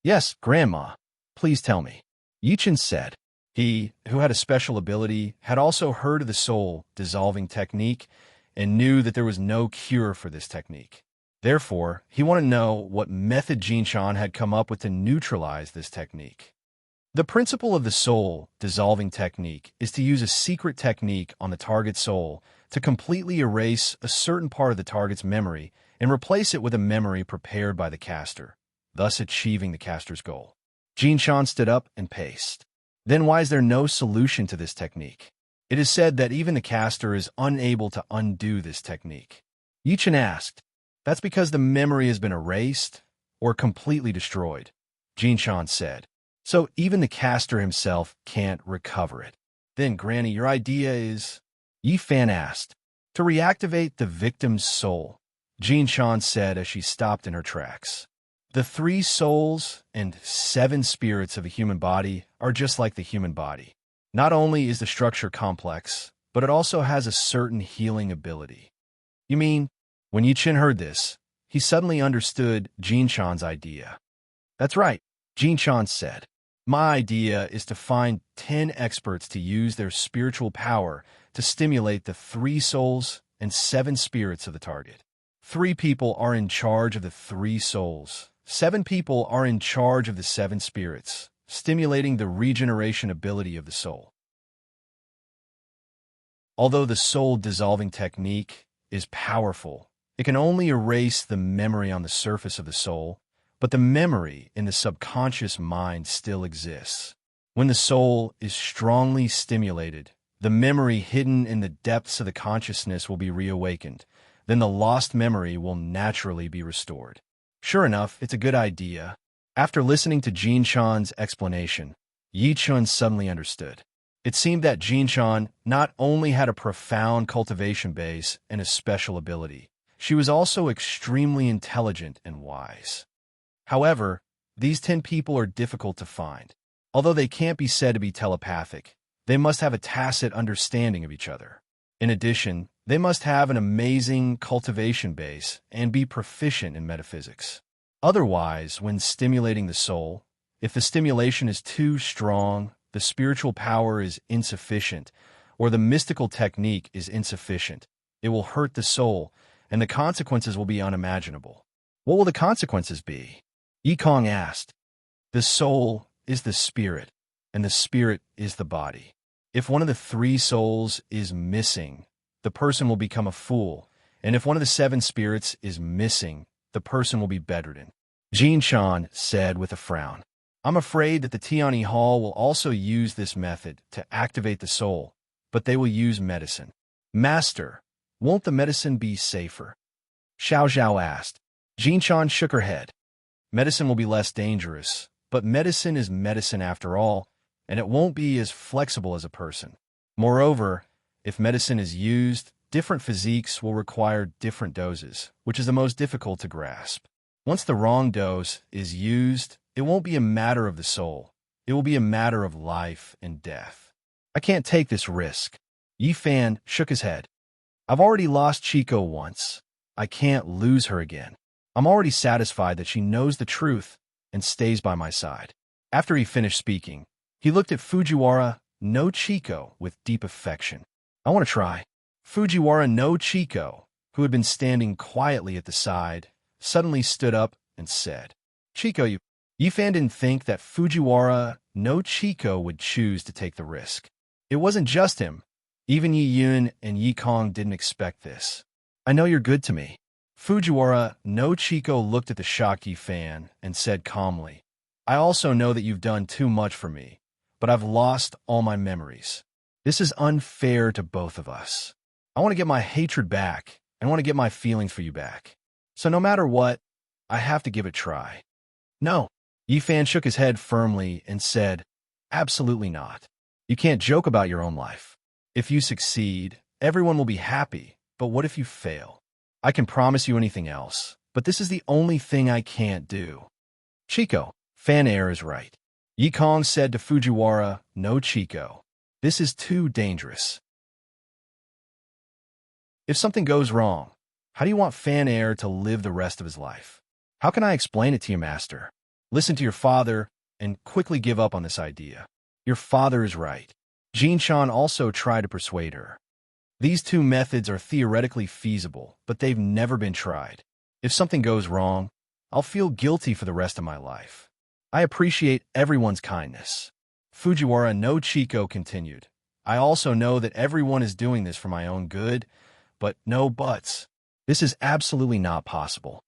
"Yes, Grandma, please tell me," Yichen said. He, who had a special ability, had also heard of the soul-dissolving technique and knew that there was no cure for this technique. Therefore, he wanted to know what method Jinshan had come up with to neutralize this technique. The principle of the soul-dissolving technique is to use a secret technique on the target soul to completely erase a certain part of the target's memory and replace it with a memory prepared by the caster, thus achieving the caster's goal. Jinshan stood up and paced. "Then why is there no solution to this technique? It is said that even the caster is unable to undo this technique." Yichen asked. "That's because the memory has been erased or completely destroyed," Jinshan said. "So even the caster himself can't recover it." "Then, Granny, your idea is?" Yifan asked. "To reactivate the victim's soul," Jinshan said as she stopped in her tracks. The 3 souls and 7 spirits of a human body are just like the human body. Not only is the structure complex, but it also has a certain healing ability. "You mean?" When Yichen heard this, he suddenly understood Jinshan's idea. "That's right," Jinshan said. "My idea is to find 10 experts to use their spiritual power to stimulate the 3 souls and 7 spirits of the target. 3 people are in charge of the 3 souls. 7 people are in charge of the 7 spirits, stimulating the regeneration ability of the soul." Although the soul-dissolving technique is powerful, it can only erase the memory on the surface of the soul, but the memory in the subconscious mind still exists. When the soul is strongly stimulated, the memory hidden in the depths of the consciousness will be reawakened. Then the lost memory will naturally be restored. Sure enough, it's a good idea. After listening to Jinshan's explanation, Yichun suddenly understood. It seemed that Jinshan not only had a profound cultivation base and a special ability, she was also extremely intelligent and wise. However, these 10 people are difficult to find. Although they can't be said to be telepathic, they must have a tacit understanding of each other. In addition, they must have an amazing cultivation base and be proficient in metaphysics. Otherwise, when stimulating the soul, if the stimulation is too strong, the spiritual power is insufficient, or the mystical technique is insufficient, it will hurt the soul, and the consequences will be unimaginable. "What will the consequences be?" Yikong asked. "The soul is the spirit, and the spirit is the body. If one of the 3 souls is missing, the person will become a fool, and if one of the 7 spirits is missing, the person will be bedridden." Jinshan said with a frown. "I'm afraid that the Tiani Hall will also use this method to activate the soul, but they will use medicine." "Master, won't the medicine be safer?" Xiao Zhao asked. Jinshan shook her head. Medicine will be less dangerous, but medicine is medicine after all, and it won't be as flexible as a person. Moreover, if medicine is used, different physiques will require different doses, which is the most difficult to grasp. Once the wrong dose is used, it won't be a matter of the soul. It will be a matter of life and death. I can't take this risk. Yi Fan shook his head. I've already lost Chico once. I can't lose her again. I'm already satisfied that she knows the truth and stays by my side. After he finished speaking, he looked at Fujiwara no Chico with deep affection. I want to try. Fujiwara no Chico, who had been standing quietly at the side, suddenly stood up and said, Chico, you... Yifan didn't think that Fujiwara no Chico would choose to take the risk. It wasn't just him. Even Yi Yun and Yi Kong didn't expect this. I know you're good to me. Fujiwara no Chico looked at the shocked Yifan and said calmly, I also know that you've done too much for me, but I've lost all my memories. This is unfair to both of us. I want to get my hatred back and want to get my feelings for you back. So no matter what, I have to give it a try. No. Yifan shook his head firmly and said, Absolutely not. You can't joke about your own life. If you succeed, everyone will be happy, but what if you fail? I can promise you anything else, but this is the only thing I can't do. Chico, Fan Air is right. Yi Kong said to Fujiwara no Chico, This is too dangerous. If something goes wrong, how do you want Fan Air to live the rest of his life? How can I explain it to you, Master? Listen to your father and quickly give up on this idea. Your father is right. Jinshan also tried to persuade her. These two methods are theoretically feasible, but they've never been tried. If something goes wrong, I'll feel guilty for the rest of my life. I appreciate everyone's kindness. Fujiwara no Chico continued. I also know that everyone is doing this for my own good, but no buts. This is absolutely not possible.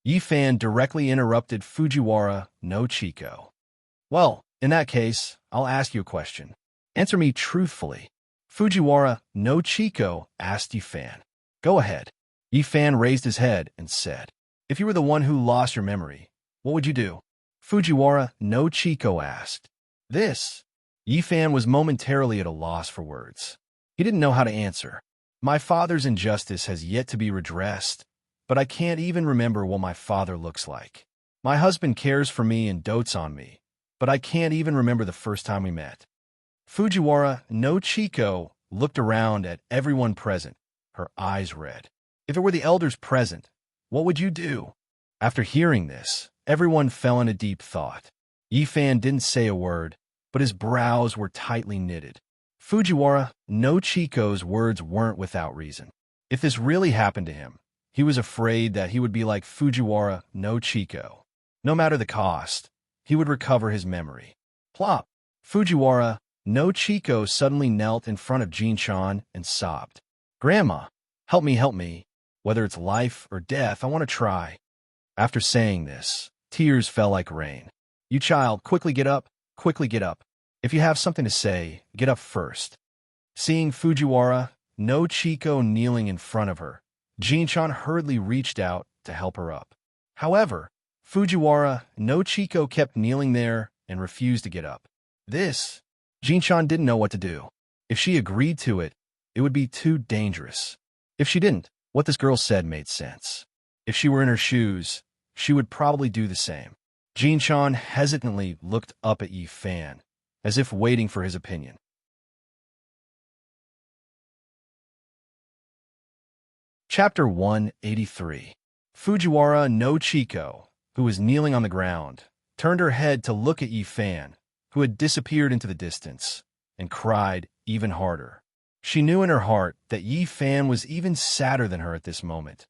Yifan directly interrupted Fujiwara no Chico. Well, in that case, I'll ask you a question. Answer me truthfully. Fujiwara no Chico asked Yifan. Go ahead. Yifan raised his head and said, If you were the one who lost your memory, what would you do? Fujiwara no Chico asked. This. Yifan was momentarily at a loss for words. He didn't know how to answer. My father's injustice has yet to be redressed, but I can't even remember what my father looks like. My husband cares for me and dotes on me, but I can't even remember the first time we met. Fujiwara no Chico looked around at everyone present, her eyes red. If it were the elders present, what would you do? After hearing this, everyone fell into deep thought. Yifan didn't say a word, but his brows were tightly knitted. Fujiwara no Chico's words weren't without reason. If this really happened to him, he was afraid that he would be like Fujiwara no Chico. No matter the cost, he would recover his memory. Plop! Fujiwara no Chico suddenly knelt in front of Jinshan and sobbed. Grandma, help me, help me. Whether it's life or death, I want to try. After saying this, tears fell like rain. You child, quickly get up, quickly get up. If you have something to say, get up first. Seeing Fujiwara no Chico kneeling in front of her, Jinshan hurriedly reached out to help her up. However, Fujiwara no Chico kept kneeling there and refused to get up. Jinshan didn't know what to do. If she agreed to it, it would be too dangerous. If she didn't, what this girl said made sense. If she were in her shoes, she would probably do the same. Jinshan hesitantly looked up at Yifan, as if waiting for his opinion. Chapter 183. Fujiwara no Chico, who was kneeling on the ground, turned her head to look at Yifan, who had disappeared into the distance, and cried even harder. She knew in her heart that Yifan was even sadder than her at this moment.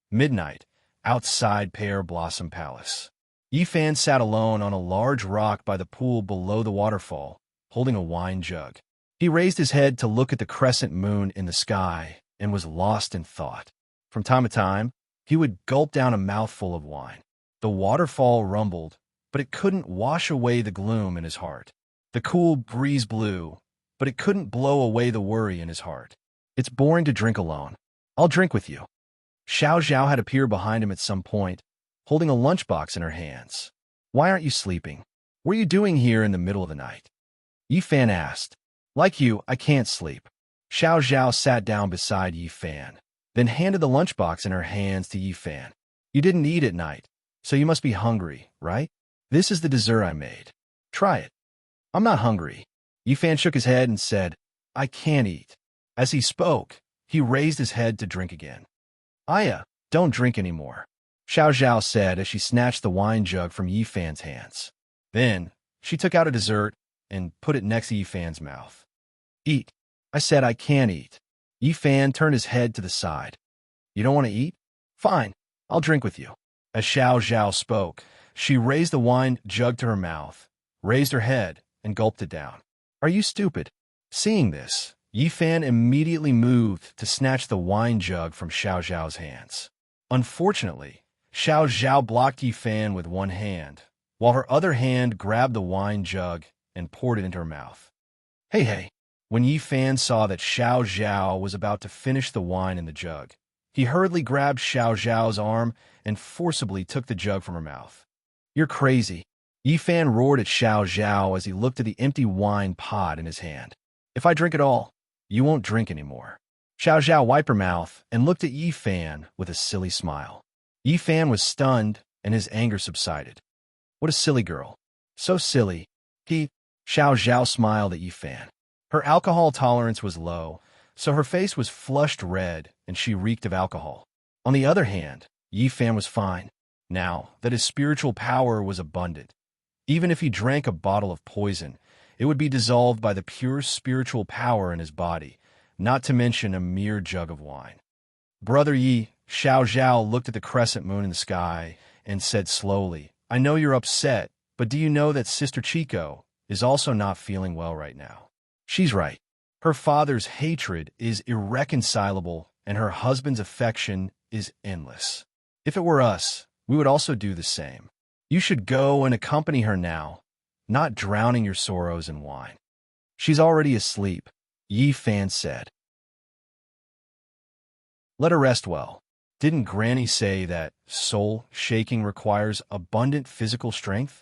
Midnight, outside Pear Blossom Palace. Yifan sat alone on a large rock by the pool below the waterfall, holding a wine jug. He raised his head to look at the crescent moon in the sky and was lost in thought. From time to time, he would gulp down a mouthful of wine. The waterfall rumbled, but it couldn't wash away the gloom in his heart. The cool breeze blew, but it couldn't blow away the worry in his heart. It's boring to drink alone. I'll drink with you. Xiao Zhao had appeared behind him at some point, holding a lunchbox in her hands. Why aren't you sleeping? What are you doing here in the middle of the night? Yi Fan asked. Like you, I can't sleep. Xiao Zhao sat down beside Yi Fan, then handed the lunchbox in her hands to Yi Fan. You didn't eat at night, so you must be hungry, right? This is the dessert I made. Try it. I'm not hungry. Yi Fan shook his head and said, I can't eat. As he spoke, he raised his head to drink again. Aya, don't drink anymore, Xiao Zhao said as she snatched the wine jug from Yi Fan's hands. Then, she took out a dessert and put it next to Yi Fan's mouth. Eat. I said I can't eat. Yi Fan turned his head to the side. You don't want to eat? Fine, I'll drink with you. As Xiao Zhao spoke, she raised the wine jug to her mouth, raised her head, and gulped it down. Are you stupid? Seeing this, Yi Fan immediately moved to snatch the wine jug from Xiao Zhao's hands. Unfortunately, Xiao Zhao blocked Yi Fan with one hand, while her other hand grabbed the wine jug and poured it into her mouth. Hey. When Yi Fan saw that Xiao Zhao was about to finish the wine in the jug, he hurriedly grabbed Xiao Zhao's arm and forcibly took the jug from her mouth. You're crazy. Yi Fan roared at Xiao Zhao as he looked at the empty wine pot in his hand. If I drink it all, you won't drink anymore. Xiao Zhao wiped her mouth and looked at Yi Fan with a silly smile. Yi Fan was stunned and his anger subsided. What a silly girl. So silly. Xiao Zhao smiled at Yi Fan. Her alcohol tolerance was low, so her face was flushed red and she reeked of alcohol. On the other hand, Yi Fan was fine, now that his spiritual power was abundant. Even if he drank a bottle of poison, it would be dissolved by the pure spiritual power in his body, not to mention a mere jug of wine. Brother Yi, Xiao Zhao looked at the crescent moon in the sky and said slowly, I know you're upset, but do you know that Sister Chico is also not feeling well right now? She's right. Her father's hatred is irreconcilable and her husband's affection is endless. If it were us, we would also do the same. You should go and accompany her now, not drowning your sorrows in wine. She's already asleep, Yi Fan said. Let her rest well. Didn't Granny say that soul shaking requires abundant physical strength?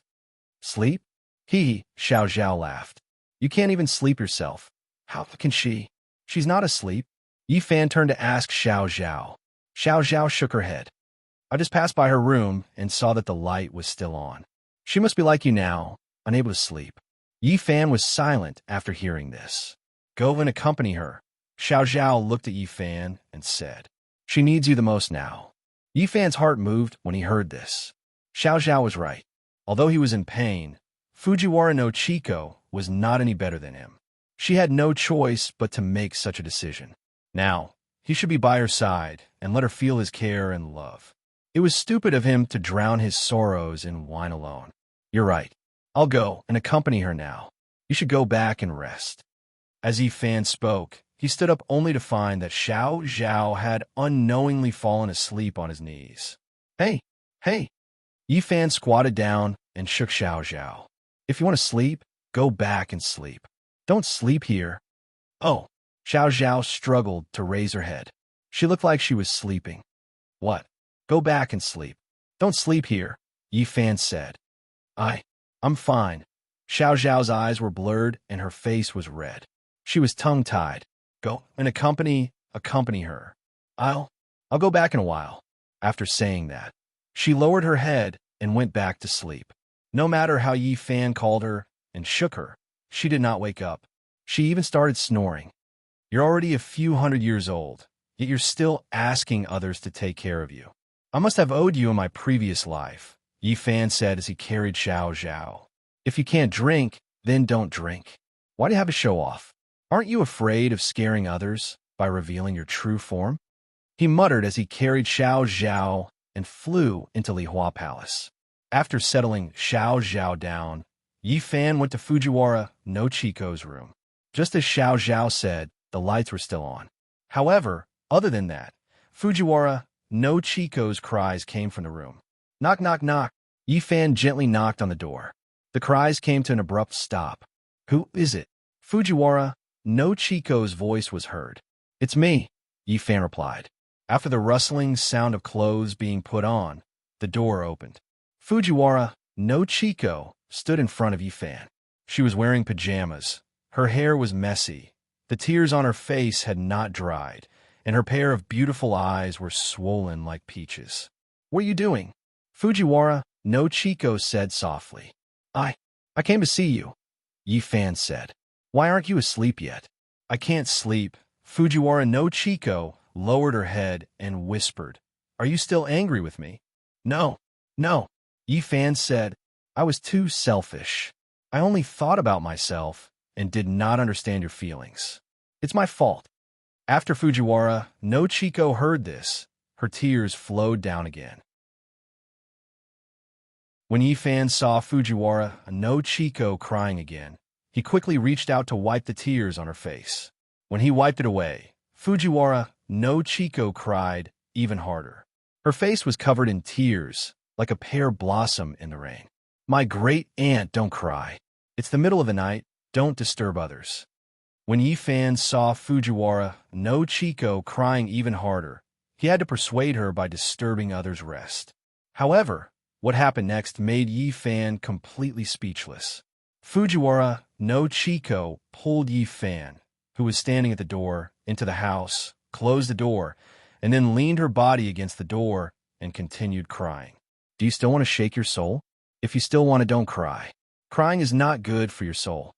Sleep? Xiao Zhao laughed. You can't even sleep yourself. How can she? She's not asleep. Yi Fan turned to ask Xiao Zhao. Xiao Zhao shook her head. I just passed by her room and saw that the light was still on. She must be like you now, unable to sleep. Yi Fan was silent after hearing this. Go and accompany her. Xiao Zhao looked at Yi Fan and said, She needs you the most now. Yi Fan's heart moved when he heard this. Xiao Zhao was right. Although he was in pain, Fujiwara no Chico was not any better than him. She had no choice but to make such a decision. Now, he should be by her side and let her feel his care and love. It was stupid of him to drown his sorrows in wine alone. You're right. I'll go and accompany her now. You should go back and rest. As Yi Fan spoke, he stood up only to find that Xiao Zhao had unknowingly fallen asleep on his knees. Hey! Yi Fan squatted down and shook Xiao Zhao. If you want to sleep, go back and sleep. Don't sleep here. Oh, Xiao Zhao struggled to raise her head. She looked like she was sleeping. What? Go back and sleep. Don't sleep here, Yi Fan said. I'm fine. Xiao Zhao's eyes were blurred and her face was red. She was tongue-tied. Go and accompany her. I'll go back in a while. After saying that, she lowered her head and went back to sleep. No matter how Yi Fan called her and shook her, she did not wake up. She even started snoring. You're already a few hundred years old, yet you're still asking others to take care of you. I must have owed you in my previous life, Yi Fan said as he carried Xiao Zhao. If you can't drink, then don't drink. Why do you have a show-off? Aren't you afraid of scaring others by revealing your true form? He muttered as he carried Xiao Zhao and flew into Lihua Palace. After settling Xiao Zhao down, Yi Fan went to Fujiwara no Chico's room. Just as Xiao Zhao said, the lights were still on. However, other than that, Fujiwara no Chico's cries came from the room. Knock, knock, knock. Yi Fan gently knocked on the door. The cries came to an abrupt stop. Who is it? Fujiwara no Chico's voice was heard. It's me, Yi Fan replied. After the rustling sound of clothes being put on, the door opened. Fujiwara no Chiko stood in front of Yifan. She was wearing pajamas. Her hair was messy. The tears on her face had not dried, and her pair of beautiful eyes were swollen like peaches. "What are you doing?" Fujiwara no Chiko said softly. I came to see you," Yifan said. "Why aren't you asleep yet?" "I can't sleep." Fujiwara no Chiko lowered her head and whispered, "Are you still angry with me?" No, Yifan said. "I was too selfish. I only thought about myself and did not understand your feelings. It's my fault." After Fujiwara no Chiko heard this, her tears flowed down again. When Yifan saw Fujiwara no Chiko crying again, he quickly reached out to wipe the tears on her face. When he wiped it away, Fujiwara no Chiko cried even harder. Her face was covered in tears, like a pear blossom in the rain. "My great aunt, don't cry. It's the middle of the night. Don't disturb others." When Yifan saw Fujiwara no Chiko crying even harder, he had to persuade her by disturbing others' rest. However, what happened next made Yifan completely speechless. Fujiwara no Chiko pulled Yifan, who was standing at the door, into the house, closed the door, and then leaned her body against the door and continued crying. "Do you still want to shake your soul? If you still want to, don't cry. Crying is not good for your soul."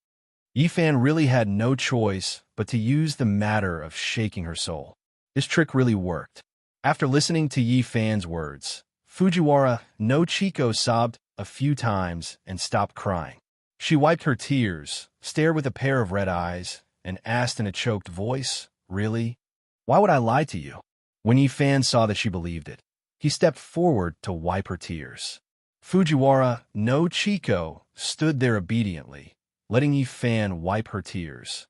Yifan really had no choice but to use the matter of shaking her soul. This trick really worked. After listening to Yifan's words, Fujiwara no Chiko sobbed a few times and stopped crying. She wiped her tears, stared with a pair of red eyes, and asked in a choked voice, "Really? Why would I lie to you?" When Yifan saw that she believed it, he stepped forward to wipe her tears. Fujiwara no Chiko stood there obediently, letting Yifan wipe her tears.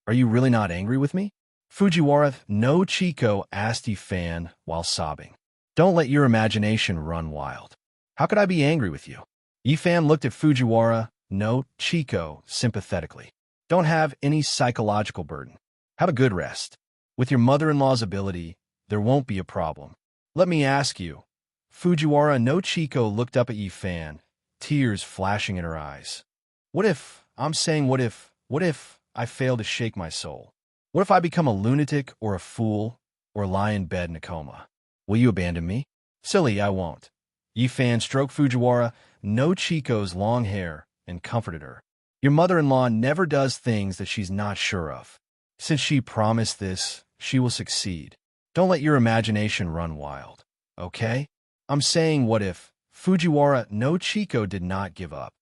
"Are you really not angry with me?" Fujiwara no Chiko asked Yifan while sobbing. "Don't let your imagination run wild. How could I be angry with you?" Yifan looked at Fujiwara no Chiko sympathetically. "Don't have any psychological burden. Have a good rest. With your mother-in-law's ability, there won't be a problem. Let me ask you." Fujiwara no Chiko looked up at Yifan, tears flashing in her eyes. What if I fail to shake my soul? What if I become a lunatic or a fool or lie in bed in a coma? Will you abandon me?" "Silly, I won't." Yifan stroked Fujiwara no Chiko's long hair and comforted her. "Your mother-in-law never does things that she's not sure of. Since she promised this, she will succeed. Don't let your imagination run wild, okay? I'm saying what if." Fujiwara no Chiko did not give up.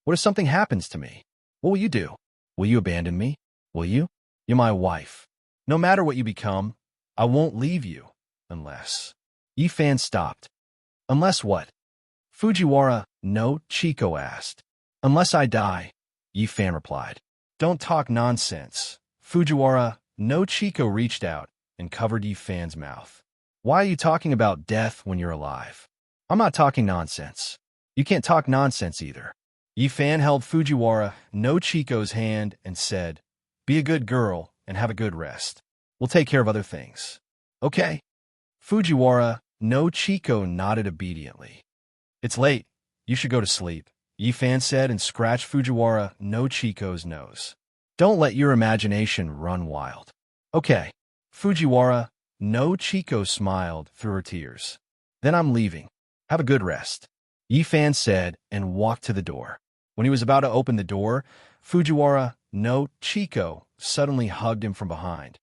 "What if something happens to me? What will you do? Will you abandon me? Will you? You're my wife. No matter what you become, I won't leave you, unless..." Yifan stopped. "Unless what?" Fujiwara no Chiko asked. "Unless I die," Yifan replied. "Don't talk nonsense." Fujiwara no Chiko reached out and covered Yifan's mouth. "Why are you talking about death when you're alive? I'm not talking nonsense. You can't talk nonsense either." Yifan held Fujiwara no Chiko's hand and said, "Be a good girl and have a good rest. We'll take care of other things. Okay?" Fujiwara no Chiko nodded obediently. "It's late. You should go to sleep," Yifan said and scratched Fujiwara no Chiko's nose. "Don't let your imagination run wild. Okay." Fujiwara no Chiko smiled through her tears. "Then I'm leaving. Have a good rest," Yifan said and walked to the door. When he was about to open the door, Fujiwara no Chiko suddenly hugged him from behind.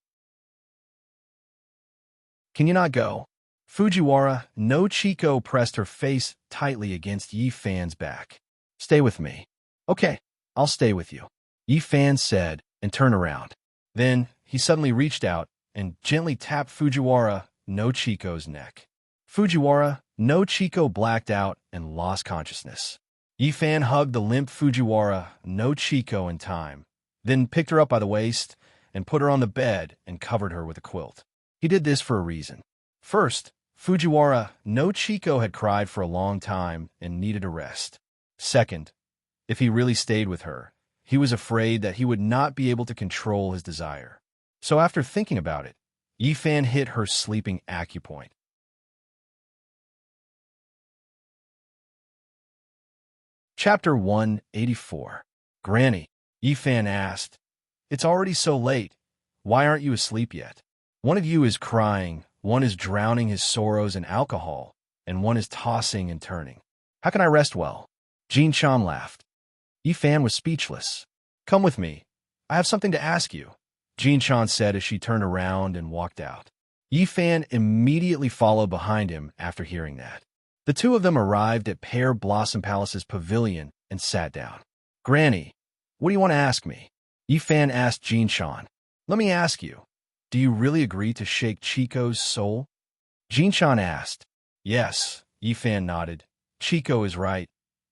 "Can you not go?" Fujiwara no Chiko pressed her face tightly against Yifan's back. "Stay with me." "Okay, I'll stay with you," Yifan said and turned around. Then he suddenly reached out and gently tapped Fujiwara no Chiko's neck. Fujiwara no Chiko blacked out and lost consciousness. Yifan hugged the limp Fujiwara no Chiko in time, then picked her up by the waist and put her on the bed and covered her with a quilt. He did this for a reason. First, Fujiwara no Chiko had cried for a long time and needed a rest. Second, if he really stayed with her, he was afraid that he would not be able to control his desire. So after thinking about it, Yifan hit her sleeping acupoint. Chapter 184. Granny, Yifan asked, "It's already so late. Why aren't you asleep yet? One of you is crying, one is drowning his sorrows in alcohol, and one is tossing and turning. How can I rest well?" Jin Chan laughed. Yifan was speechless. "Come with me. I have something to ask you," Jin Chan said as she turned around and walked out. Yifan immediately followed behind him after hearing that. The two of them arrived at Pear Blossom Palace's pavilion and sat down. "Granny, what do you want to ask me?" Yifan asked Jin Chan. "Let me ask you, do you really agree to shake Chico's soul?" Jin Chan asked. "Yes," Yifan nodded. "Chico is right.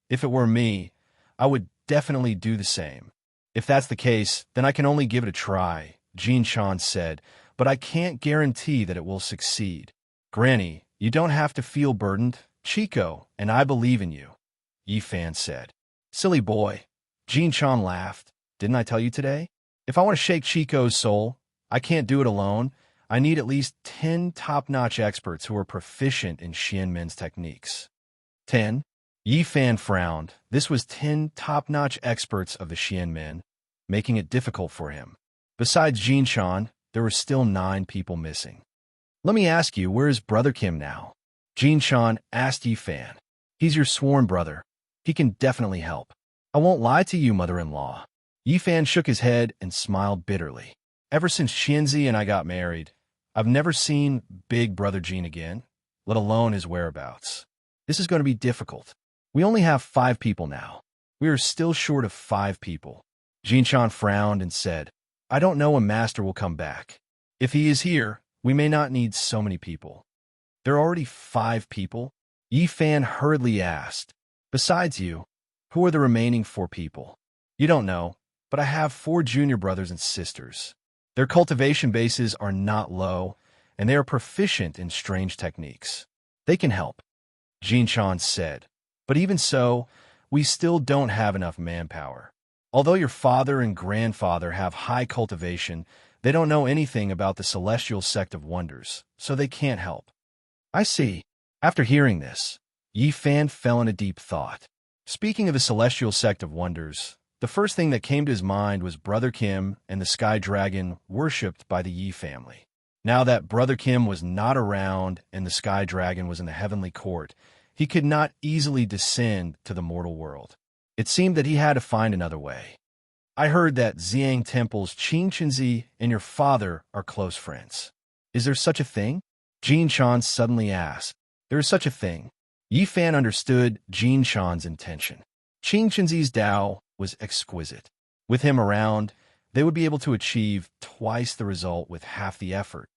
If it were me, I would definitely do the same." "If that's the case, then I can only give it a try," Jin Chan said, "but I can't guarantee that it will succeed." "Granny, you don't have to feel burdened. Chico, and I believe in you," Yifan said. "Silly boy," Jin Chan laughed. "Didn't I tell you today? If I want to shake Chico's soul, I can't do it alone. I need at least 10 top-notch experts who are proficient in Xianmen's techniques." 10? Yifan frowned. This was 10 top-notch experts of the Xianmen, making it difficult for him. Besides Jin Chan, there were still 9 people missing. "Let me ask you, where is Brother Kim now?" Jin Chan asked Yifan. "He's your sworn brother. He can definitely help." "I won't lie to you, mother-in-law." Yifan shook his head and smiled bitterly. "Ever since Xianzi and I got married, I've never seen Big Brother Jin again, let alone his whereabouts. This is going to be difficult. We only have 5 people now. We are still short of 5 people." Jin Chan frowned and said, "I don't know when Master will come back. If he is here, we may not need so many people." "There are already 5 people?" Yifan hurriedly asked. "Besides you, who are the remaining 4 people?" "You don't know, but I have 4 junior brothers and sisters. Their cultivation bases are not low, and they are proficient in strange techniques. They can help," Jin Chan said. "But even so, we still don't have enough manpower. Although your father and grandfather have high cultivation, they don't know anything about the celestial sect of wonders, so they can't help." "I see." After hearing this, Yifan fell in a deep thought. Speaking of the celestial sect of wonders, the first thing that came to his mind was Brother Kim and the sky dragon worshipped by the Yi family. Now that Brother Kim was not around and the sky dragon was in the heavenly court, he could not easily descend to the mortal world. It seemed that he had to find another way. "I heard that Ziyang Temple's Qing Chenzi and your father are close friends. Is there such a thing?" Jin Chan suddenly asked. "There is such a thing." Yifan understood Jin Chan's intention. Qing Chenzi's Tao was exquisite. With him around, they would be able to achieve twice the result with half the effort.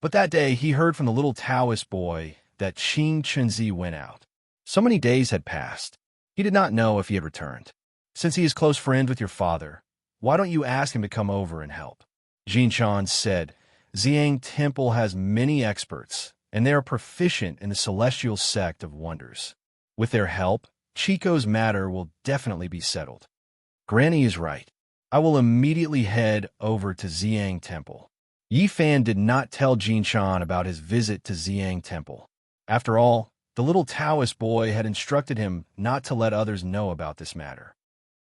But that day, he heard from the little Taoist boy that Qing Chenzi went out. So many days had passed. He did not know if he had returned. "Since he is close friends with your father, why don't you ask him to come over and help?" Jin Chan said. "Ziyang Temple has many experts, and they are proficient in the celestial sect of wonders. With their help, Chico's matter will definitely be settled." "Granny is right. I will immediately head over to Ziyang Temple." Yifan did not tell Jin Chan about his visit to Ziyang Temple. After all, the little Taoist boy had instructed him not to let others know about this matter.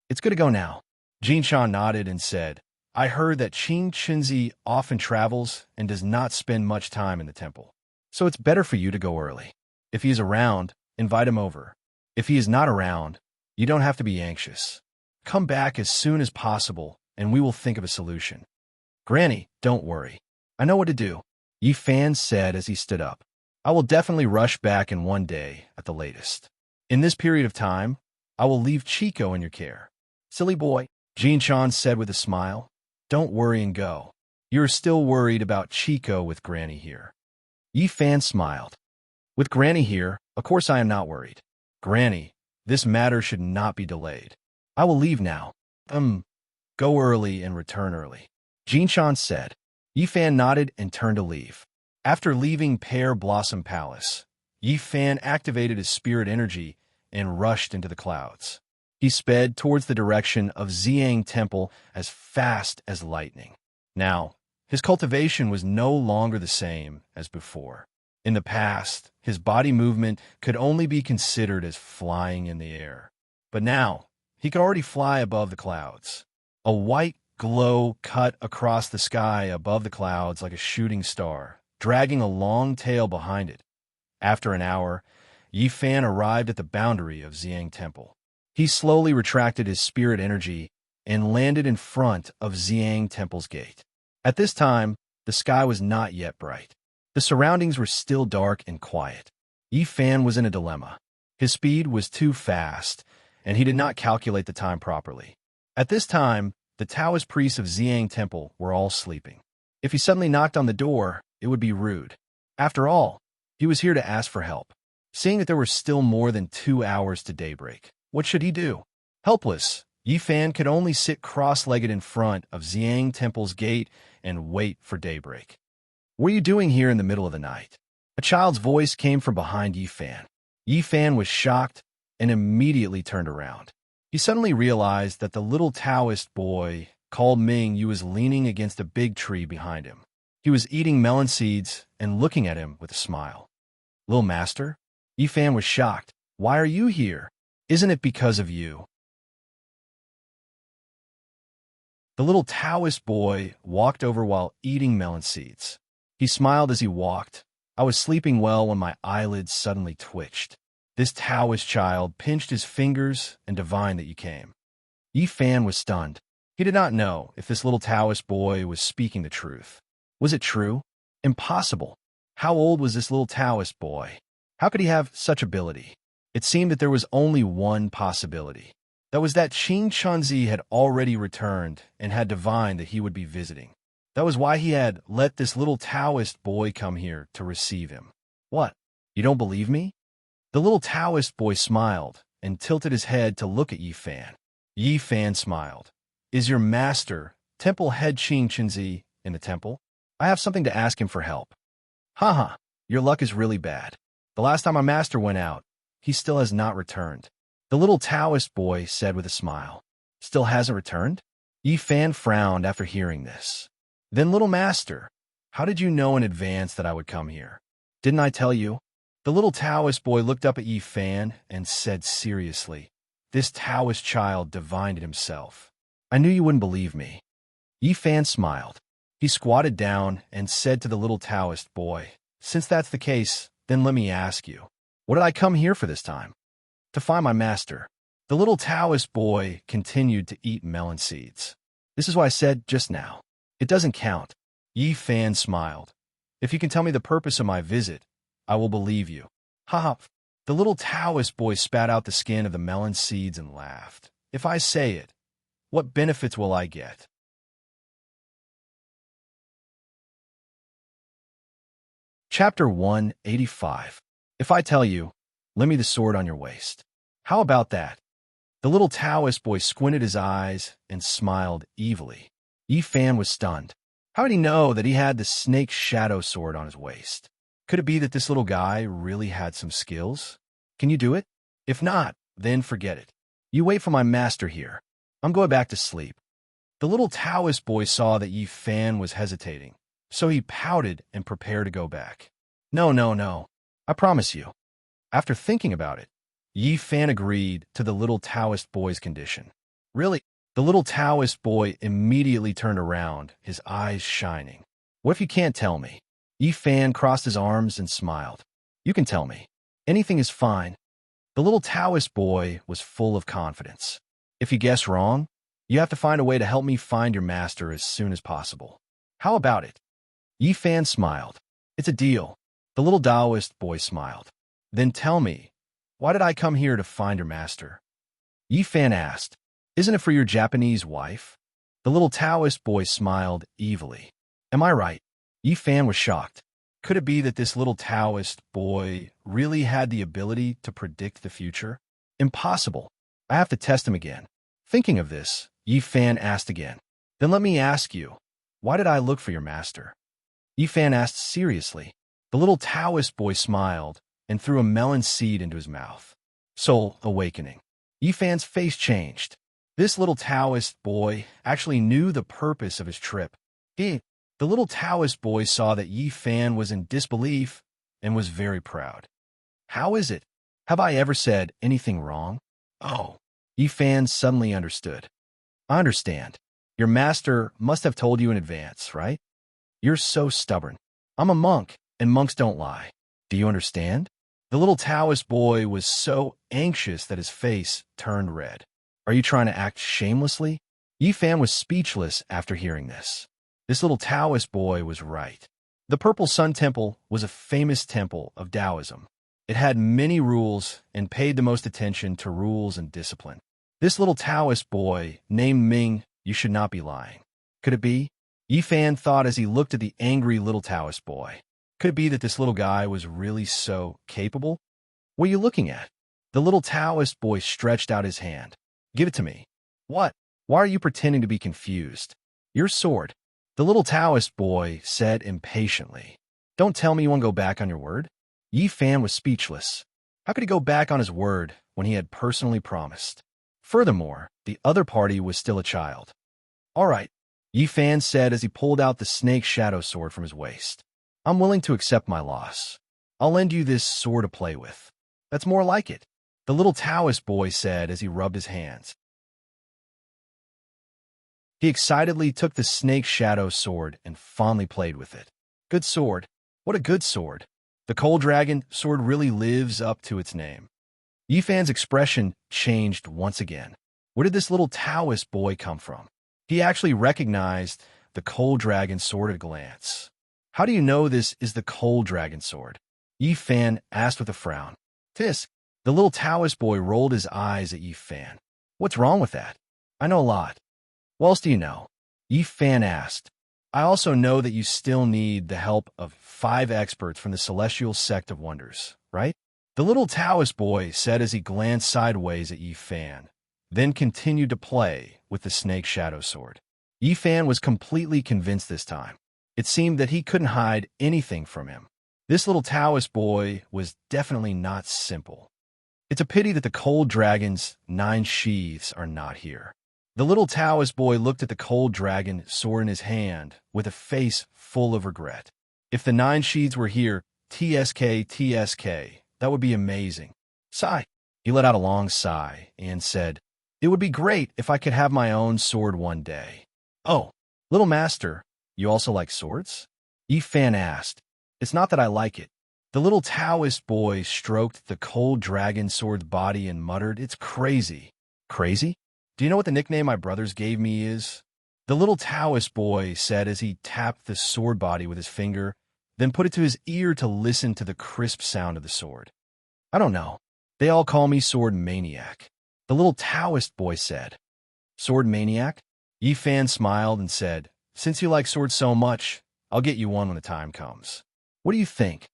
"It's good to go now." Jin Chan nodded and said, "I heard that Qing Chenzi often travels and does not spend much time in the temple. So it's better for you to go early. If he is around, invite him over. If he is not around, you don't have to be anxious. Come back as soon as possible, and we will think of a solution." "Granny, don't worry. I know what to do," Yifan said as he stood up. "I will definitely rush back in 1 day at the latest. In this period of time, I will leave Chico in your care." "Silly boy," Jin Chan said with a smile. "Don't worry and go. You are still worried about Chico with Granny here." Yifan smiled. "With Granny here, of course I am not worried. Granny, this matter should not be delayed. I will leave now." Go early and return early," Jin Chan said. Yifan nodded and turned to leave. After leaving Pear Blossom Palace, Yifan activated his spirit energy and rushed into the clouds. He sped towards the direction of Ziyang Temple as fast as lightning. Now, his cultivation was no longer the same as before. In the past, his body movement could only be considered as flying in the air. But now, he could already fly above the clouds. A white glow cut across the sky above the clouds like a shooting star, dragging a long tail behind it. After an hour, Yi Fan arrived at the boundary of Xiang Temple. He slowly retracted his spirit energy and landed in front of Xiang Temple's gate. At this time, the sky was not yet bright. The surroundings were still dark and quiet. Yi Fan was in a dilemma. His speed was too fast, and he did not calculate the time properly. At this time, the Taoist priests of Xiang Temple were all sleeping. If he suddenly knocked on the door, it would be rude. After all, he was here to ask for help. Seeing that there were still more than 2 hours to daybreak, what should he do? Helpless, Yi Fan could only sit cross-legged in front of Xiang Temple's gate and wait for daybreak. What are you doing here in the middle of the night? A child's voice came from behind Yi Fan. Yi Fan was shocked and immediately turned around. He suddenly realized that the little Taoist boy called Ming Yu was leaning against a big tree behind him. He was eating melon seeds and looking at him with a smile. Little master? Yi Fan was shocked. Why are you here? Isn't it because of you? The little Taoist boy walked over while eating melon seeds. He smiled as he walked. I was sleeping well when my eyelids suddenly twitched. This Taoist child pinched his fingers and divined that you came. Yi Fan was stunned. He did not know if this little Taoist boy was speaking the truth. Was it true? Impossible. How old was this little Taoist boy? How could he have such ability? It seemed that there was only one possibility. That was that Qing Chunzi had already returned and had divined that he would be visiting. That was why he had let this little Taoist boy come here to receive him. What? You don't believe me? The little Taoist boy smiled and tilted his head to look at Yi Fan. Yi Fan smiled. Is your master, temple head Qing Chunzi, in the temple? I have something to ask him for help. Haha, your luck is really bad. The last time our master went out, he still has not returned. The little Taoist boy said with a smile. Still hasn't returned? Yi Fan frowned after hearing this. Then, little master, how did you know in advance that I would come here? Didn't I tell you? The little Taoist boy looked up at Yi Fan and said seriously, this Taoist child divined it himself. I knew you wouldn't believe me. Yi Fan smiled. He squatted down and said to the little Taoist boy, since that's the case, then let me ask you, what did I come here for this time? To find my master. The little Taoist boy continued to eat melon seeds. This is what I said just now. It doesn't count. Yi Fan smiled. If you can tell me the purpose of my visit, I will believe you. Ha! The little Taoist boy spat out the skin of the melon seeds and laughed. If I say it, what benefits will I get? Chapter 185. If I tell you, lend me the sword on your waist. How about that? The little Taoist boy squinted his eyes and smiled evilly. Yi Fan was stunned. How did he know that he had the snake shadow sword on his waist? Could it be that this little guy really had some skills? Can you do it? If not, then forget it. You wait for my master here. I'm going back to sleep. The little Taoist boy saw that Yi Fan was hesitating, so he pouted and prepared to go back. No. I promise you. After thinking about it, Yi Fan agreed to the little Taoist boy's condition. Really? The little Taoist boy immediately turned around, his eyes shining. What if you can't tell me? Yi Fan crossed his arms and smiled. You can tell me. Anything is fine. The little Taoist boy was full of confidence. If you guess wrong, you have to find a way to help me find your master as soon as possible. How about it? Yi Fan smiled. It's a deal. The little Taoist boy smiled. Then tell me, why did I come here to find your master? Yi Fan asked. Isn't it for your Japanese wife? The little Taoist boy smiled evilly. Am I right? Yi Fan was shocked. Could it be that this little Taoist boy really had the ability to predict the future? Impossible. I have to test him again. Thinking of this, Yi Fan asked again. Then let me ask you, why did I look for your master? Yi Fan asked seriously. The little Taoist boy smiled and threw a melon seed into his mouth. Soul awakening. Yi Fan's face changed. This little Taoist boy actually knew the purpose of his trip. The little Taoist boy saw that Yi Fan was in disbelief and was very proud. How is it? Have I ever said anything wrong? Oh, Yi Fan suddenly understood. I understand. Your master must have told you in advance, right? You're so stubborn. I'm a monk, and monks don't lie. Do you understand? The little Taoist boy was so anxious that his face turned red. Are you trying to act shamelessly? Yi Fan was speechless after hearing this. This little Taoist boy was right. The Purple Sun Temple was a famous temple of Taoism. It had many rules and paid the most attention to rules and discipline. This little Taoist boy, named Ming, you should not be lying. Could it be? Yi Fan thought as he looked at the angry little Taoist boy. Could it be that this little guy was really so capable? What are you looking at? The little Taoist boy stretched out his hand. Give it to me. What? Why are you pretending to be confused? Your sword. The little Taoist boy said impatiently. Don't tell me you want to go back on your word? Yi Fan was speechless. How could he go back on his word when he had personally promised? Furthermore, the other party was still a child. All right, Yi Fan said as he pulled out the snake shadow sword from his waist. I'm willing to accept my loss. I'll lend you this sword to play with. That's more like it, the little Taoist boy said as he rubbed his hands. He excitedly took the snake shadow sword and fondly played with it. Good sword. What a good sword. The cold dragon sword really lives up to its name. Yi Fan's expression changed once again. Where did this little Taoist boy come from? He actually recognized the cold dragon sword at a glance. How do you know this is the cold dragon sword? Yi Fan asked with a frown. Tisk. The little Taoist boy rolled his eyes at Yi Fan. What's wrong with that? I know a lot. What else do you know? Yi Fan asked. I also know that you still need the help of 5 experts from the Celestial Sect of Wonders, right? The little Taoist boy said as he glanced sideways at Yi Fan, then continued to play with the snake shadow sword. Yi Fan was completely convinced this time. It seemed that he couldn't hide anything from him. This little Taoist boy was definitely not simple. It's a pity that the cold dragon's 9 sheaths are not here. The little Taoist boy looked at the cold dragon sword in his hand with a face full of regret. If the 9 sheaths were here, TSK, that would be amazing. Sigh. He let out a long sigh and said, It would be great if I could have my own sword one day. Oh, little master, you also like swords? Yi Fan asked. It's not that I like it. The little Taoist boy stroked the cold dragon sword's body and muttered, It's crazy. Crazy? Do you know what the nickname my brothers gave me is? The little Taoist boy said as he tapped the sword body with his finger, then put it to his ear to listen to the crisp sound of the sword. I don't know. They all call me Sword Maniac. The little Taoist boy said. Sword Maniac? Yi Fan smiled and said, Since you like swords so much, I'll get you one when the time comes. What do you think?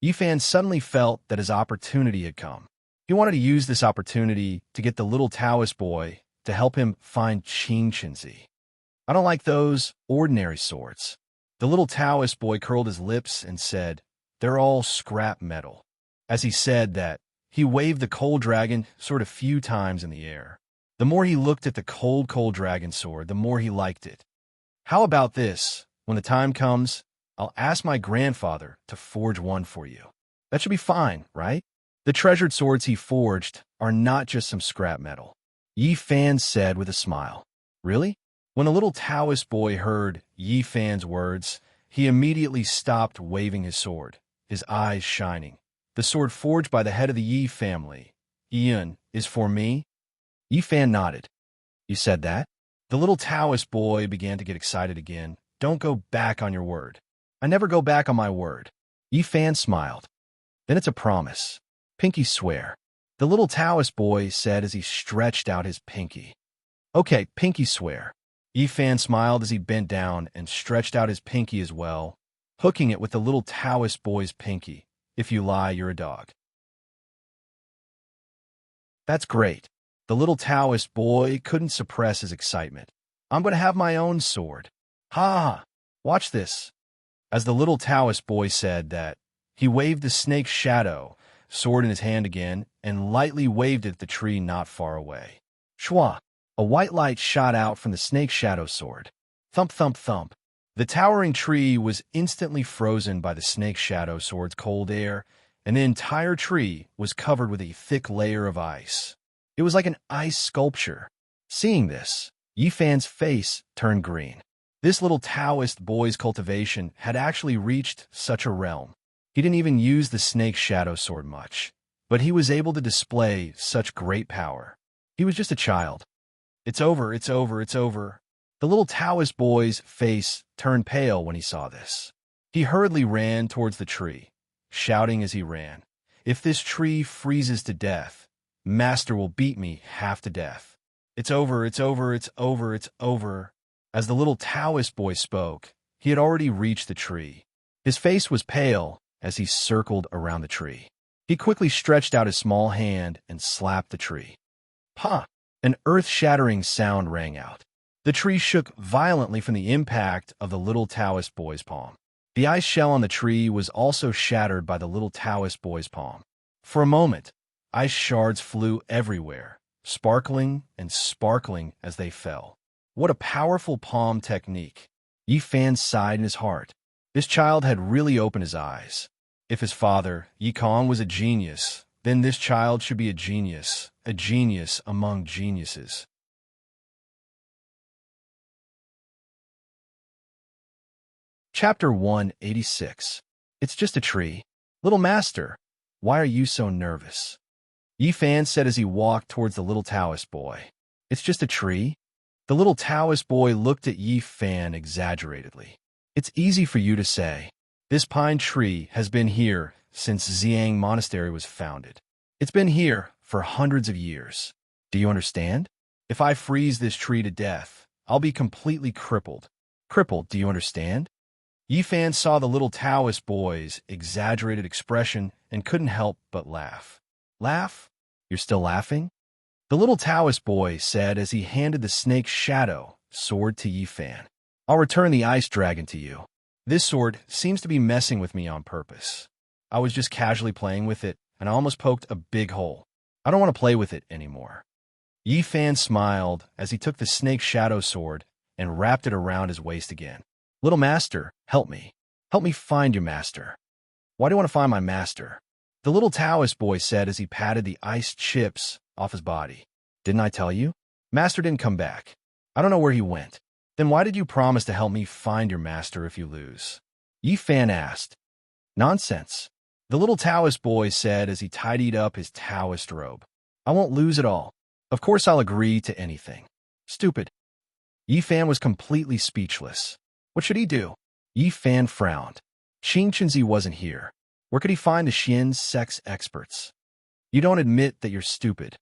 Yi Fan suddenly felt that his opportunity had come. He wanted to use this opportunity to get the little Taoist boy to help him find Qing Qinzi. I don't like those ordinary swords. The little Taoist boy curled his lips and said, They're all scrap metal. As he said that, he waved the cold dragon sword a few times in the air. The more he looked at the cold dragon sword, the more he liked it. How about this? When the time comes, I'll ask my grandfather to forge one for you. That should be fine, right? The treasured swords he forged are not just some scrap metal. Yi Fan said with a smile. Really? When the little Taoist boy heard Yi Fan's words, he immediately stopped waving his sword, his eyes shining. The sword forged by the head of the Yi family, Ian, is for me? Yi Fan nodded. You said that? The little Taoist boy began to get excited again. Don't go back on your word. I never go back on my word. Yi Fan smiled. Then it's a promise. Pinky swear. The little Taoist boy said as he stretched out his pinky. Okay, pinky swear. Yi Fan smiled as he bent down and stretched out his pinky as well, hooking it with the little Taoist boy's pinky. If you lie, you're a dog. That's great. The little Taoist boy couldn't suppress his excitement. I'm going to have my own sword. Ha! Watch this. As the little Taoist boy said that, he waved the snake's shadow sword in his hand again and lightly waved it at the tree not far away. Shwa! A white light shot out from the snake's shadow sword. Thump, thump, thump. The towering tree was instantly frozen by the snake shadow sword's cold air, and the entire tree was covered with a thick layer of ice. It was like an ice sculpture. Seeing this, Yifan's face turned green. This little Taoist boy's cultivation had actually reached such a realm. He didn't even use the snake shadow sword much, but he was able to display such great power. He was just a child. It's over, it's over, it's over. The little Taoist boy's face turned pale when he saw this. He hurriedly ran towards the tree, shouting as he ran, "If this tree freezes to death, Master will beat me half to death. It's over, it's over, it's over, it's over." As the little Taoist boy spoke, he had already reached the tree. His face was pale as he circled around the tree. He quickly stretched out his small hand and slapped the tree. "Pa!" An earth-shattering sound rang out. The tree shook violently from the impact of the little Taoist boy's palm. The ice shell on the tree was also shattered by the little Taoist boy's palm. For a moment, ice shards flew everywhere, sparkling and sparkling as they fell. What a powerful palm technique. Yifan sighed in his heart. This child had really opened his eyes. If his father, Yikong, was a genius, then this child should be a genius among geniuses. Chapter 186. It's just a tree. Little master, why are you so nervous? Yifan said as he walked towards the little Taoist boy. It's just a tree? The little Taoist boy looked at Yifan exaggeratedly. It's easy for you to say. This pine tree has been here since Xiang Monastery was founded. It's been here for hundreds of years. Do you understand? If I freeze this tree to death, I'll be completely crippled. Crippled, do you understand? Yifan saw the little Taoist boy's exaggerated expression and couldn't help but laugh. Laugh? You're still laughing? The little Taoist boy said as he handed the snake shadow sword to Yifan. I'll return the ice dragon to you. This sword seems to be messing with me on purpose. I was just casually playing with it, and I almost poked a big hole. I don't want to play with it anymore. Yifan smiled as he took the snake shadow sword and wrapped it around his waist again. Little master, help me. Help me find your master. Why do you want to find my master? The little Taoist boy said as he patted the ice chips off his body. Didn't I tell you? Master didn't come back. I don't know where he went. Then why did you promise to help me find your master if you lose? Yifan asked. Nonsense. The little Taoist boy said as he tidied up his Taoist robe. I won't lose at all. Of course I'll agree to anything. Stupid. Yifan was completely speechless. What should he do? Yifan frowned. Xingqinzi wasn't here. Where could he find the Xian's sex experts? You don't admit that you're stupid.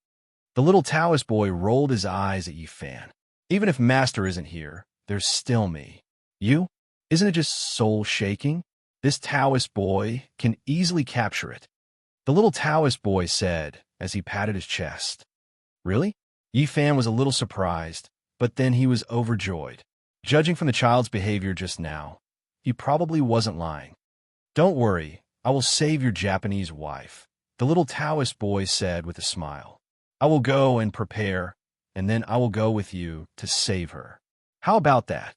The little Taoist boy rolled his eyes at Yifan. Even if Master isn't here, there's still me. You? Isn't it just soul-shaking? This Taoist boy can easily capture it. The little Taoist boy said as he patted his chest. Really? Yifan was a little surprised, but then he was overjoyed. Judging from the child's behavior just now, he probably wasn't lying. Don't worry, I will save your Japanese wife, the little Taoist boy said with a smile. I will go and prepare, and then I will go with you to save her. How about that?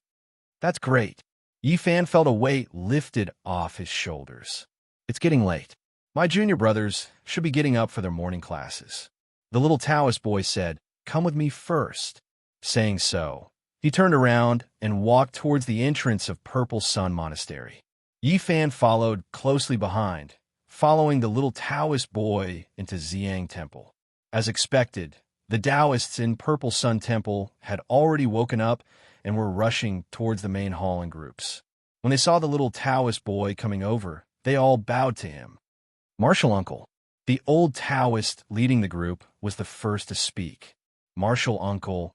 That's great. Yifan felt a weight lifted off his shoulders. It's getting late. My junior brothers should be getting up for their morning classes. The little Taoist boy said, Come with me first. Saying so, he turned around and walked towards the entrance of Purple Sun Monastery. Yifan followed closely behind, following the little Taoist boy into Xiang Temple. As expected, the Taoists in Purple Sun Temple had already woken up and were rushing towards the main hall in groups. When they saw the little Taoist boy coming over, they all bowed to him. Martial Uncle, the old Taoist leading the group, was the first to speak. Martial Uncle.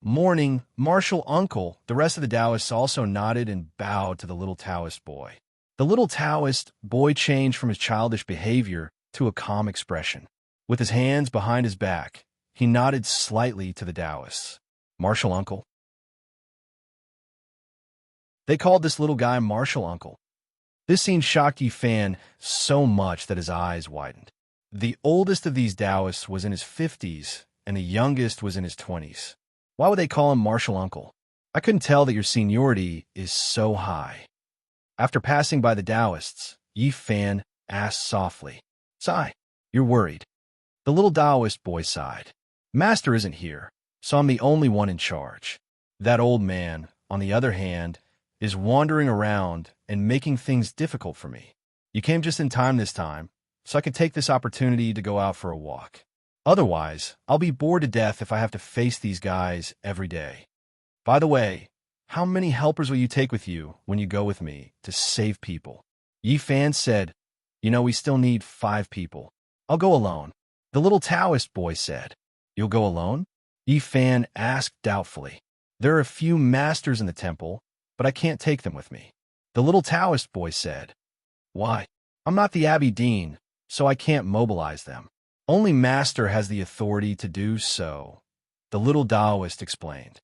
Morning, Martial Uncle. The rest of the Taoists also nodded and bowed to the little Taoist boy. The little Taoist boy changed from his childish behavior to a calm expression. With his hands behind his back, he nodded slightly to the Taoists. Martial Uncle. They called this little guy Martial Uncle. This scene shocked Yifan so much that his eyes widened. The oldest of these Taoists was in his 50s, and the youngest was in his 20s. Why would they call him Martial Uncle? I couldn't tell that your seniority is so high. After passing by the Taoists, Yi Fan asked softly, Sigh, you're worried. The little Taoist boy sighed. Master isn't here, so I'm the only one in charge. That old man, on the other hand, is wandering around and making things difficult for me. You came just in time this time, so I could take this opportunity to go out for a walk. Otherwise, I'll be bored to death if I have to face these guys every day. By the way, how many helpers will you take with you when you go with me to save people? Yi Fan said, we still need 5 people. I'll go alone. The little Taoist boy said, You'll go alone? Yi Fan asked doubtfully. There are a few masters in the temple, but I can't take them with me. The little Taoist boy said, Why? I'm not the Abbey Dean, so I can't mobilize them. Only Master has the authority to do so, the little Taoist explained.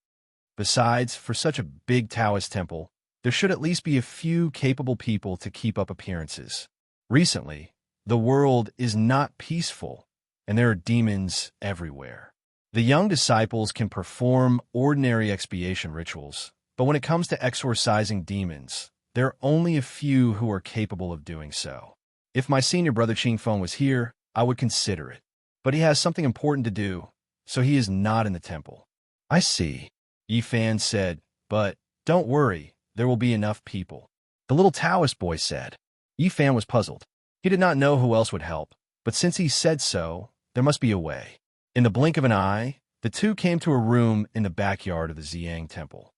Besides, for such a big Taoist temple, there should at least be a few capable people to keep up appearances. Recently, the world is not peaceful, and there are demons everywhere. The young disciples can perform ordinary expiation rituals, but when it comes to exorcising demons, there are only a few who are capable of doing so. If my senior brother Qingfeng was here, I would consider it. But he has something important to do, so he is not in the temple. I see, Yi Fan said, but don't worry, there will be enough people. The little Taoist boy said. Yi Fan was puzzled. He did not know who else would help, but since he said so, there must be a way. In the blink of an eye, the two came to a room in the backyard of the Ziyang temple.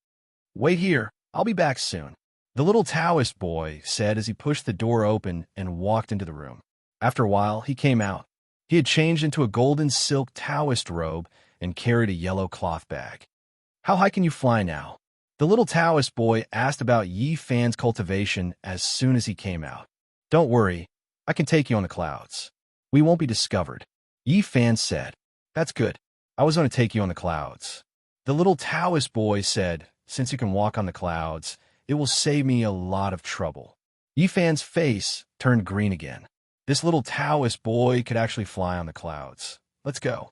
Wait here, I'll be back soon. The little Taoist boy said as he pushed the door open and walked into the room. After a while, he came out. He had changed into a golden silk Taoist robe and carried a yellow cloth bag. How high can you fly now? The little Taoist boy asked about Yi Fan's cultivation as soon as he came out. Don't worry, I can take you on the clouds. We won't be discovered. Yi Fan said. That's good. I was going to take you on the clouds. The little Taoist boy said, since you can walk on the clouds, it will save me a lot of trouble. Yi Fan's face turned green again. This little Taoist boy could actually fly on the clouds. Let's go.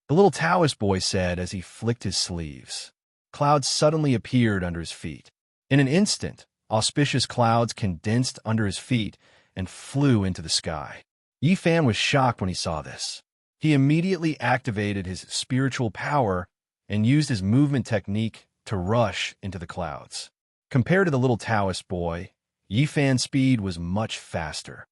The little Taoist boy said as he flicked his sleeves. Clouds suddenly appeared under his feet. In an instant, auspicious clouds condensed under his feet and flew into the sky. Yi Fan was shocked when he saw this. He immediately activated his spiritual power and used his movement technique to rush into the clouds. Compared to the little Taoist boy, Yi Fan's speed was much faster.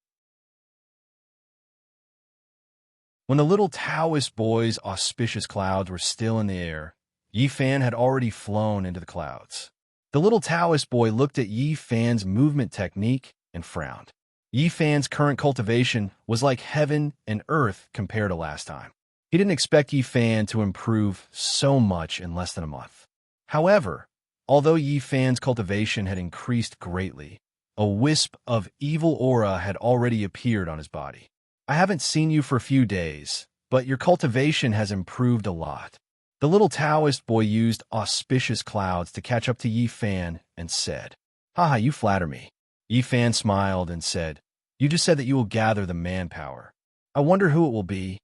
When the little Taoist boy's auspicious clouds were still in the air, Yi Fan had already flown into the clouds. The little Taoist boy looked at Yi Fan's movement technique and frowned. Yi Fan's current cultivation was like heaven and earth compared to last time. He didn't expect Yi Fan to improve so much in less than a month. However, although Yi Fan's cultivation had increased greatly, a wisp of evil aura had already appeared on his body. I haven't seen you for a few days, but your cultivation has improved a lot. The little Taoist boy used auspicious clouds to catch up to Yi Fan and said, Haha, you flatter me. Yi Fan smiled and said, You just said that you will gather the manpower. I wonder who it will be.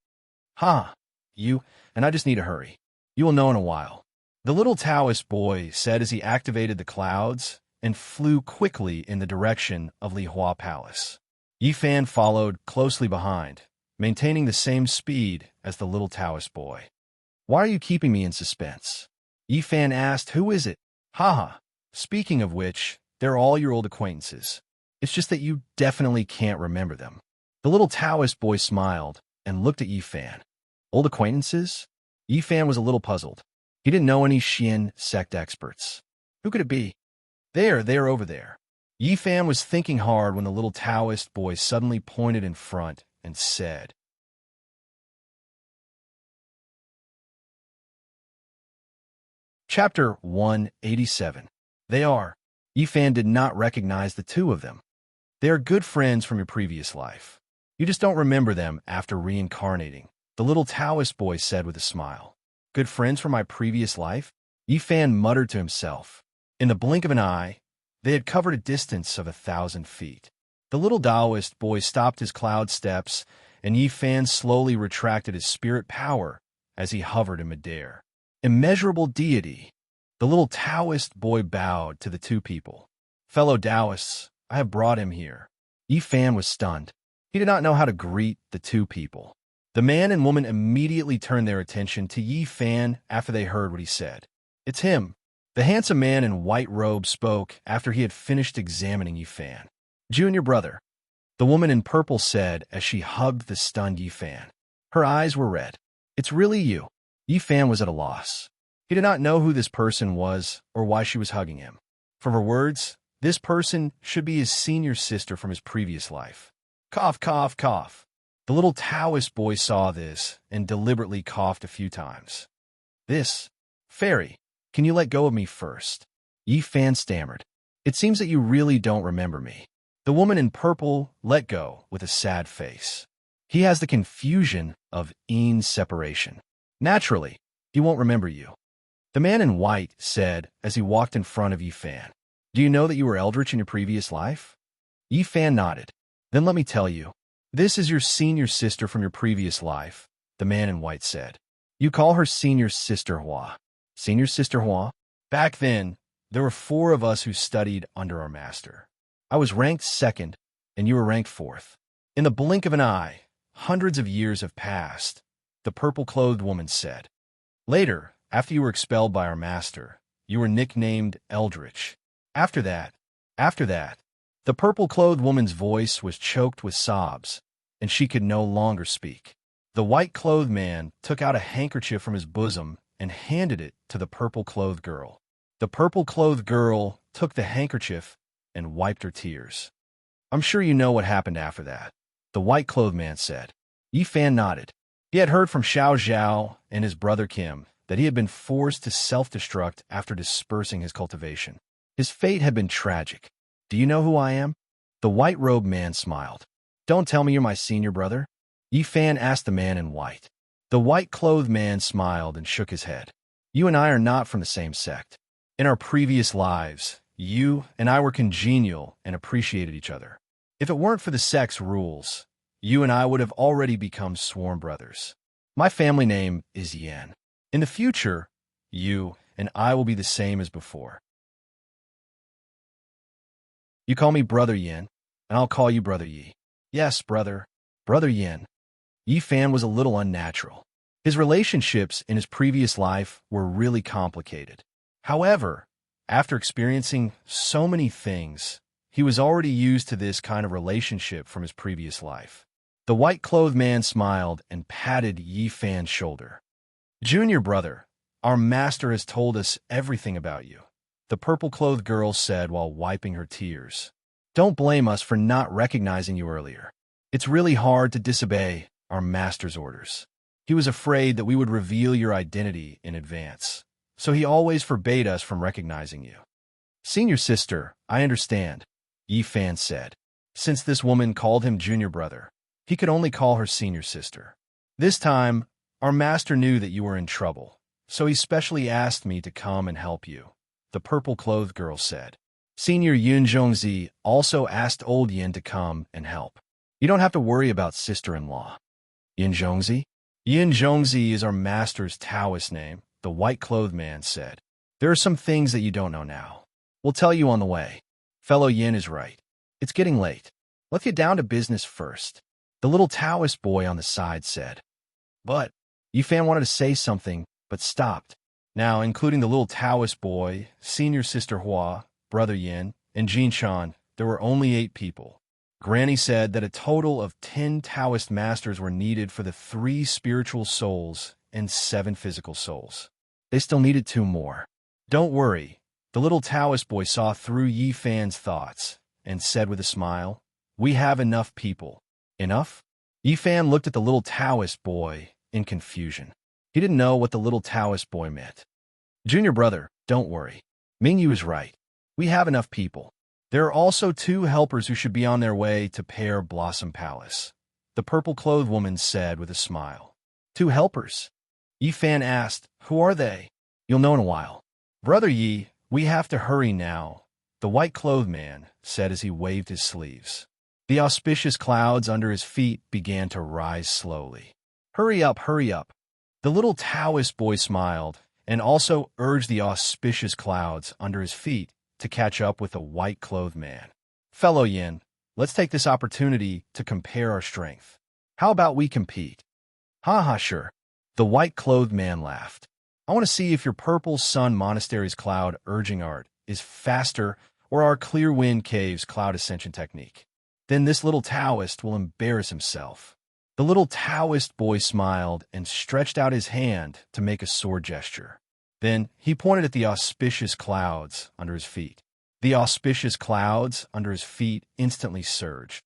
You, and I just need to hurry. You will know in a while. The little Taoist boy said as he activated the clouds and flew quickly in the direction of Li Hua Palace. Yi Fan followed closely behind, maintaining the same speed as the little Taoist boy. Why are you keeping me in suspense? Yi Fan asked, Who is it? Speaking of which, they're all your old acquaintances. It's just that you definitely can't remember them. The little Taoist boy smiled and looked at Yi Fan. Old acquaintances? Yi Fan was a little puzzled. He didn't know any Xian sect experts. Who could it be? They're over there. Yi Fan was thinking hard when the little Taoist boy suddenly pointed in front and said, Chapter 187. They are. Yi Fan did not recognize the two of them. They are good friends from your previous life. You just don't remember them after reincarnating, the little Taoist boy said with a smile. Good friends from my previous life? Yi Fan muttered to himself. In the blink of an eye, they had covered a distance of 1,000 feet. The little Taoist boy stopped his cloud steps, and Yi Fan slowly retracted his spirit power as he hovered in midair. Immeasurable deity. The little Taoist boy bowed to the two people. Fellow Taoists, I have brought him here. Yi Fan was stunned. He did not know how to greet the two people. The man and woman immediately turned their attention to Yi Fan after they heard what he said. It's him. The handsome man in white robe spoke after he had finished examining Yi Fan. Junior brother, the woman in purple said as she hugged the stunned Yi Fan. Her eyes were red. It's really you. Yi Fan was at a loss. He did not know who this person was or why she was hugging him. From her words, this person should be his senior sister from his previous life. Cough, cough, cough. The little Taoist boy saw this and deliberately coughed a few times. This, fairy, can you let go of me first? Yi Fan stammered. It seems that you really don't remember me. The woman in purple let go with a sad face. He has the confusion of Ean's separation. Naturally, he won't remember you. The man in white said as he walked in front of Yi Fan. Do you know that you were eldritch in your previous life? Yi Fan nodded. Then let me tell you. This is your senior sister from your previous life, the man in white said. You call her senior sister Hua. Senior sister Hua? Back then, there were 4 of us who studied under our master. I was ranked 2nd, and you were ranked 4th. In the blink of an eye, hundreds of years have passed, the purple-clothed woman said. Later, after you were expelled by our master, you were nicknamed Eldritch. After that, the purple-clothed woman's voice was choked with sobs, and she could no longer speak. The white-clothed man took out a handkerchief from his bosom and handed it to the purple-clothed girl. The purple-clothed girl took the handkerchief and wiped her tears. I'm sure you know what happened after that, the white-clothed man said. Yi Fan nodded. He had heard from Xiao Zhao and his brother Kim that he had been forced to self-destruct after dispersing his cultivation. His fate had been tragic. Do you know who I am? The white-robed man smiled. Don't tell me you're my senior brother? Yi Fan asked the man in white. The white-clothed man smiled and shook his head. You and I are not from the same sect. In our previous lives, you and I were congenial and appreciated each other. If it weren't for the sect's rules, you and I would have already become sworn brothers. My family name is Yan. In the future, you and I will be the same as before. You call me Brother Yin, and I'll call you Brother Yi. Yes, brother. Brother Yin. Yi Fan was a little unnatural. His relationships in his previous life were really complicated. However, after experiencing so many things, he was already used to this kind of relationship from his previous life. The white-clothed man smiled and patted Yi Fan's shoulder. Junior brother, our master has told us everything about you, the purple-clothed girl said while wiping her tears. Don't blame us for not recognizing you earlier. It's really hard to disobey our master's orders. He was afraid that we would reveal your identity in advance, so he always forbade us from recognizing you. Senior sister, I understand, Yi Fan said. Since this woman called him junior brother, he could only call her senior sister. This time, our master knew that you were in trouble, so he specially asked me to come and help you, the purple-clothed girl said. Senior Yun Zhongzi also asked old Yin to come and help. You don't have to worry about sister-in-law. Yin Zhongzi? Yin Zhongzi is our master's Taoist name, the white-clothed man said. There are some things that you don't know now. We'll tell you on the way. Fellow Yin is right. It's getting late. Let's get down to business first, the little Taoist boy on the side said. But Yi Fan wanted to say something, but stopped. Now, including the little Taoist boy, senior sister Hua, brother Yin, and Jin Shan, there were only 8 people. Granny said that a total of 10 Taoist masters were needed for the 3 spiritual souls and 7 physical souls. They still needed 2 more. Don't worry, the little Taoist boy saw through Yi Fan's thoughts and said with a smile, we have enough people. Enough? Yi Fan looked at the little Taoist boy in confusion. He didn't know what the little Taoist boy meant. Junior brother, don't worry. Mingyu is right. We have enough people. There are also 2 helpers who should be on their way to Pear Blossom Palace, the purple-clothed woman said with a smile. 2 helpers? Yi Fan asked, who are they? You'll know in a while. Brother Yi, we have to hurry now, the white-clothed man said as he waved his sleeves. The auspicious clouds under his feet began to rise slowly. Hurry up, hurry up. The little Taoist boy smiled and also urged the auspicious clouds under his feet to catch up with the white-clothed man. Fellow Yin, let's take this opportunity to compare our strength. How about we compete? Ha ha, sure. The white-clothed man laughed. I want to see if your purple sun monastery's cloud urging art is faster or our clear wind cave's cloud ascension technique. Then this little Taoist will embarrass himself. The little Taoist boy smiled and stretched out his hand to make a sword gesture. Then he pointed at the auspicious clouds under his feet. The auspicious clouds under his feet instantly surged.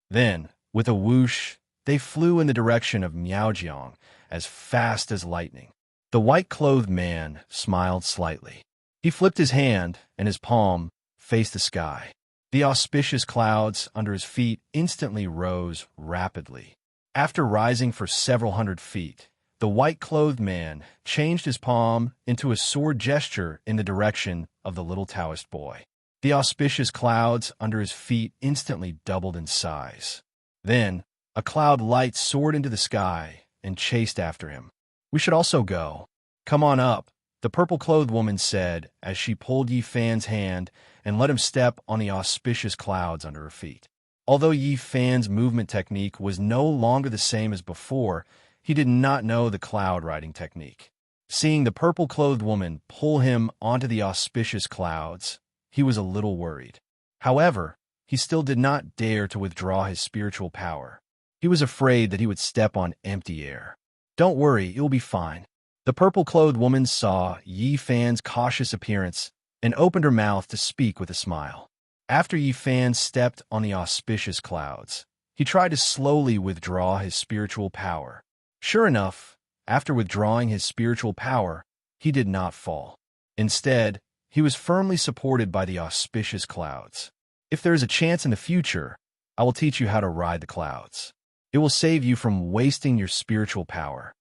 Then, with a whoosh, they flew in the direction of Miaojiang as fast as lightning. The white-clothed man smiled slightly. He flipped his hand, and his palm faced the sky. The auspicious clouds under his feet instantly rose rapidly. After rising for several hundred feet, the white-clothed man changed his palm into a sword gesture in the direction of the little Taoist boy. The auspicious clouds under his feet instantly doubled in size. Then, a cloud light soared into the sky and chased after him. We should also go. Come on up, the purple-clothed woman said as she pulled Yi Fan's hand and let him step on the auspicious clouds under her feet. Although Yi Fan's movement technique was no longer the same as before, he did not know the cloud riding technique. Seeing the purple-clothed woman pull him onto the auspicious clouds, he was a little worried. However, he still did not dare to withdraw his spiritual power. He was afraid that he would step on empty air. Don't worry, it will be fine. The purple-clothed woman saw Yi Fan's cautious appearance and opened her mouth to speak with a smile. After Yi Fan stepped on the auspicious clouds, he tried to slowly withdraw his spiritual power. Sure enough, after withdrawing his spiritual power, he did not fall. Instead, he was firmly supported by the auspicious clouds. If there is a chance in the future, I will teach you how to ride the clouds. It will save you from wasting your spiritual power.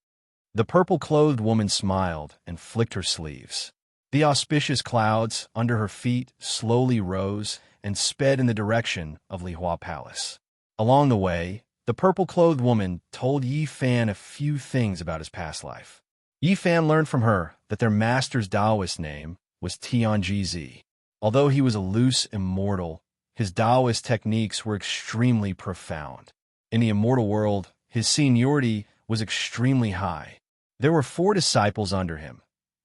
The purple-clothed woman smiled and flicked her sleeves. The auspicious clouds under her feet slowly rose and sped in the direction of Lihua Palace. Along the way, the purple-clothed woman told Yi Fan a few things about his past life. Yi Fan learned from her that their master's Taoist name was Tianjizi. Although he was a loose immortal, his Taoist techniques were extremely profound. In the immortal world, his seniority was extremely high. There were 4 disciples under him: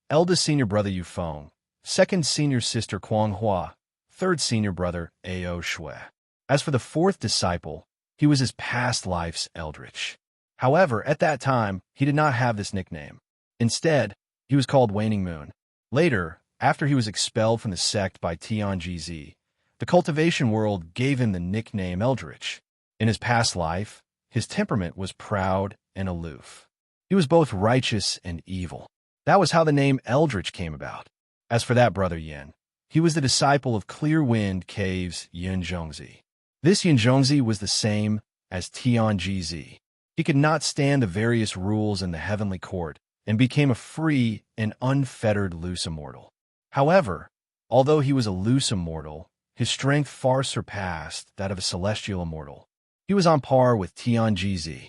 eldest senior brother Yufeng, second senior sister Kuanghua, third senior brother Ao Shui. As for the 4th disciple, he was his past life's eldritch. However, at that time, he did not have this nickname. Instead, he was called Waning Moon. Later, after he was expelled from the sect by Tianjizi, the cultivation world gave him the nickname Eldritch. In his past life, his temperament was proud and aloof. He was both righteous and evil. That was how the name Eldritch came about. As for that brother Yin, he was the disciple of Clear Wind Cave's Yin Zhongzi. This Yin Zhongzi was the same as Tianjizi. He could not stand the various rules in the heavenly court and became a free and unfettered loose immortal. However, although he was a loose immortal, his strength far surpassed that of a celestial immortal. He was on par with Tianjizi.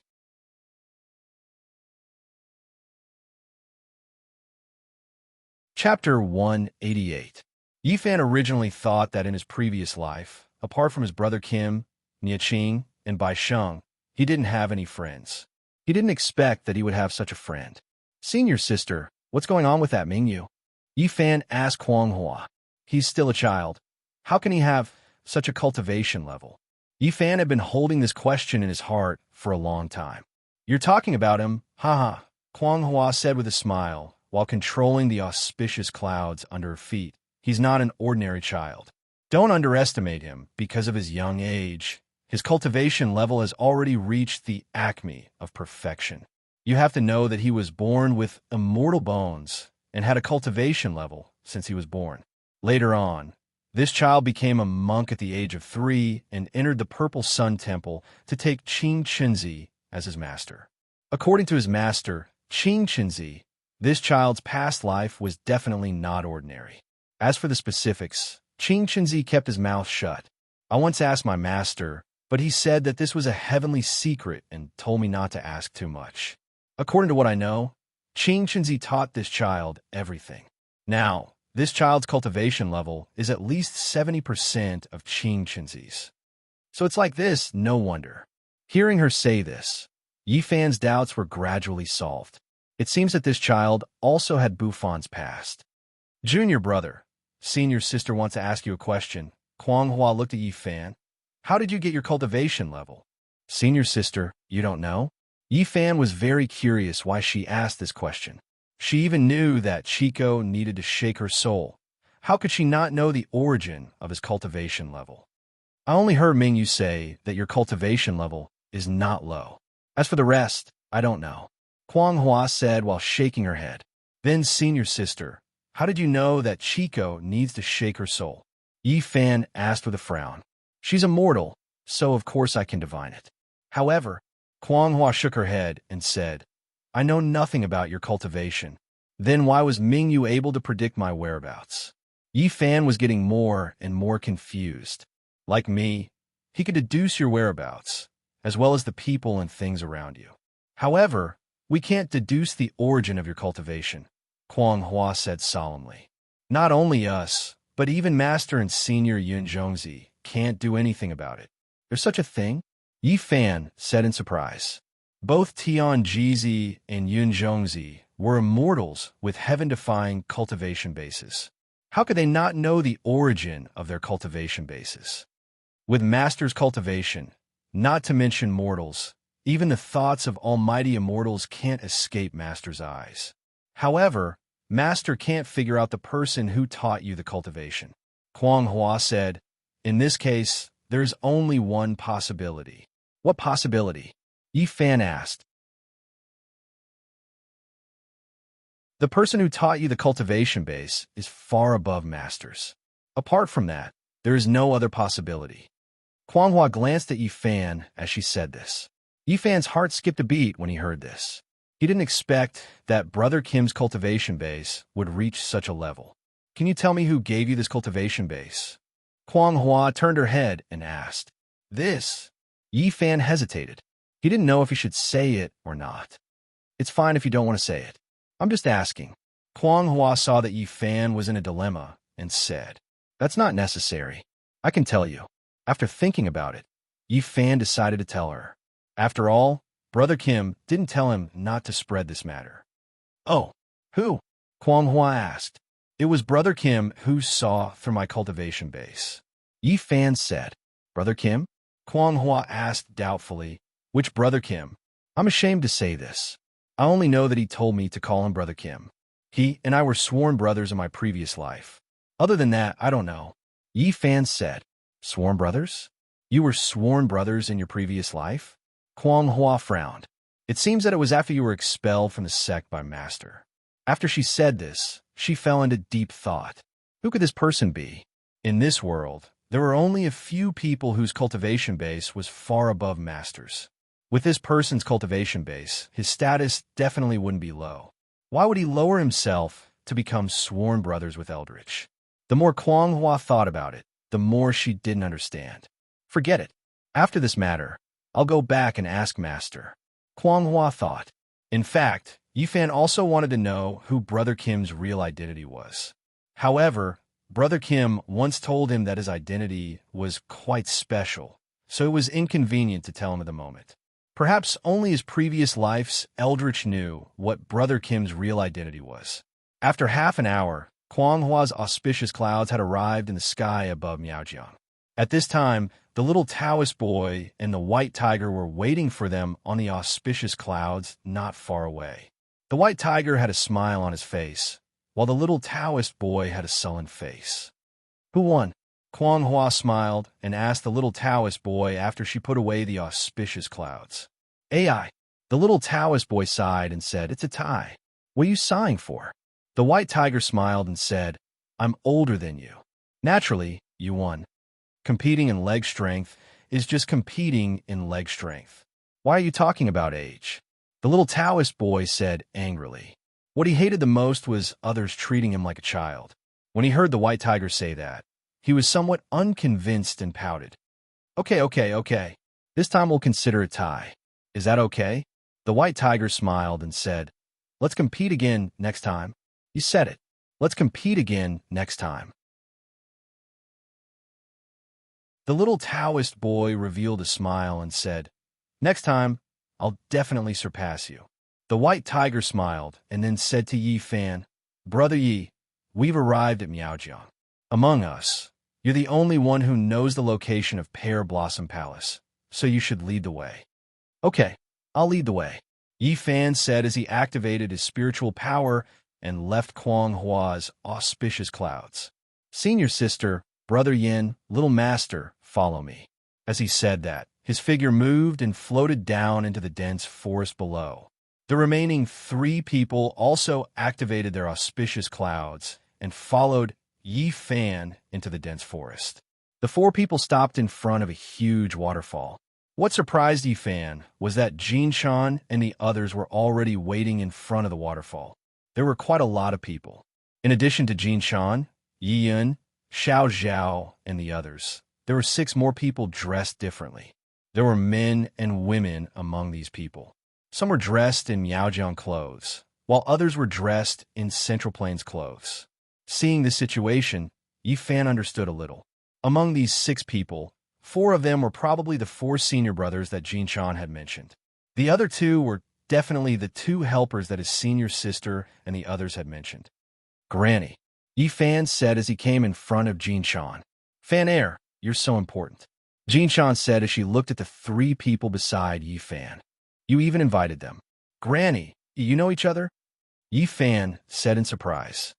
Chapter 188. Yi Fan originally thought that in his previous life, apart from his brother Kim, Niaqing, and Bai Sheng, he didn't have any friends. He didn't expect that he would have such a friend. Senior sister, what's going on with that Mingyu? Yi Fan asked Kuanghua. He's still a child. How can he have such a cultivation level? Yi Fan had been holding this question in his heart for a long time. You're talking about him, haha, Kuanghua said with a smile, while controlling the auspicious clouds under her feet. He's not an ordinary child. Don't underestimate him because of his young age. His cultivation level has already reached the acme of perfection. You have to know that he was born with immortal bones and had a cultivation level since he was born. Later on, this child became a monk at the age of 3 and entered the Purple Sun Temple to take Qing Chenzi as his master. According to his master, Qing Chenzi, this child's past life was definitely not ordinary. As for the specifics, Qing Chenzi kept his mouth shut. I once asked my master, but he said that this was a heavenly secret and told me not to ask too much. According to what I know, Qing Chenzi taught this child everything. Now, this child's cultivation level is at least 70% of Qing Chenzi's. So it's like this, no wonder. Hearing her say this, Yi Fan's doubts were gradually solved. It seems that this child also had Buffon's past. Junior brother, senior sister wants to ask you a question. Kuang Hua looked at Yi Fan. How did you get your cultivation level? Senior sister, you don't know? Yi Fan was very curious why she asked this question. She even knew that Chico needed to shake her soul. How could she not know the origin of his cultivation level? I only heard Mingyu say that your cultivation level is not low. As for the rest, I don't know. Kuang Hua said while shaking her head. Then, senior sister, how did you know that Chico needs to shake her soul? Yi Fan asked with a frown. She's immortal, so of course I can divine it. However, Kuang Hua shook her head and said, I know nothing about your cultivation. Then why was Mingyu able to predict my whereabouts? Yi Fan was getting more and more confused. Like me, he could deduce your whereabouts, as well as the people and things around you. However, we can't deduce the origin of your cultivation, Kuang Hua said solemnly. Not only us, but even Master and Senior Yun Zhongzi can't do anything about it. There's such a thing? Yi Fan said in surprise. Both Tian Jizi and Yun Zhongzi were immortals with heaven-defying cultivation bases. How could they not know the origin of their cultivation bases? With Master's cultivation, not to mention mortals, even the thoughts of almighty immortals can't escape Master's eyes. However, Master can't figure out the person who taught you the cultivation. Kuang Hua said, in this case, there's only one possibility. What possibility? Yi Fan asked. The person who taught you the cultivation base is far above Master's. Apart from that, there is no other possibility. Kuang Hua glanced at Yi Fan as she said this. Yi Fan's heart skipped a beat when he heard this. He didn't expect that Brother Kim's cultivation base would reach such a level. Can you tell me who gave you this cultivation base? Kuang Hua turned her head and asked. This? Yi Fan hesitated. He didn't know if he should say it or not. It's fine if you don't want to say it. I'm just asking. Kuang Hua saw that Yi Fan was in a dilemma and said, that's not necessary. I can tell you. After thinking about it, Yi Fan decided to tell her. After all, Brother Kim didn't tell him not to spread this matter. Oh, who? Kuang Hua asked. It was Brother Kim who saw through my cultivation base. Yi Fan said. Brother Kim? Kuang Hua asked doubtfully. Which Brother Kim? I'm ashamed to say this. I only know that he told me to call him Brother Kim. He and I were sworn brothers in my previous life. Other than that, I don't know. Yi Fan said. Sworn brothers? You were sworn brothers in your previous life? Kuang Hua frowned. It seems that it was after you were expelled from the sect by Master. After she said this, she fell into deep thought. Who could this person be? In this world, there were only a few people whose cultivation base was far above Master's. With this person's cultivation base, his status definitely wouldn't be low. Why would he lower himself to become sworn brothers with Eldritch? The more Kuang Hua thought about it, the more she didn't understand. Forget it. After this matter, I'll go back and ask Master. Kuang Hua thought. In fact, Yi Fan also wanted to know who Brother Kim's real identity was. However, Brother Kim once told him that his identity was quite special, so it was inconvenient to tell him at the moment. Perhaps only his previous life's Eldritch knew what Brother Kim's real identity was. After half an hour, Kuang Hua's auspicious clouds had arrived in the sky above Miaojiang. At this time, the little Taoist boy and the white tiger were waiting for them on the auspicious clouds not far away. The white tiger had a smile on his face, while the little Taoist boy had a sullen face. Who won? Kuang Hua smiled and asked the little Taoist boy after she put away the auspicious clouds. AI. The little Taoist boy sighed and said, it's a tie. What are you sighing for? The white tiger smiled and said, I'm older than you. Naturally, you won. Competing in leg strength is just competing in leg strength. Why are you talking about age? The little Taoist boy said angrily. What he hated the most was others treating him like a child. When he heard the white tiger say that, he was somewhat unconvinced and pouted. Okay. This time we'll consider a tie. Is that okay? The white tiger smiled and said, "Let's compete again next time." You said it. Let's compete again next time. The little Taoist boy revealed a smile and said, "Next time, I'll definitely surpass you." The white tiger smiled and then said to Yi Fan, "Brother Yi, we've arrived at Miaojiang. Among us, you're the only one who knows the location of Pear Blossom Palace, so you should lead the way." "Okay, I'll lead the way," Yi Fan said as he activated his spiritual power and left Kuang Hua's auspicious clouds. "Senior sister, Brother Yin, little master, follow me." As he said that, his figure moved and floated down into the dense forest below. The remaining 3 people also activated their auspicious clouds and followed Yi Fan into the dense forest. The 4 people stopped in front of a huge waterfall. What surprised Yi Fan was that Jin Shan and the others were already waiting in front of the waterfall. There were quite a lot of people. In addition to Jin Shan, Yi Yun, Xiao Zhao, and the others, there were 6 more people dressed differently. There were men and women among these people. Some were dressed in Miaojiang clothes, while others were dressed in Central Plains clothes. Seeing this situation, Yi Fan understood a little. Among these 6 people, 4 of them were probably the 4 senior brothers that Jin Shan had mentioned. The other 2 were definitely the 2 helpers that his senior sister and the others had mentioned. "Granny," Yi Fan said as he came in front of Jin Shan. "Fan Air, you're so important," Jin Shan said as she looked at the 3 people beside Yi Fan. "You even invited them." "Granny, you know each other?" Yi Fan said in surprise.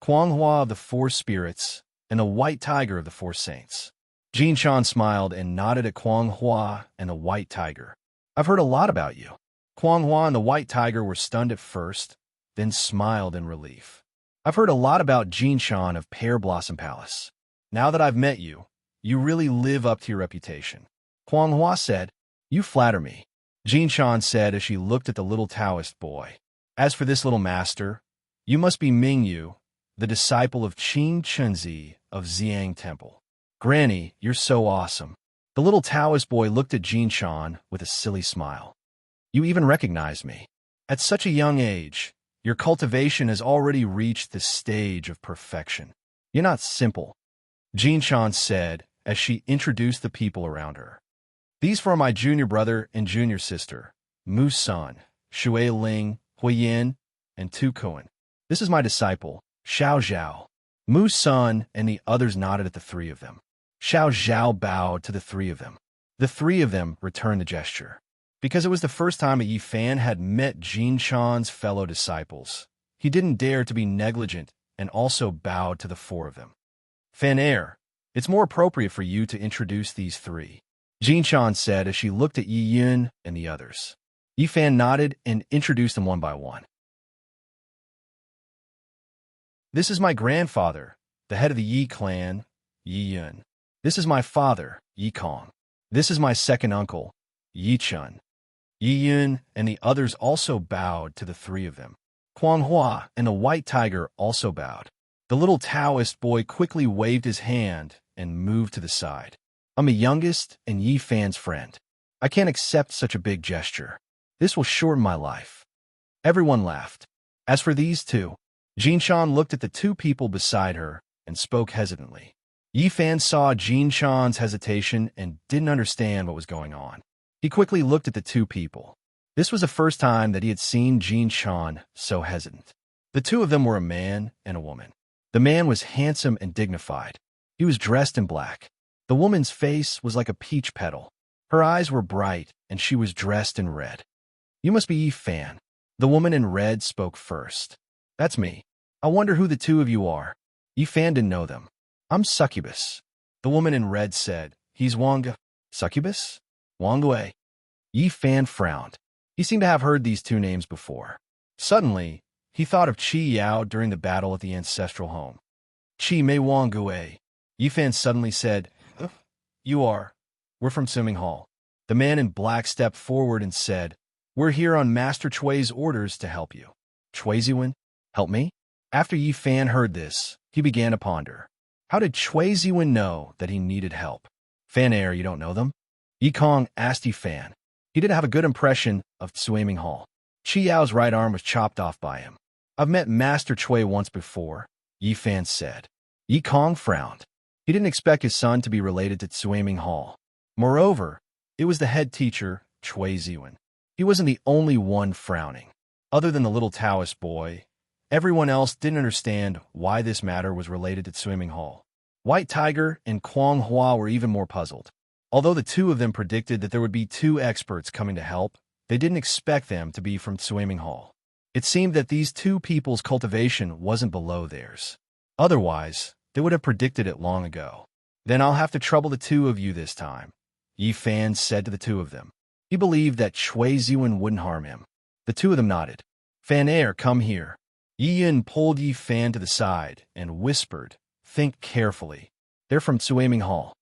"Kuang Hua of the 4 spirits and the white tiger of the 4 saints." Jin Shan smiled and nodded at Kuang Hua and the white tiger. "I've heard a lot about you." Kuang Hua and the white tiger were stunned at first, then smiled in relief. "I've heard a lot about Jin Shan of Pear Blossom Palace. Now that I've met you, you really live up to your reputation." Kuang Hua said, "You flatter me," Jin Shan said as she looked at the little Taoist boy. "As for this little master, you must be Mingyu, the disciple of Qin Chunzi of Xiang Temple." "Granny, you're so awesome." The little Taoist boy looked at Jin Shan with a silly smile. "You even recognized me. At such a young age, your cultivation has already reached the stage of perfection. You're not simple," Jin Shan said as she introduced the people around her. "These 4 are my junior brother and junior sister, Mu San, Shui Ling, Huiyin, and Tu Kuan. This is my disciple, Xiao Zhao." Mu San and the others nodded at the 3 of them. Xiao Zhao bowed to the 3 of them. The 3 of them returned the gesture. Because it was the first time Yi Fan had met Jin Shan's fellow disciples, he didn't dare to be negligent and also bowed to the 4 of them. "Fan Air, it's more appropriate for you to introduce these 3, Jin Shan said as she looked at Yi Yun and the others. Yi Fan nodded and introduced them one by one. "This is my grandfather, the head of the Yi clan, Yi Yun. This is my father, Yi Kong. This is my second uncle, Yi Chun." Yi Yun and the others also bowed to the 3 of them. Kuang Hua and the white tiger also bowed. The little Taoist boy quickly waved his hand and moved to the side. "I'm the youngest and Yi Fan's friend. I can't accept such a big gesture. This will shorten my life." Everyone laughed. As for these 2, Jin Shan looked at the 2 people beside her and spoke hesitantly. Yi Fan saw Jin Shan's hesitation and didn't understand what was going on. He quickly looked at the 2 people. This was the first time that he had seen Jin Shan so hesitant. The 2 of them were a man and a woman. The man was handsome and dignified. He was dressed in black. The woman's face was like a peach petal. Her eyes were bright, and she was dressed in red. "You must be Yi Fan." The woman in red spoke first. "That's me. I wonder who the 2 of you are." Yi Fan didn't know them. "I'm Succubus." The woman in red said, "He's Wang." "Succubus?" "Wang Gui." Yi Fan frowned. He seemed to have heard these 2 names before. Suddenly, he thought of Qi Yao during the battle at the ancestral home. "Qi Mei Wang Gui." Yi Fan suddenly said, "You are. We're from Swimming Hall." The man in black stepped forward and said, "We're here on Master Chui's orders to help you." "Chui Ziwen? Help me?" After Yi Fan heard this, he began to ponder. How did Chui Ziwen know that he needed help? "Fan Air, you don't know them?" Yi Kong asked Yi Fan. He didn't have a good impression of Tsueming Hall. Chi Yao's right arm was chopped off by him. I've met Master Chui once before, Yi Fan said. Yi Kong frowned. He didn't expect his son to be related to Tsueming Hall. Moreover, it was the head teacher, Chui Ziwen. He wasn't the only one frowning. Other than the little Taoist boy, everyone else didn't understand why this matter was related to Tsueming Hall. White Tiger and Kwang Hua were even more puzzled. Although the two of them predicted that there would be 2 experts coming to help, they didn't expect them to be from Tsueming Hall. It seemed that these 2 people's cultivation wasn't below theirs. Otherwise, they would have predicted it long ago. Then I'll have to trouble the 2 of you this time, Yi Fan said to the 2 of them. He believed that Chui Ziwen wouldn't harm him. The 2 of them nodded. Fan Air, come here. Yi Yin pulled Yi Fan to the side and whispered, think carefully. They're from Tsueming Hall.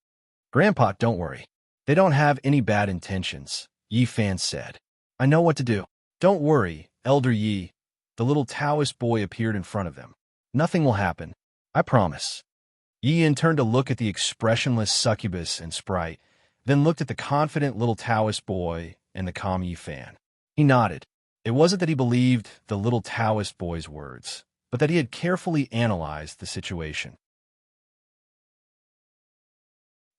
Grandpa, don't worry. They don't have any bad intentions, Yi Fan said. I know what to do. Don't worry, Elder Yi. The little Taoist boy appeared in front of them. Nothing will happen. I promise. Yi Yin turned to look at the expressionless succubus and sprite, then looked at the confident little Taoist boy and the calm Yi Fan. He nodded. It wasn't that he believed the little Taoist boy's words, but that he had carefully analyzed the situation.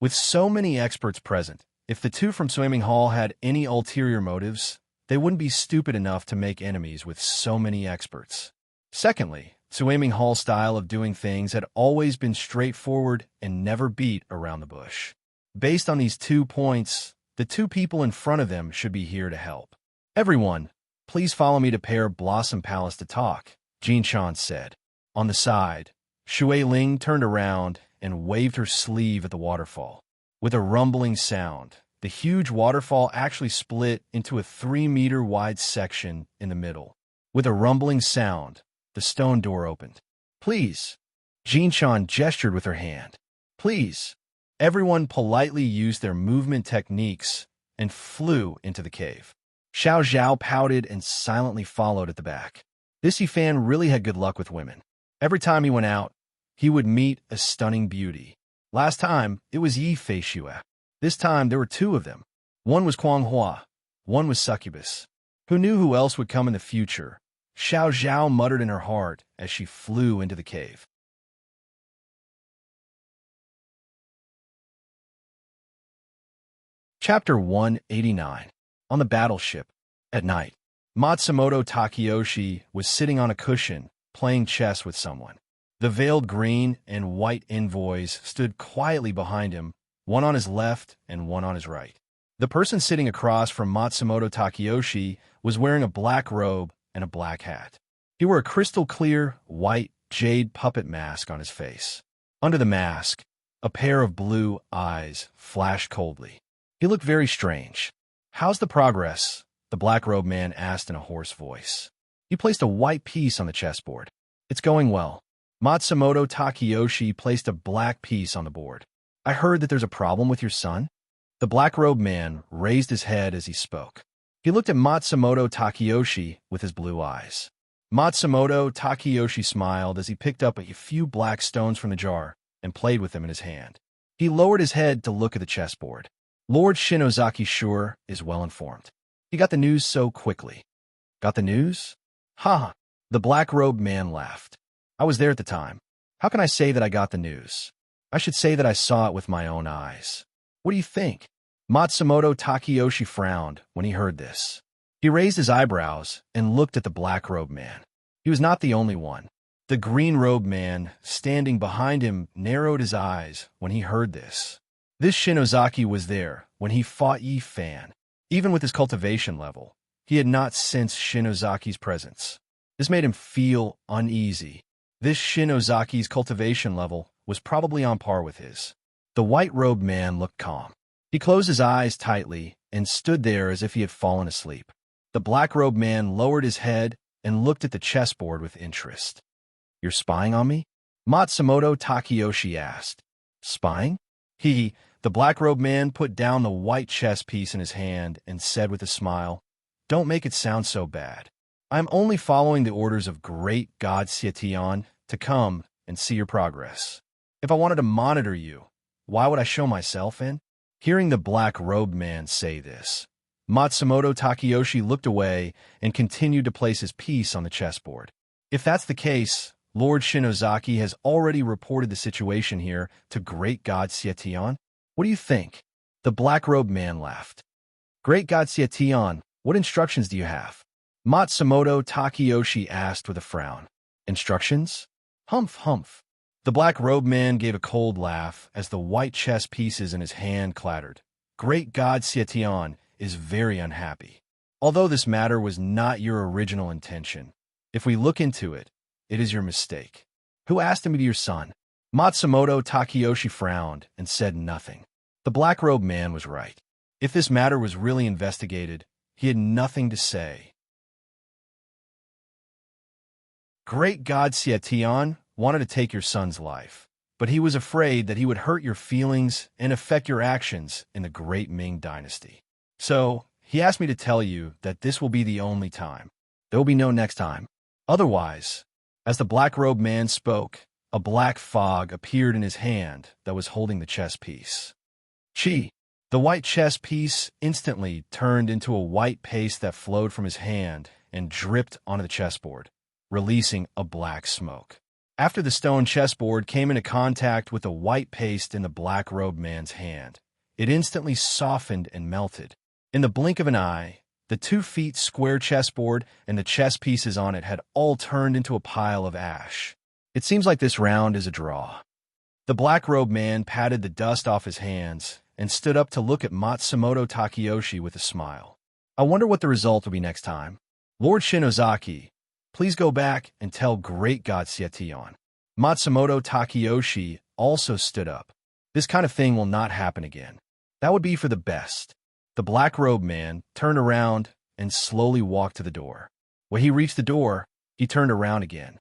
With so many experts present, if the 2 from Tsueming Hall had any ulterior motives, they wouldn't be stupid enough to make enemies with so many experts. Secondly, Tsueming Hall's style of doing things had always been straightforward and never beat around the bush. Based on these 2 points, the 2 people in front of them should be here to help. Everyone, please follow me to Pear Blossom Palace to talk, Jin Chan said. On the side, Shui Ling turned around and waved her sleeve at the waterfall. With a rumbling sound, the huge waterfall actually split into a 3-meter wide section in the middle. With a rumbling sound, the stone door opened. Please. Jin Chan gestured with her hand. Please. Everyone politely used their movement techniques and flew into the cave. Xiao Zhao pouted and silently followed at the back. This Yi Fan really had good luck with women. Every time he went out, he would meet a stunning beauty. Last time, it was Yi Fei Shue. This time, there were 2 of them. One was Kwang Hua. One was Succubus. Who knew who else would come in the future? Xiao Zhao muttered in her heart as she flew into the cave. Chapter 189. On the battleship. At night, Matsumoto Takeyoshi was sitting on a cushion, playing chess with someone. The veiled green and white envoys stood quietly behind him, one on his left and one on his right. The person sitting across from Matsumoto Takeyoshi was wearing a black robe and a black hat. He wore a crystal-clear, white, jade puppet mask on his face. Under the mask, a pair of blue eyes flashed coldly. He looked very strange. How's the progress? The black-robed man asked in a hoarse voice. He placed a white piece on the chessboard. It's going well. Matsumoto Takeyoshi placed a black piece on the board. I heard that there's a problem with your son? The black-robed man raised his head as he spoke. He looked at Matsumoto Takeyoshi with his blue eyes. Matsumoto Takeyoshi smiled as he picked up a few black stones from the jar and played with them in his hand. He lowered his head to look at the chessboard. Lord Shinozaki sure is well informed. He got the news so quickly. Got the news? Ha! The black-robed man laughed. I was there at the time. How can I say that I got the news? I should say that I saw it with my own eyes. What do you think? Matsumoto Takeyoshi frowned when he heard this. He raised his eyebrows and looked at the black-robed man. He was not the only one. The green-robed man, standing behind him, narrowed his eyes when he heard this. This Shinozaki was there when he fought Yi Fan. Even with his cultivation level, he had not sensed Shinozaki's presence. This made him feel uneasy. This Shinozaki's cultivation level was probably on par with his. The white-robed man looked calm. He closed his eyes tightly and stood there as if he had fallen asleep. The black-robed man lowered his head and looked at the chessboard with interest. You're spying on me? Matsumoto Takeyoshi asked. Spying? The black-robed man put down the white chess piece in his hand and said with a smile, Don't make it sound so bad. I'm only following the orders of great God Xietian to come and see your progress. If I wanted to monitor you, why would I show myself in? Hearing the black-robed man say this, Matsumoto Takeyoshi looked away and continued to place his piece on the chessboard. If that's the case, Lord Shinozaki has already reported the situation here to Great God Sietion. What do you think? The black-robed man laughed. Great God Sietion, what instructions do you have? Matsumoto Takeyoshi asked with a frown. Instructions? Humph, humph. The black-robed man gave a cold laugh as the white chess pieces in his hand clattered. Great God Sietion is very unhappy. Although this matter was not your original intention, if we look into it, it is your mistake. Who asked him to be your son? Matsumoto Takeyoshi frowned and said nothing. The black-robed man was right. If this matter was really investigated, he had nothing to say. Great God Sietion wanted to take your son's life, but he was afraid that he would hurt your feelings and affect your actions in the Great Ming Dynasty. So, he asked me to tell you that this will be the only time. There will be no next time. Otherwise, as the black-robed man spoke, a black fog appeared in his hand that was holding the chess piece. Chi! The white chess piece instantly turned into a white paste that flowed from his hand and dripped onto the chessboard, releasing a black smoke. After the stone chessboard came into contact with the white paste in the black-robed man's hand, it instantly softened and melted. In the blink of an eye, the 2 feet square chessboard and the chess pieces on it had all turned into a pile of ash. It seems like this round is a draw. The black-robed man patted the dust off his hands and stood up to look at Matsumoto Takeyoshi with a smile. I wonder what the result will be next time. Lord Shinozaki, please go back and tell Great God Sietion. Matsumoto Takeyoshi also stood up. This kind of thing will not happen again. That would be for the best. The black-robed man turned around and slowly walked to the door. When he reached the door, he turned around again.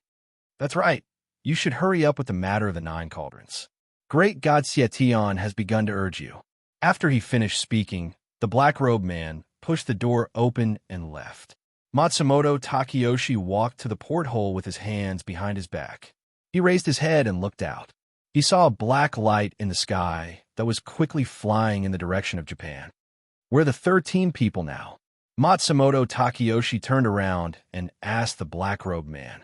That's right. You should hurry up with the matter of the 9 cauldrons. Great God Sietion has begun to urge you. After he finished speaking, the black-robed man pushed the door open and left. Matsumoto Takeyoshi walked to the porthole with his hands behind his back. He raised his head and looked out. He saw a black light in the sky that was quickly flying in the direction of Japan. Where are the 13 people now? Matsumoto Takeyoshi turned around and asked the black-robed man.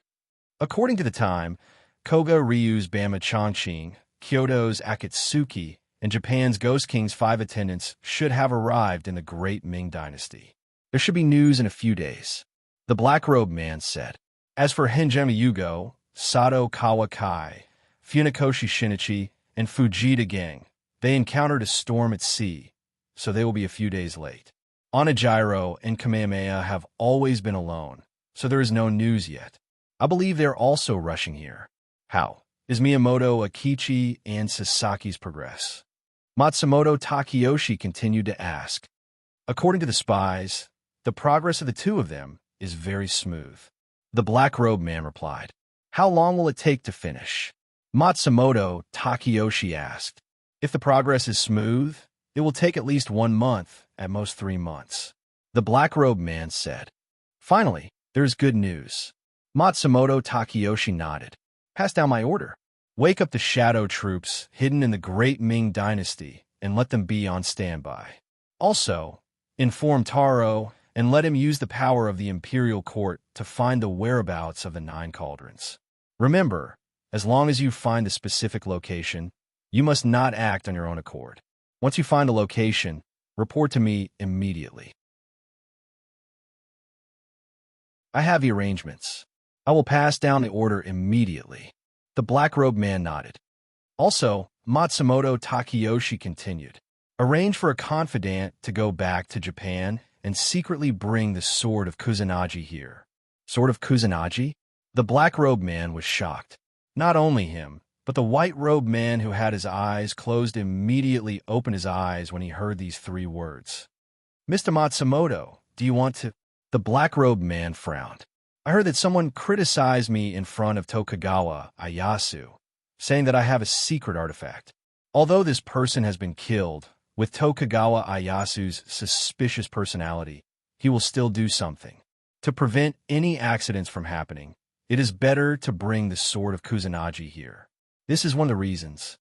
According to the time, Koga Ryu's Bama Chongqing, Kyoto's Akatsuki, and Japan's Ghost King's 5 attendants should have arrived in the Great Ming Dynasty. There should be news in a few days. The black-robed man said. As for Henjima Yugo, Sato Kawakai, Funakoshi Shinichi, and Fujita Gang, they encountered a storm at sea, so they will be a few days late. Onijiro and Kamehameha have always been alone, so there is no news yet. I believe they're also rushing here. How is Miyamoto Akichi and Sasaki's progress? Matsumoto Takeyoshi continued to ask. According to the spies, the progress of the 2 of them is very smooth. The black-robed man replied. How long will it take to finish? Matsumoto Takeyoshi asked. If the progress is smooth, it will take at least 1 month, at most 3 months. The black-robed man said. Finally, there is good news. Matsumoto Takeyoshi nodded. Pass down my order. Wake up the shadow troops hidden in the Great Ming Dynasty and let them be on standby. Also, inform Taro and let him use the power of the Imperial Court to find the whereabouts of the 9 cauldrons. Remember, as long as you find the specific location, you must not act on your own accord. Once you find a location, report to me immediately. I have the arrangements. I will pass down the order immediately. The black-robed man nodded. Also, Matsumoto Takeyoshi continued. Arrange for a confidant to go back to Japan and secretly bring the sword of Kusanagi here. Sword of Kusanagi? The black-robed man was shocked. Not only him, but the white-robed man who had his eyes closed immediately opened his eyes when he heard these 3 words. Mr. Matsumoto, do you want to? The black-robed man frowned. I heard that someone criticized me in front of Tokugawa Ieyasu, saying that I have a secret artifact. Although this person has been killed, with Tokugawa Ieyasu's suspicious personality, he will still do something. To prevent any accidents from happening, it is better to bring the sword of Kusanagi here. This is one of the reasons.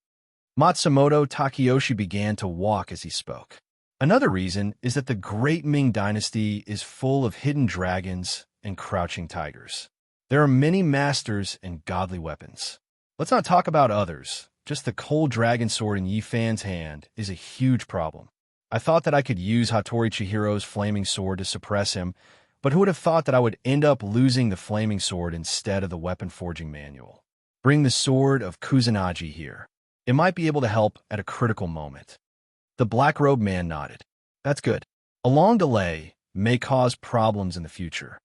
Matsumoto Takeyoshi began to walk as he spoke. Another reason is that the Great Ming Dynasty is full of hidden dragons and crouching tigers. There are many masters and godly weapons. Let's not talk about others. Just the cold dragon sword in Yifan's hand is a huge problem. I thought that I could use Hattori Chihiro's flaming sword to suppress him, but who would have thought that I would end up losing the flaming sword instead of the weapon forging manual? Bring the sword of Kusanagi here. It might be able to help at a critical moment. The black-robed man nodded. That's good. A long delay may cause problems in the future.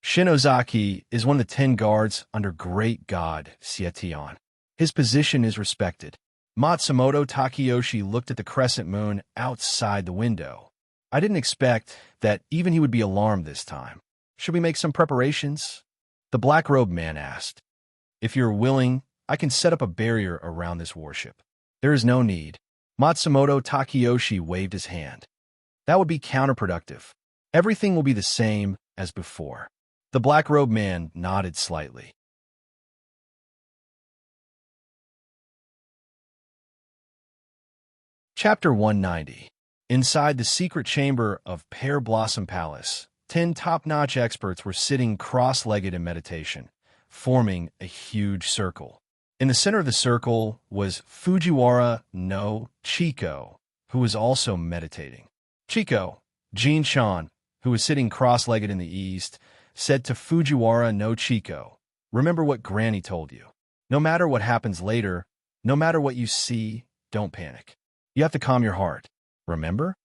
Shinozaki is one of the 10 guards under great god Sietion. His position is respected. Matsumoto Takeyoshi looked at the crescent moon outside the window. I didn't expect that even he would be alarmed this time. Should we make some preparations? The black-robed man asked. If you're willing, I can set up a barrier around this warship. There is no need. Matsumoto Takeyoshi waved his hand. That would be counterproductive. Everything will be the same as before. The black-robed man nodded slightly. Chapter 190. Inside the secret chamber of Pear Blossom Palace, 10 top-notch experts were sitting cross-legged in meditation, forming a huge circle. In the center of the circle was Fujiwara no Chiko, who was also meditating. Chiko, Jin-chan, who was sitting cross-legged in the east, said to Fujiwara no Chiko, "Remember what Granny told you. No matter what happens later, no matter what you see, don't panic. You have to calm your heart. Remember?"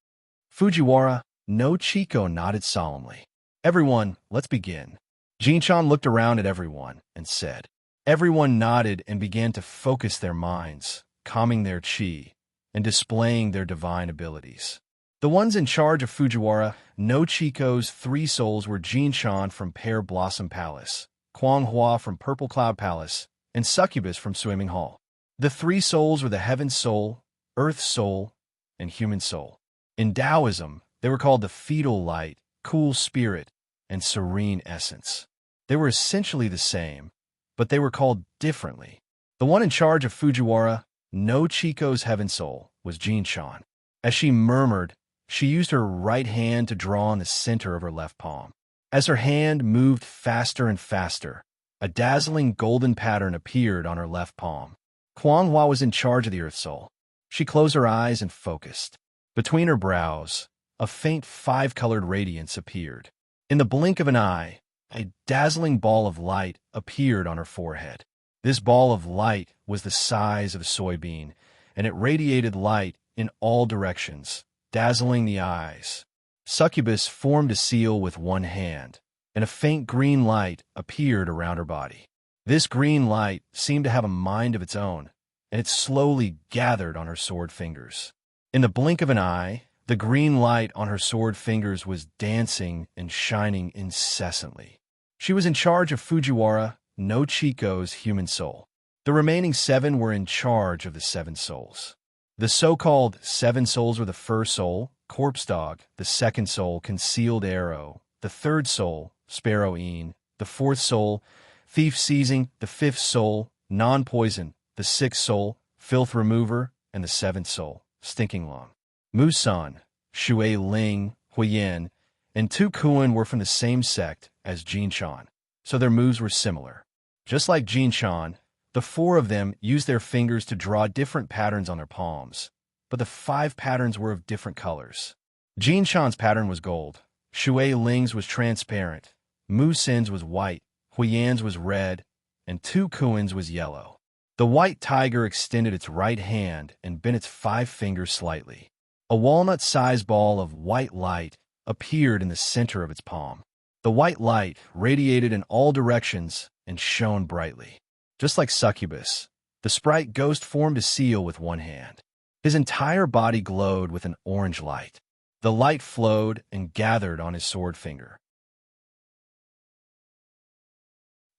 Fujiwara no Chiko nodded solemnly. "Everyone, let's begin." Jin-chan looked around at everyone and said. Everyone nodded and began to focus their minds, calming their chi, and displaying their divine abilities. The ones in charge of Fujiwara no Chiko's 3 souls were Jin-chan from Pear Blossom Palace, Kwang-hua from Purple Cloud Palace, and Succubus from Swimming Hall. The 3 souls were the Heaven Soul, Earth Soul, and Human Soul. In Taoism, they were called the Fetal Light, Cool Spirit, and Serene Essence. They were essentially the same, but they were called differently. The one in charge of Fujiwara no Chiko's Heaven Soul was Jin-chan. As she murmured, she used her right hand to draw on the center of her left palm. As her hand moved faster and faster, a dazzling golden pattern appeared on her left palm. Kwang-hua was in charge of the Earth Soul. She closed her eyes and focused. Between her brows, a faint 5-colored radiance appeared. In the blink of an eye, a dazzling ball of light appeared on her forehead. This ball of light was the size of a soybean, and it radiated light in all directions, dazzling the eyes. Succubus formed a seal with one hand, and a faint green light appeared around her body. This green light seemed to have a mind of its own, and it slowly gathered on her sword fingers. In the blink of an eye, the green light on her sword fingers was dancing and shining incessantly. She was in charge of Fujiwara no Chiko's Human Soul. The remaining 7 were in charge of the 7 souls. The so-called 7 souls were the First Soul, Corpse Dog, the Second Soul, Concealed Arrow, the Third Soul, Sparrow Een, the Fourth Soul, Thief Seizing, the Fifth Soul, Non-Poison, the Sixth Soul, Filth Remover, and the 7th Soul, Stinking Lung. Musan, Shui Ling, Huiyan, and Tu Kuan were from the same sect as Jin-chan, so their moves were similar. Just like Jin-chan, the 4 of them used their fingers to draw different patterns on their palms, but the 5 patterns were of different colors. Jin-chan's pattern was gold, Shui Ling's was transparent, Musan's was white, Huiyan's was red, and Tu Kuan's was yellow. The white tiger extended its right hand and bent its 5 fingers slightly. A walnut-sized ball of white light appeared in the center of its palm. The white light radiated in all directions and shone brightly. Just like Succubus, the sprite ghost formed a seal with one hand. His entire body glowed with an orange light. The light flowed and gathered on his sword finger.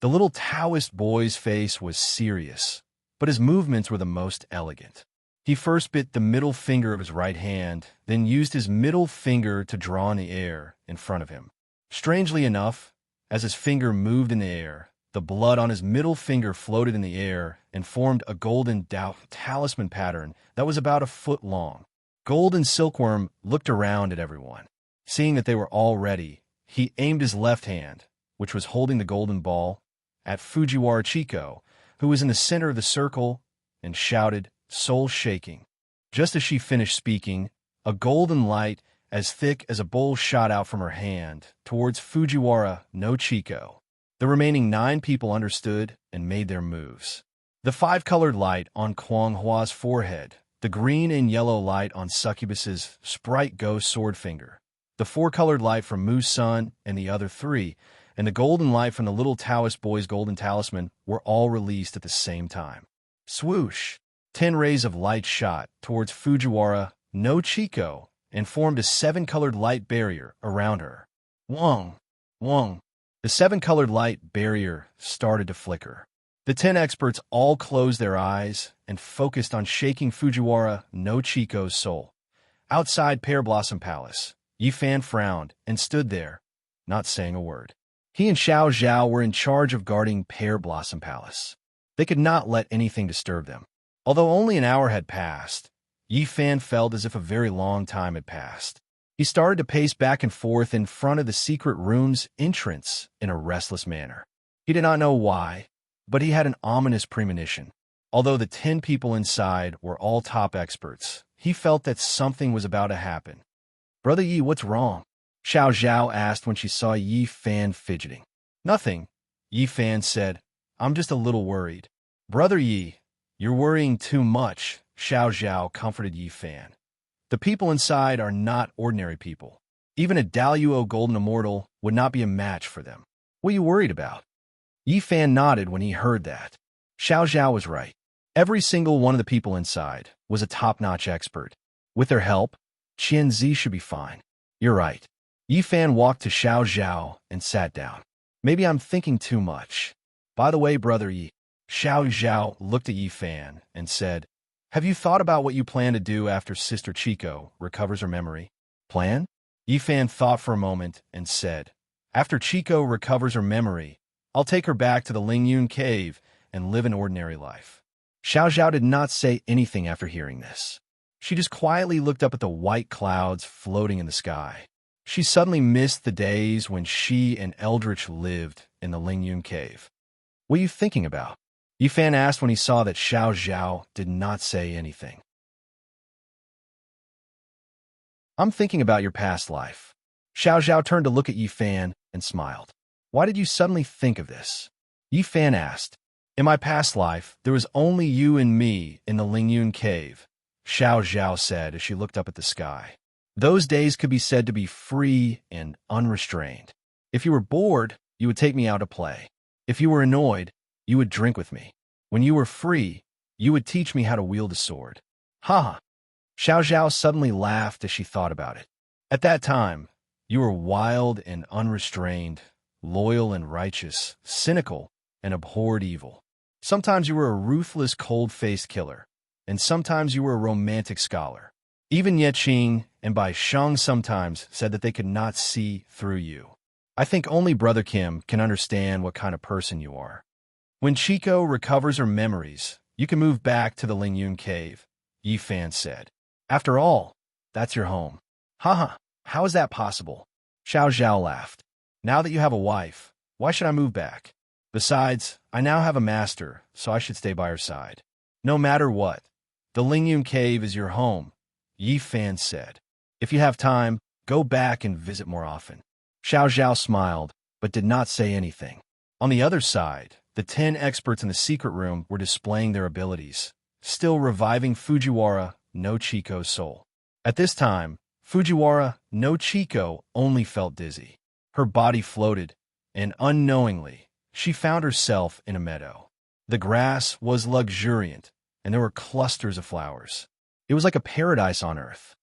The little Taoist boy's face was serious, but his movements were the most elegant. He first bit the middle finger of his right hand, then used his middle finger to draw in the air in front of him. Strangely enough, as his finger moved in the air, the blood on his middle finger floated in the air and formed a golden talisman pattern that was about a foot long. Golden Silkworm looked around at everyone. Seeing that they were all ready, he aimed his left hand, which was holding the golden ball, at Fujiwara Chico, who was in the center of the circle, and shouted, soul shaking. Just as she finished speaking, a golden light as thick as a bowl shot out from her hand towards Fujiwara no Chico. The remaining 9 people understood and made their moves. The 5-colored light on Kwang Hua's forehead, the green and yellow light on Succubus's sprite ghost sword finger, the 4-colored light from Mu's sun and the other 3, and the golden light from the little Taoist boy's golden talisman were all released at the same time. Swoosh! 10 rays of light shot towards Fujiwara no Chico and formed a 7-colored light barrier around her. Wong! Wong! The 7-colored light barrier started to flicker. The 10 experts all closed their eyes and focused on shaking Fujiwara no Chico's soul. Outside Pear Blossom Palace, Yifan frowned and stood there, not saying a word. He and Xiao Zhao were in charge of guarding Pear Blossom Palace. They could not let anything disturb them. Although only an hour had passed, Yifan felt as if a very long time had passed. He started to pace back and forth in front of the secret room's entrance in a restless manner. He did not know why, but he had an ominous premonition. Although the 10 people inside were all top experts, he felt that something was about to happen. "Brother Yi, what's wrong?" Xiao Zhao asked when she saw Yi Fan fidgeting. "Nothing," Yi Fan said. "I'm just a little worried." "Brother Yi, you're worrying too much," Xiao Zhao comforted Yi Fan. "The people inside are not ordinary people. Even a Daluo Golden Immortal would not be a match for them. What are you worried about?" Yi Fan nodded when he heard that. Xiao Zhao was right. Every single one of the people inside was a top-notch expert. With their help, Qianzi should be fine. "You're right." Yi Fan walked to Xiao Zhao and sat down. "Maybe I'm thinking too much. By the way, Brother Yi," Xiao Zhao looked at Yi Fan and said, "Have you thought about what you plan to do after Sister Chico recovers her memory?" "Plan?" Yi Fan thought for a moment and said, "After Chico recovers her memory, I'll take her back to the Lingyun cave and live an ordinary life." Xiao Zhao did not say anything after hearing this. She just quietly looked up at the white clouds floating in the sky. She suddenly missed the days when she and Eldritch lived in the Lingyun cave. "What are you thinking about?" Yifan asked when he saw that Xiao Zhao did not say anything. "I'm thinking about your past life." Xiao Zhao turned to look at Yifan and smiled. "Why did you suddenly think of this?" Yifan asked. "In my past life, there was only you and me in the Lingyun cave," Xiao Zhao said as she looked up at the sky. "Those days could be said to be free and unrestrained. If you were bored, you would take me out to play. If you were annoyed, you would drink with me. When you were free, you would teach me how to wield a sword." "Ha ha!" Xiao Zhao suddenly laughed as she thought about it. "At that time, you were wild and unrestrained, loyal and righteous, cynical and abhorred evil. Sometimes you were a ruthless, cold-faced killer, and sometimes you were a romantic scholar. Even Yeqing and Bai Sheng sometimes said that they could not see through you. I think only Brother Kim can understand what kind of person you are. When Chico recovers her memories, you can move back to the Lingyun cave," Yifan said. "After all, that's your home." "Haha, how is that possible?" Xiao Zhao laughed. "Now that you have a wife, why should I move back? Besides, I now have a master, so I should stay by her side." "No matter what, the Lingyun cave is your home," Yifan said. "If you have time, go back and visit more often." Xiao Zhao smiled, but did not say anything. On the other side, the 10 experts in the secret room were displaying their abilities, still reviving Fujiwara no Chico's soul. At this time, Fujiwara no Chico only felt dizzy. Her body floated, and unknowingly, she found herself in a meadow. The grass was luxuriant, and there were clusters of flowers. It was like a paradise on earth.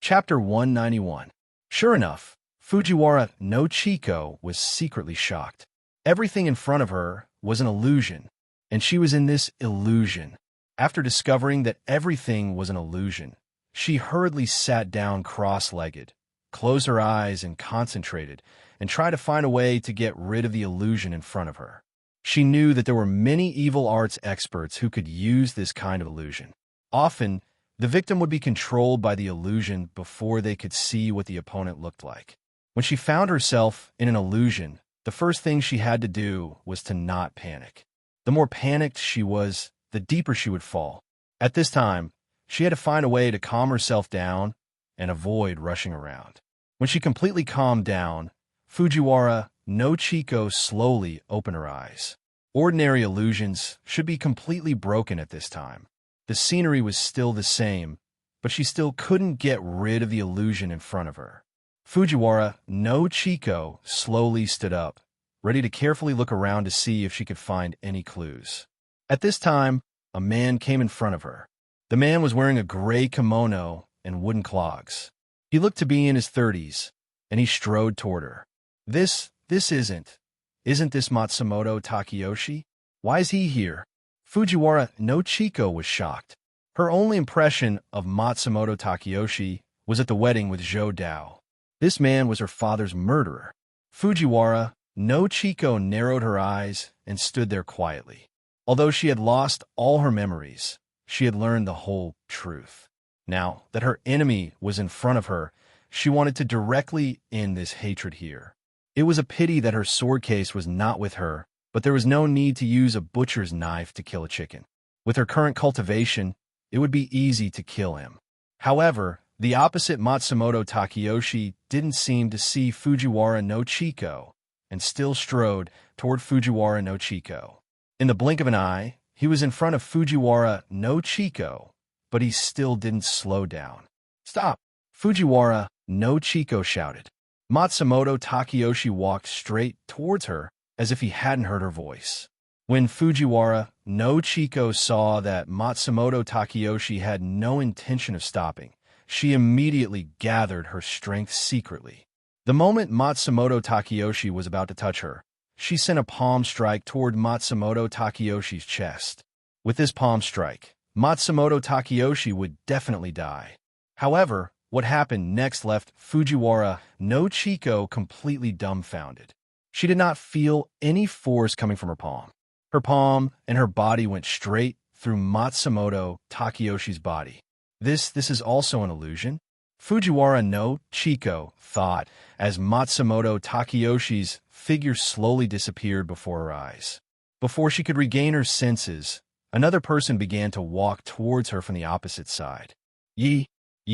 Chapter 191. Sure enough, Fujiwara no Chico was secretly shocked. Everything in front of her was an illusion, and she was in this illusion. After discovering that everything was an illusion, she hurriedly sat down cross-legged, closed her eyes and concentrated, and tried to find a way to get rid of the illusion in front of her. She knew that there were many evil arts experts who could use this kind of illusion. Often, the victim would be controlled by the illusion before they could see what the opponent looked like. When she found herself in an illusion, the first thing she had to do was to not panic. The more panicked she was, the deeper she would fall. At this time, she had to find a way to calm herself down and avoid rushing around. When she completely calmed down, Fujiwara no Chiko slowly opened her eyes. Ordinary illusions should be completely broken at this time. The scenery was still the same, but she still couldn't get rid of the illusion in front of her. Fujiwara no Chiko slowly stood up, ready to carefully look around to see if she could find any clues. At this time, a man came in front of her. The man was wearing a gray kimono and wooden clogs. He looked to be in his 30s, and he strode toward her. This isn't this Matsumoto Takeyoshi? Why is he here? Fujiwara no Chiko was shocked. Her only impression of Matsumoto Takeyoshi was at the wedding with Zhou Dao. This man was her father's murderer. Fujiwara no Chiko narrowed her eyes and stood there quietly. Although she had lost all her memories, she had learned the whole truth. Now that her enemy was in front of her, she wanted to directly end this hatred here. It was a pity that her sword case was not with her, but there was no need to use a butcher's knife to kill a chicken. With her current cultivation, it would be easy to kill him. However, the opposite Matsumoto Takeyoshi didn't seem to see Fujiwara no Chiko and still strode toward Fujiwara no Chiko. In the blink of an eye, he was in front of Fujiwara no Chiko, but he still didn't slow down. "Stop!" Fujiwara no Chiko shouted. Matsumoto Takeyoshi walked straight towards her as if he hadn't heard her voice. When Fujiwara no Chiko saw that Matsumoto Takeyoshi had no intention of stopping, she immediately gathered her strength secretly. The moment Matsumoto Takeyoshi was about to touch her, she sent a palm strike toward Matsumoto Takeyoshi's chest. With this palm strike, Matsumoto Takeyoshi would definitely die. However, what happened next left Fujiwara no Chiko completely dumbfounded. She did not feel any force coming from her palm. Her palm and her body went straight through Matsumoto Takeyoshi's body. This is also an illusion? Fujiwara no Chiko thought as Matsumoto Takeyoshi's figure slowly disappeared before her eyes. Before she could regain her senses, another person began to walk towards her from the opposite side. Yi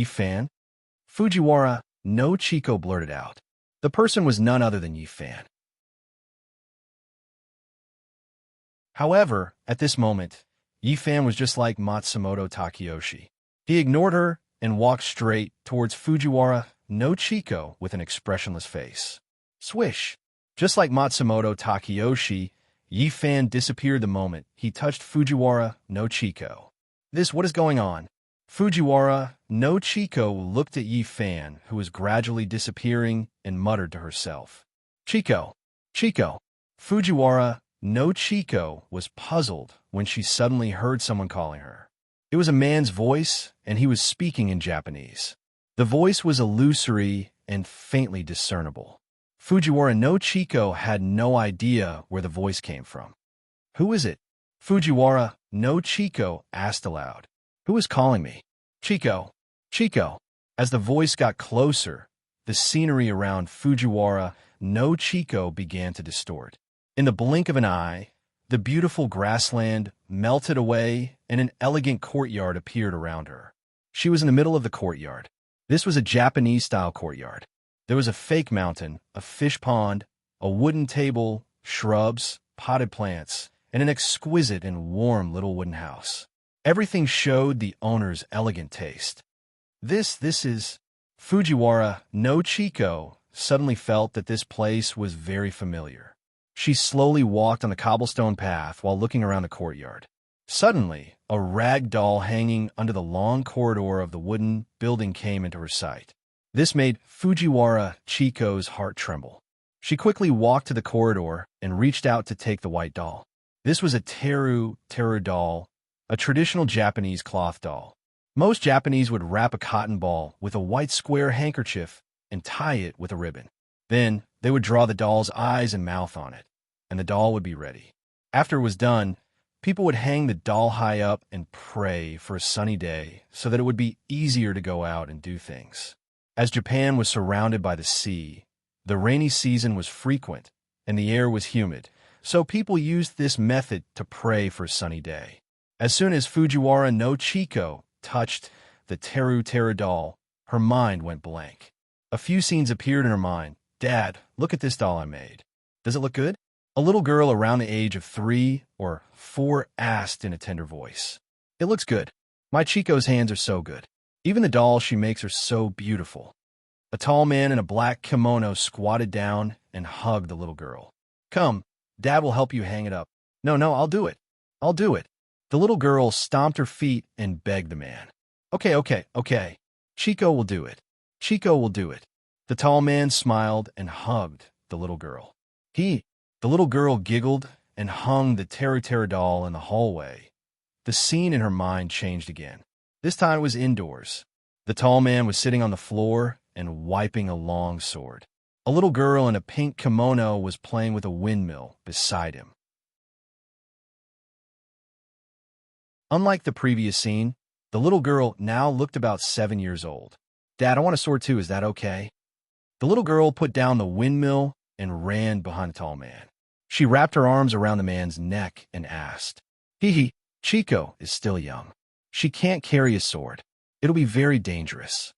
Fan? Fujiwara no Chiko blurted out. The person was none other than Yi Fan. However, at this moment, Yi Fan was just like Matsumoto Takeyoshi. He ignored her and walked straight towards Fujiwara no Chiko with an expressionless face. Swish! Just like Matsumoto Takeyoshi, Yi Fan disappeared the moment he touched Fujiwara no Chiko. What is going on? Fujiwara no Chiko looked at Yi Fan, who was gradually disappearing, and muttered to herself. Chiko! Chiko! Fujiwara no Chiko was puzzled when she suddenly heard someone calling her. It was a man's voice, and he was speaking in Japanese. The voice was illusory and faintly discernible. Fujiwara no Chiko had no idea where the voice came from. Who is it? Fujiwara no Chiko asked aloud. Who is calling me? Chiko! Chiko! As the voice got closer, the scenery around Fujiwara no Chiko began to distort. In the blink of an eye, the beautiful grassland melted away and an elegant courtyard appeared around her. She was in the middle of the courtyard. This was a Japanese-style courtyard. There was a fake mountain, a fish pond, a wooden table, shrubs, potted plants, and an exquisite and warm little wooden house. Everything showed the owner's elegant taste. This is... Fujiwara no Chiko suddenly felt that this place was very familiar. She slowly walked on the cobblestone path while looking around the courtyard. Suddenly, a rag doll hanging under the long corridor of the wooden building came into her sight. This made Fujiwara Chiko's heart tremble. She quickly walked to the corridor and reached out to take the white doll. This was a teru doll, a traditional Japanese cloth doll. Most Japanese would wrap a cotton ball with a white square handkerchief and tie it with a ribbon. Then, they would draw the doll's eyes and mouth on it, and the doll would be ready. After it was done, people would hang the doll high up and pray for a sunny day so that it would be easier to go out and do things. As Japan was surrounded by the sea, the rainy season was frequent and the air was humid, so people used this method to pray for a sunny day. As soon as Fujiwara no Chiko touched the Teru Teru doll, her mind went blank. A few scenes appeared in her mind. Dad, look at this doll I made. Does it look good? A little girl around the age of 3 or 4 asked in a tender voice. It looks good. My Chico's hands are so good. Even the dolls she makes are so beautiful. A tall man in a black kimono squatted down and hugged the little girl. Come, Dad will help you hang it up. No, I'll do it. I'll do it. The little girl stomped her feet and begged the man. Okay. Chico will do it. Chico will do it. The tall man smiled and hugged the little girl. The little girl giggled and hung the Teru Teru doll in the hallway. The scene in her mind changed again. This time it was indoors. The tall man was sitting on the floor and wiping a long sword. A little girl in a pink kimono was playing with a windmill beside him. Unlike the previous scene, the little girl now looked about 7 years old. Dad, I want a sword too, is that okay? The little girl put down the windmill and ran behind the tall man. She wrapped her arms around the man's neck and asked, Chico is still young. She can't carry a sword. It'll be very dangerous.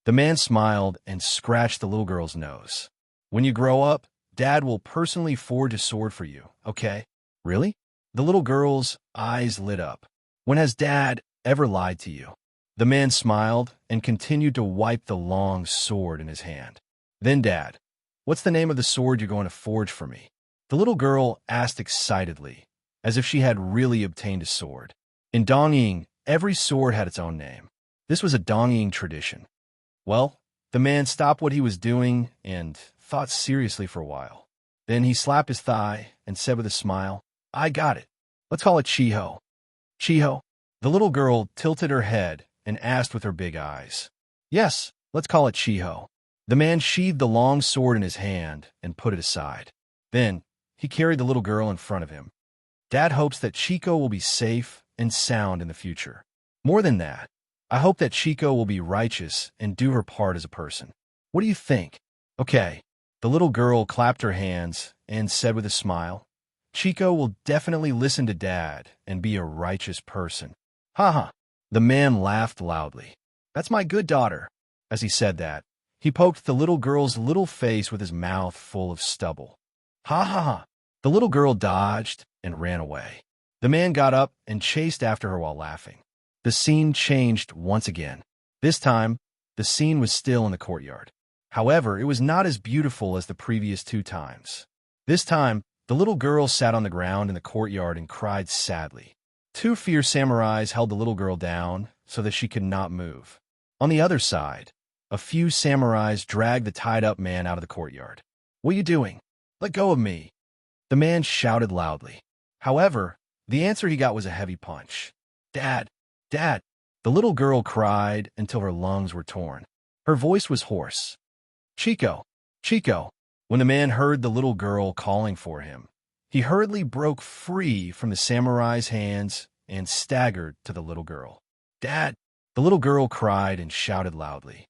The man smiled and scratched the little girl's nose. When you grow up, Dad will personally forge a sword for you, okay? Really? The little girl's eyes lit up. When has Dad ever lied to you? The man smiled and continued to wipe the long sword in his hand. Then, Dad, what's the name of the sword you're going to forge for me? The little girl asked excitedly, as if she had really obtained a sword. In Dongying, every sword had its own name. This was a Dongying tradition. Well, the man stopped what he was doing and thought seriously for a while. Then he slapped his thigh and said with a smile, I got it. Let's call it Chiho. Chiho? The little girl tilted her head and asked with her big eyes. Yes, let's call it Chiho. The man sheathed the long sword in his hand and put it aside. Then he carried the little girl in front of him. Dad hopes that Chico will be safe and sound in the future. More than that, I hope that Chico will be righteous and do her part as a person. What do you think? Okay. The little girl clapped her hands and said with a smile, Chico will definitely listen to Dad and be a righteous person. Ha. The man laughed loudly. That's my good daughter. As he said that, he poked the little girl's little face with his mouth full of stubble. Ha. The little girl dodged and ran away. The man got up and chased after her while laughing. The scene changed once again. This time, the scene was still in the courtyard. However, it was not as beautiful as the previous 2 times. This time, the little girl sat on the ground in the courtyard and cried sadly. 2 fierce samurais held the little girl down so that she could not move. On the other side, a few samurais dragged the tied-up man out of the courtyard. What are you doing? Let go of me. The man shouted loudly. However, the answer he got was a heavy punch. Dad. The little girl cried until her lungs were torn. Her voice was hoarse. Chico. When the man heard the little girl calling for him, he hurriedly broke free from the samurai's hands and staggered to the little girl. Dad. The little girl cried and shouted loudly.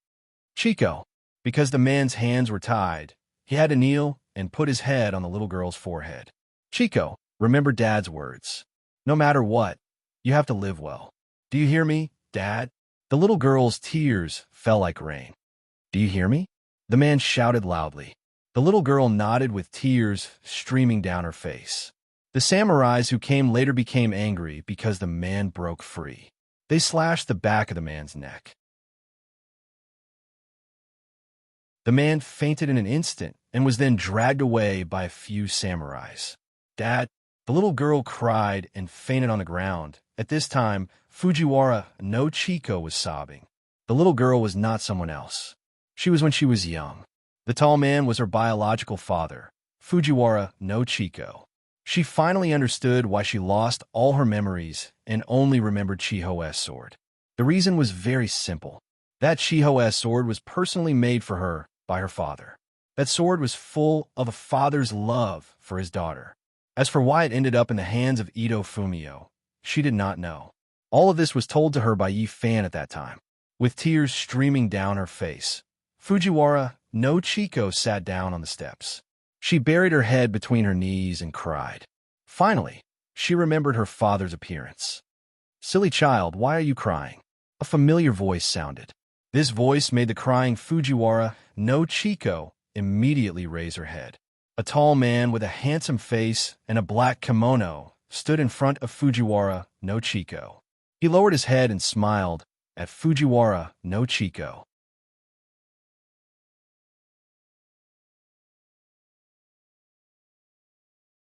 Chico. Because the man's hands were tied, he had to kneel and put his head on the little girl's forehead. Chico, remember Dad's words. No matter what, you have to live well. Do you hear me, Dad? The little girl's tears fell like rain. Do you hear me? The man shouted loudly. The little girl nodded with tears streaming down her face. The samurais who came later became angry because the man broke free. They slashed the back of the man's neck. The man fainted in an instant and was then dragged away by a few samurais. Dad, the little girl cried and fainted on the ground. At this time, Fujiwara no Chiko was sobbing. The little girl was not someone else. She was when she was young. The tall man was her biological father, Fujiwara no Chiko. She finally understood why she lost all her memories and only remembered Chiho's sword. The reason was very simple. That Chiho's sword was personally made for her by her father. That sword was full of a father's love for his daughter. As for why it ended up in the hands of Ito Fumio, she did not know. All of this was told to her by Yi Fan at that time. With tears streaming down her face, Fujiwara no Chiko sat down on the steps. She buried her head between her knees and cried. Finally, she remembered her father's appearance. "Silly child, why are you crying?" A familiar voice sounded. This voice made the crying Fujiwara no Chiko immediately raise her head. A tall man with a handsome face and a black kimono stood in front of Fujiwara no Chiko. He lowered his head and smiled at Fujiwara no Chiko.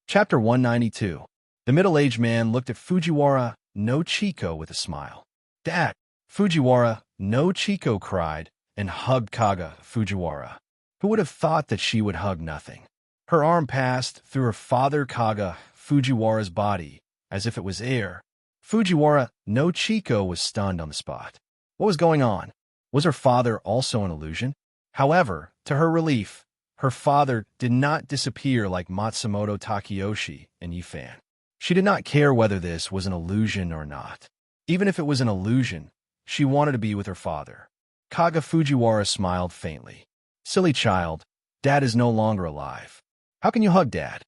Chapter 192. The middle-aged man looked at Fujiwara no Chiko with a smile. "Dad!" Fujiwara no Chiko cried and hugged Kaga Fujiwara. Who would have thought that she would hug nothing? Her arm passed through her father Kaga Fujiwara's body as if it was air. Fujiwara no Chiko was stunned on the spot. What was going on? Was her father also an illusion? However, to her relief, her father did not disappear like Matsumoto Takeyoshi and Yifan. She did not care whether this was an illusion or not. Even if it was an illusion, she wanted to be with her father. Kaga Fujiwara smiled faintly. "Silly child, Dad is no longer alive. How can you hug Dad?"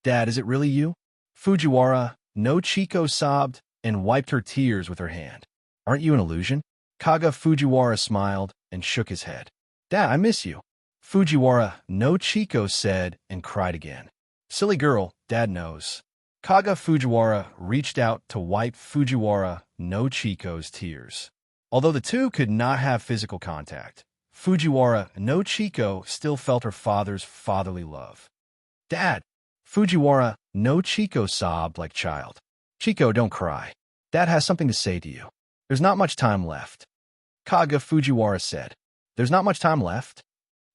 "Dad, is it really you?" Fujiwara no Chiko sobbed and wiped her tears with her hand. "Aren't you an illusion?" Kaga Fujiwara smiled and shook his head. "Dad, I miss you." Fujiwara no Chiko said and cried again. "Silly girl, Dad knows." Kaga Fujiwara reached out to wipe Fujiwara no Chiko's tears. Although the two could not have physical contact, Fujiwara no Chiko still felt her father's fatherly love. "Dad!" Fujiwara no Chiko sobbed like a child. "Chiko, don't cry. Dad has something to say to you. There's not much time left." Kaga Fujiwara said. "There's not much time left?"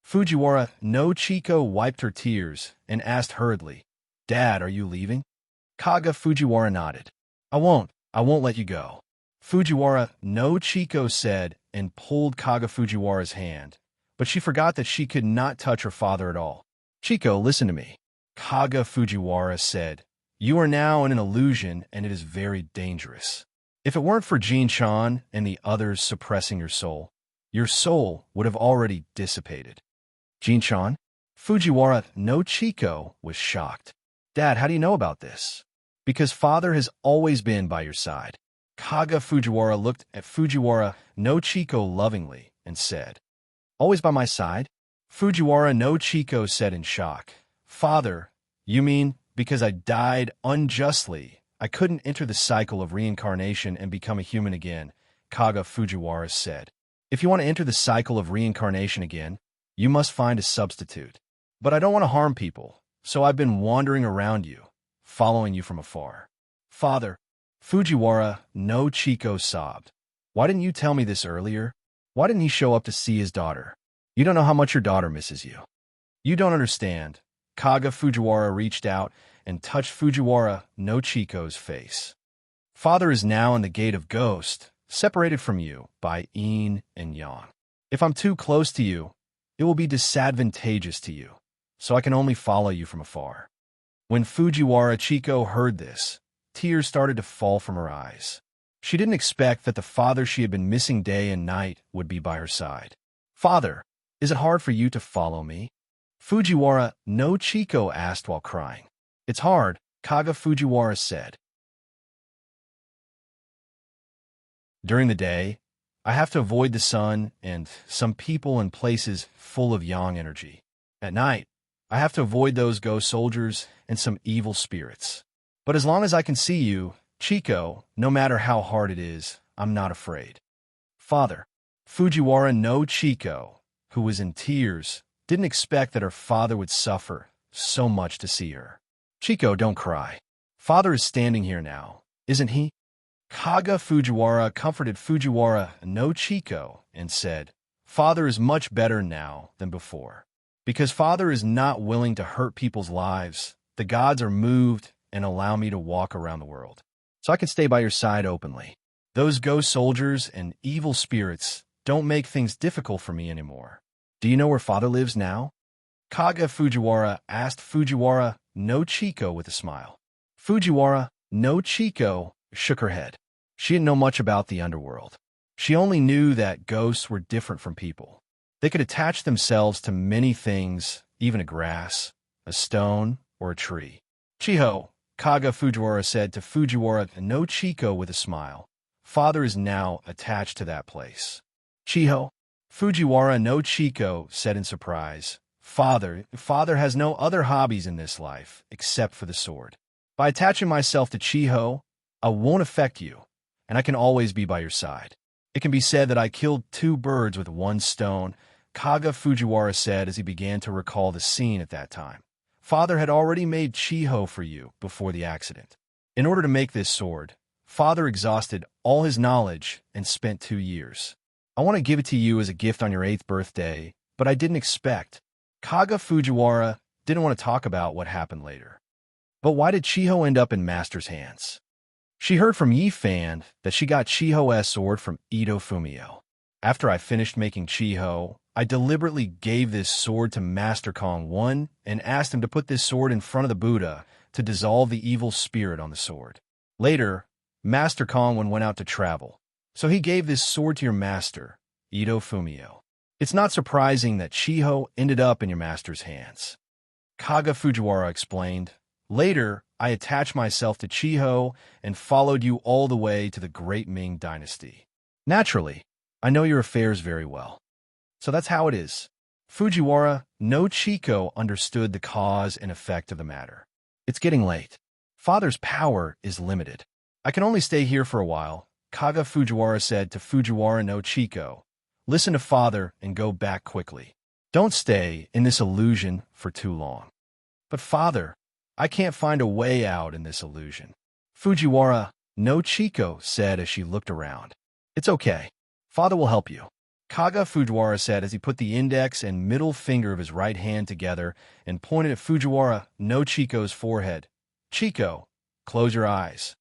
Fujiwara no Chiko wiped her tears and asked hurriedly, "Dad, are you leaving?" Kaga Fujiwara nodded. I won't let you go." Fujiwara no Chiko said and pulled Kaga Fujiwara's hand, but she forgot that she could not touch her father at all. "Chiko, listen to me." Kaga Fujiwara said, "You are now in an illusion and it is very dangerous. If it weren't for Jin-chan and the others suppressing your soul would have already dissipated." "Jin-chan?" Fujiwara no Chiko was shocked. "Dad, how do you know about this?" "Because father has always been by your side." Kaga Fujiwara looked at Fujiwara no Chiko lovingly and said, "Always by my side?" Fujiwara no Chiko said in shock, "Father, you mean because I died unjustly, I couldn't enter the cycle of reincarnation and become a human again?" Kaga Fujiwara said. "If you want to enter the cycle of reincarnation again, you must find a substitute. But I don't want to harm people, so I've been wandering around you, following you from afar." "Father," Fujiwara no Chiko sobbed. "Why didn't you tell me this earlier? Why didn't he show up to see his daughter? You don't know how much your daughter misses you." "You don't understand." Kaga Fujiwara reached out and touched Fujiwara no Chiko's face. "Father is now in the gate of Ghost, separated from you by yin and yang. If I'm too close to you, it will be disadvantageous to you, so I can only follow you from afar." When Fujiwara Chiko heard this, tears started to fall from her eyes. She didn't expect that the father she had been missing day and night would be by her side. "Father, is it hard for you to follow me?" Fujiwara no Chiko asked while crying. "It's hard," Kaga Fujiwara said. "During the day, I have to avoid the sun and some people and places full of yang energy. At night, I have to avoid those ghost soldiers and some evil spirits. But as long as I can see you, Chiko, no matter how hard it is, I'm not afraid." "Father." Fujiwara no Chiko, who was in tears, didn't expect that her father would suffer so much to see her. "Chiko, don't cry. Father is standing here now, isn't he?" Kaga Fujiwara comforted Fujiwara no Chiko and said, "Father is much better now than before. Because father is not willing to hurt people's lives, the gods are moved and allow me to walk around the world, so I can stay by your side openly. Those ghost soldiers and evil spirits don't make things difficult for me anymore. Do you know where father lives now?" Kaga Fujiwara asked Fujiwara no Chico with a smile. Fujiwara no Chico shook her head. She didn't know much about the underworld. She only knew that ghosts were different from people. They could attach themselves to many things, even a grass, a stone, or a tree. Chiho, Kaga Fujiwara said to Fujiwara no Chico with a smile. Father is now attached to that place. Chiho, Fujiwara no Chico said in surprise. Father has no other hobbies in this life except for the sword. By attaching myself to Chiho, I won't affect you, and I can always be by your side. It can be said that I killed 2 birds with 1 stone, Kaga Fujiwara said as he began to recall the scene at that time. Father had already made Chiho for you before the accident. In order to make this sword, Father exhausted all his knowledge and spent 2 years. I want to give it to you as a gift on your 8th birthday, but I didn't expect. Kaga Fujiwara didn't want to talk about what happened later. But why did Chiho end up in Master's hands? She heard from Yi Fan that she got Chiho's sword from Ito Fumio. After I finished making Chiho, I deliberately gave this sword to Master Kong I and asked him to put this sword in front of the Buddha to dissolve the evil spirit on the sword. Later, Master Kong went out to travel, so he gave this sword to your master, Ito Fumio. It's not surprising that Chiho ended up in your master's hands. Kaga Fujiwara explained. Later, I attached myself to Chiho and followed you all the way to the Great Ming Dynasty. Naturally, I know your affairs very well. So that's how it is. Fujiwara no Chico understood the cause and effect of the matter. It's getting late. Father's power is limited. I can only stay here for a while, Kaga Fujiwara said to Fujiwara no Chico. Listen to Father and go back quickly. Don't stay in this illusion for too long. But Father, I can't find a way out in this illusion. Fujiwara no Chico said as she looked around. It's okay. Father will help you. Kaga Fujiwara said as he put the index and middle finger of his right hand together and pointed at Fujiwara no Chico's forehead. Chico, close your eyes.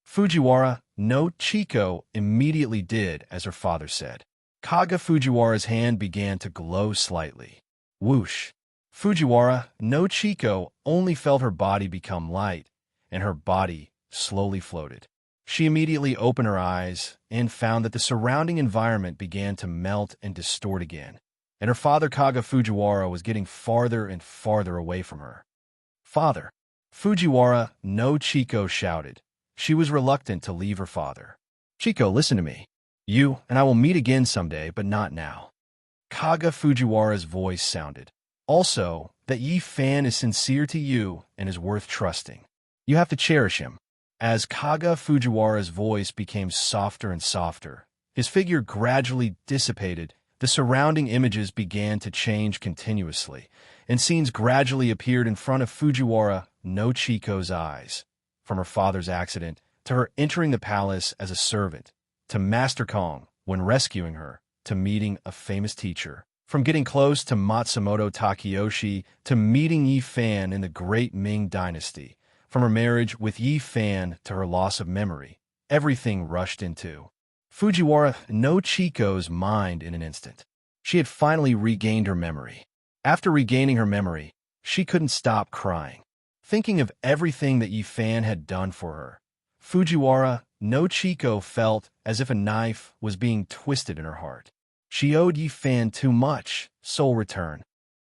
Fujiwara no Chico immediately did as her father said. Kaga Fujiwara's hand began to glow slightly. Whoosh! Fujiwara no Chico only felt her body become light, and her body slowly floated. She immediately opened her eyes and found that the surrounding environment began to melt and distort again, and her father Kaga Fujiwara was getting farther and farther away from her. Father! Fujiwara no Chico shouted. She was reluctant to leave her father. Chico, listen to me. You and I will meet again someday, but not now. Kaga Fujiwara's voice sounded. Also, that Yi Fan is sincere to you and is worth trusting. You have to cherish him. As Kaga Fujiwara's voice became softer and softer, his figure gradually dissipated, the surrounding images began to change continuously, and scenes gradually appeared in front of Fujiwara no Chico's eyes. From her father's accident, to her entering the palace as a servant, to Master Kong when rescuing her, to meeting a famous teacher, from getting close to Matsumoto Takeyoshi to meeting Yi Fan in the Great Ming Dynasty, from her marriage with Yi Fan to her loss of memory, everything rushed into Fujiwara no Chico's mind in an instant. She had finally regained her memory. After regaining her memory, she couldn't stop crying. Thinking of everything that Yi Fan had done for her, Fujiwara no Chico felt as if a knife was being twisted in her heart. She owed Yi Fan too much, soul return.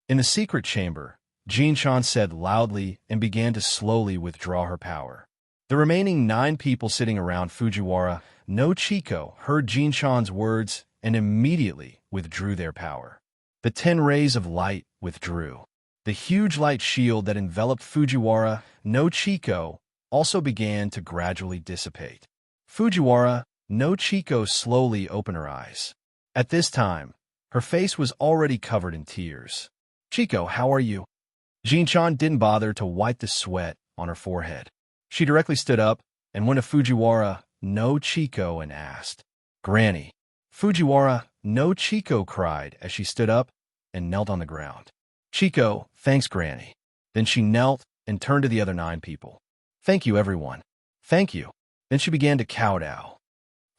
In the secret chamber, Jinshan said loudly and began to slowly withdraw her power. The remaining 9 people sitting around Fujiwara no Chico heard Jinshan's words and immediately withdrew their power. The 10 rays of light withdrew. The huge light shield that enveloped Fujiwara no Chico also began to gradually dissipate. Fujiwara no Chico slowly opened her eyes. At this time, her face was already covered in tears. Chico, how are you? Jinshan didn't bother to wipe the sweat on her forehead. She directly stood up and went to Fujiwara no Chico and asked, Granny. Fujiwara no Chico cried as she stood up and knelt on the ground. Chico, thanks, Granny. Then she knelt and turned to the other 9 people. Thank you, everyone. Thank you. Then she began to kowtow.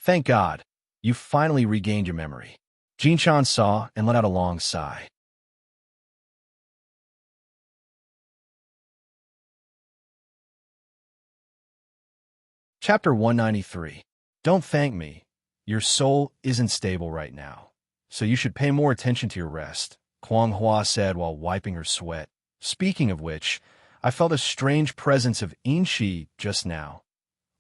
Thank God, you finally regained your memory. Jinshan saw and let out a long sigh. Chapter 193. Don't thank me. Your soul isn't stable right now, so you should pay more attention to your rest, Kuang Hua said while wiping her sweat. Speaking of which, I felt a strange presence of Inchi just now.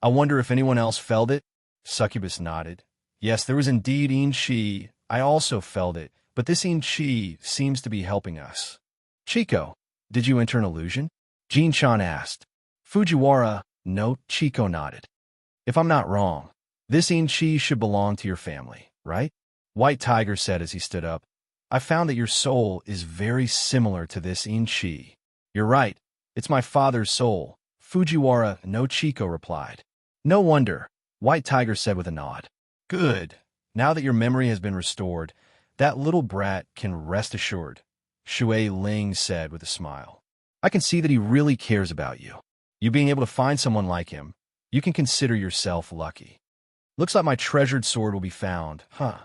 I wonder if anyone else felt it? Succubus nodded. Yes, there was indeed Inchi. I also felt it, but this Inchi seems to be helping us. Chico, did you enter an illusion? Jin-chan asked. Fujiwara, no, Chico nodded. If I'm not wrong, this Inchi should belong to your family, right? White Tiger said as he stood up. I found that your soul is very similar to this Inchi. You're right, it's my father's soul, Fujiwara no Chico replied. No wonder, White Tiger said with a nod. Good. Now that your memory has been restored, that little brat can rest assured, Shui Ling said with a smile. I can see that he really cares about you. You being able to find someone like him, you can consider yourself lucky. Looks like my treasured sword will be found, huh?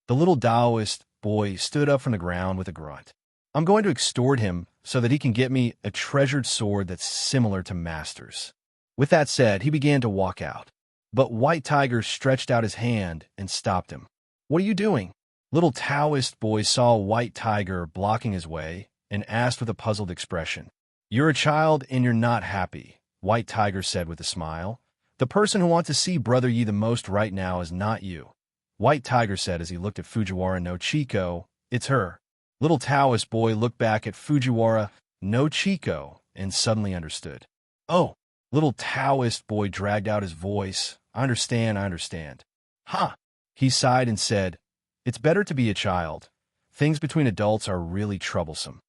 The little Taoist boy stood up from the ground with a grunt. I'm going to extort him so that he can get me a treasured sword that's similar to Master's. With that said, he began to walk out. But White Tiger stretched out his hand and stopped him. What are you doing? Little Taoist boy saw White Tiger blocking his way and asked with a puzzled expression. You're a child and you're not happy, White Tiger said with a smile. The person who wants to see Brother Yi the most right now is not you. White Tiger said as he looked at Fujiwara no Chico. It's her. Little Taoist boy looked back at Fujiwara no Chico and suddenly understood. Oh, little Taoist boy dragged out his voice. I understand. Ha! He sighed and said, it's better to be a child. Things between adults are really troublesome.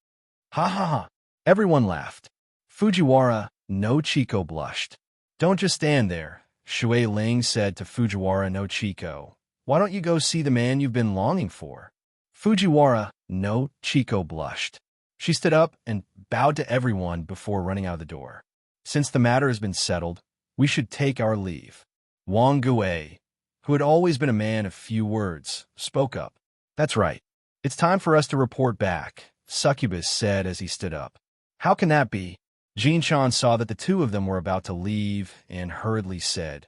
Ha ha ha. Everyone laughed. Fujiwara no Chico blushed. Don't just stand there, Shui Ling said to Fujiwara no Chico. Why don't you go see the man you've been longing for? Fujiwara no Chico blushed. She stood up and bowed to everyone before running out of the door. Since the matter has been settled, we should take our leave. Wang Gui, who had always been a man of few words, spoke up. That's right. It's time for us to report back, Succubus said as he stood up. How can that be? Jin-chan saw that the two of them were about to leave and hurriedly said,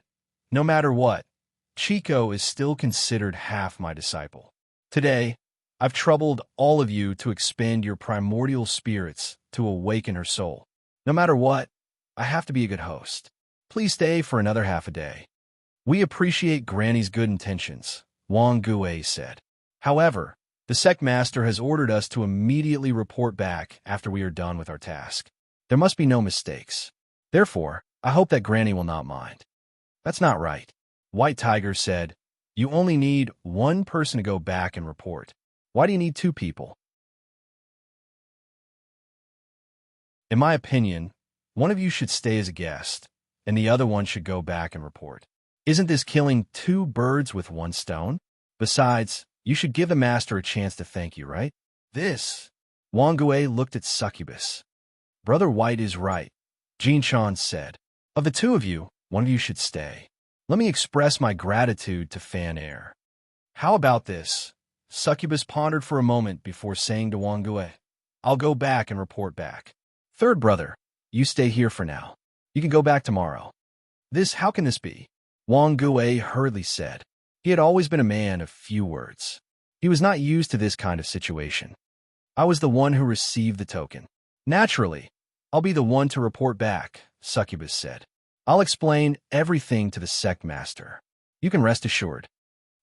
no matter what, Chico is still considered half my disciple. Today, I've troubled all of you to expend your primordial spirits to awaken her soul. No matter what, I have to be a good host. Please stay for another half a day. We appreciate Granny's good intentions, Wang Gui said. However, the sect master has ordered us to immediately report back after we are done with our task. There must be no mistakes. Therefore, I hope that Granny will not mind. That's not right. White Tiger said, you only need one person to go back and report. Why do you need two people? In my opinion, one of you should stay as a guest, and the other one should go back and report. Isn't this killing two birds with one stone? Besides, you should give the master a chance to thank you, right? This. Wang Gui looked at Succubus. Brother White is right, Jin-chan said. Of the two of you, one of you should stay. Let me express my gratitude to Fan Air. How about this? Succubus pondered for a moment before saying to Wang Gui, I'll go back and report back. Third brother, you stay here for now. You can go back tomorrow. How can this be? Wang Gui hurriedly said. He had always been a man of few words. He was not used to this kind of situation. I was the one who received the token. Naturally, I'll be the one to report back, Succubus said. I'll explain everything to the sect master. You can rest assured.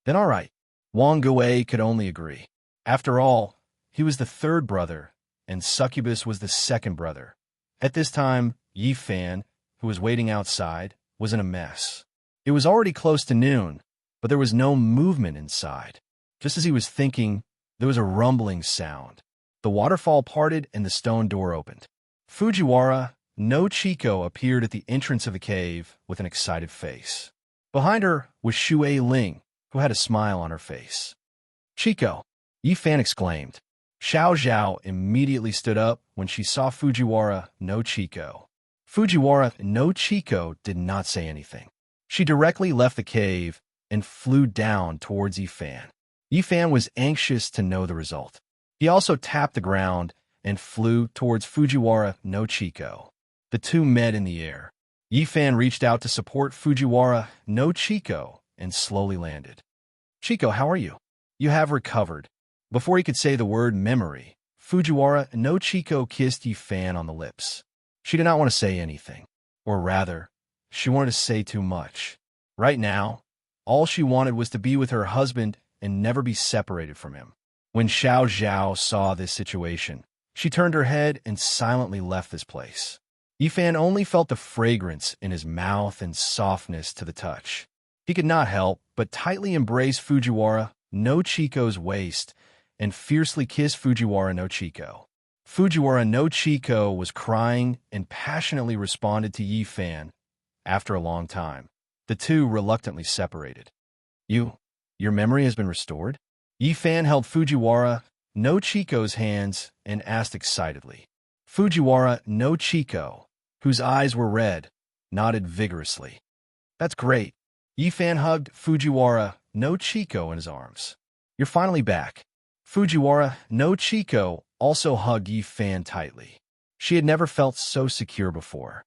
Then all right. Wang Gui could only agree. After all, he was the third brother, and Succubus was the second brother. At this time, Yi Fan, who was waiting outside, was in a mess. It was already close to noon, but there was no movement inside. Just as he was thinking, there was a rumbling sound. The waterfall parted and the stone door opened. Fujiwara no Chico appeared at the entrance of the cave with an excited face. Behind her was Shui Ling, who had a smile on her face. Chico, Yi Fan exclaimed. Xiao Zhao immediately stood up when she saw Fujiwara no Chico. Fujiwara no Chico did not say anything. She directly left the cave and flew down towards Yi Fan. Yi Fan was anxious to know the result. He also tapped the ground and flew towards Fujiwara no Chico. The two met in the air. Yifan reached out to support Fujiwara no Chiko and slowly landed. Chiko, how are you? You have recovered. Before he could say the word memory, Fujiwara no Chiko kissed Yifan on the lips. She did not want to say anything. Or rather, she wanted to say too much. Right now, all she wanted was to be with her husband and never be separated from him. When Xiao Zhao saw this situation, she turned her head and silently left this place. Yifan only felt the fragrance in his mouth and softness to the touch. He could not help but tightly embrace Fujiwara no Chiko's waist and fiercely kiss Fujiwara no Chiko. Fujiwara no Chiko was crying and passionately responded to Yifan. After a long time, the two reluctantly separated. Your memory has been restored? Yifan held Fujiwara no Chiko's hands and asked excitedly. Fujiwara no Chiko, whose eyes were red, nodded vigorously. That's great. Yifan hugged Fujiwara no Chiko in his arms. You're finally back. Fujiwara no Chiko also hugged Yifan tightly. She had never felt so secure before.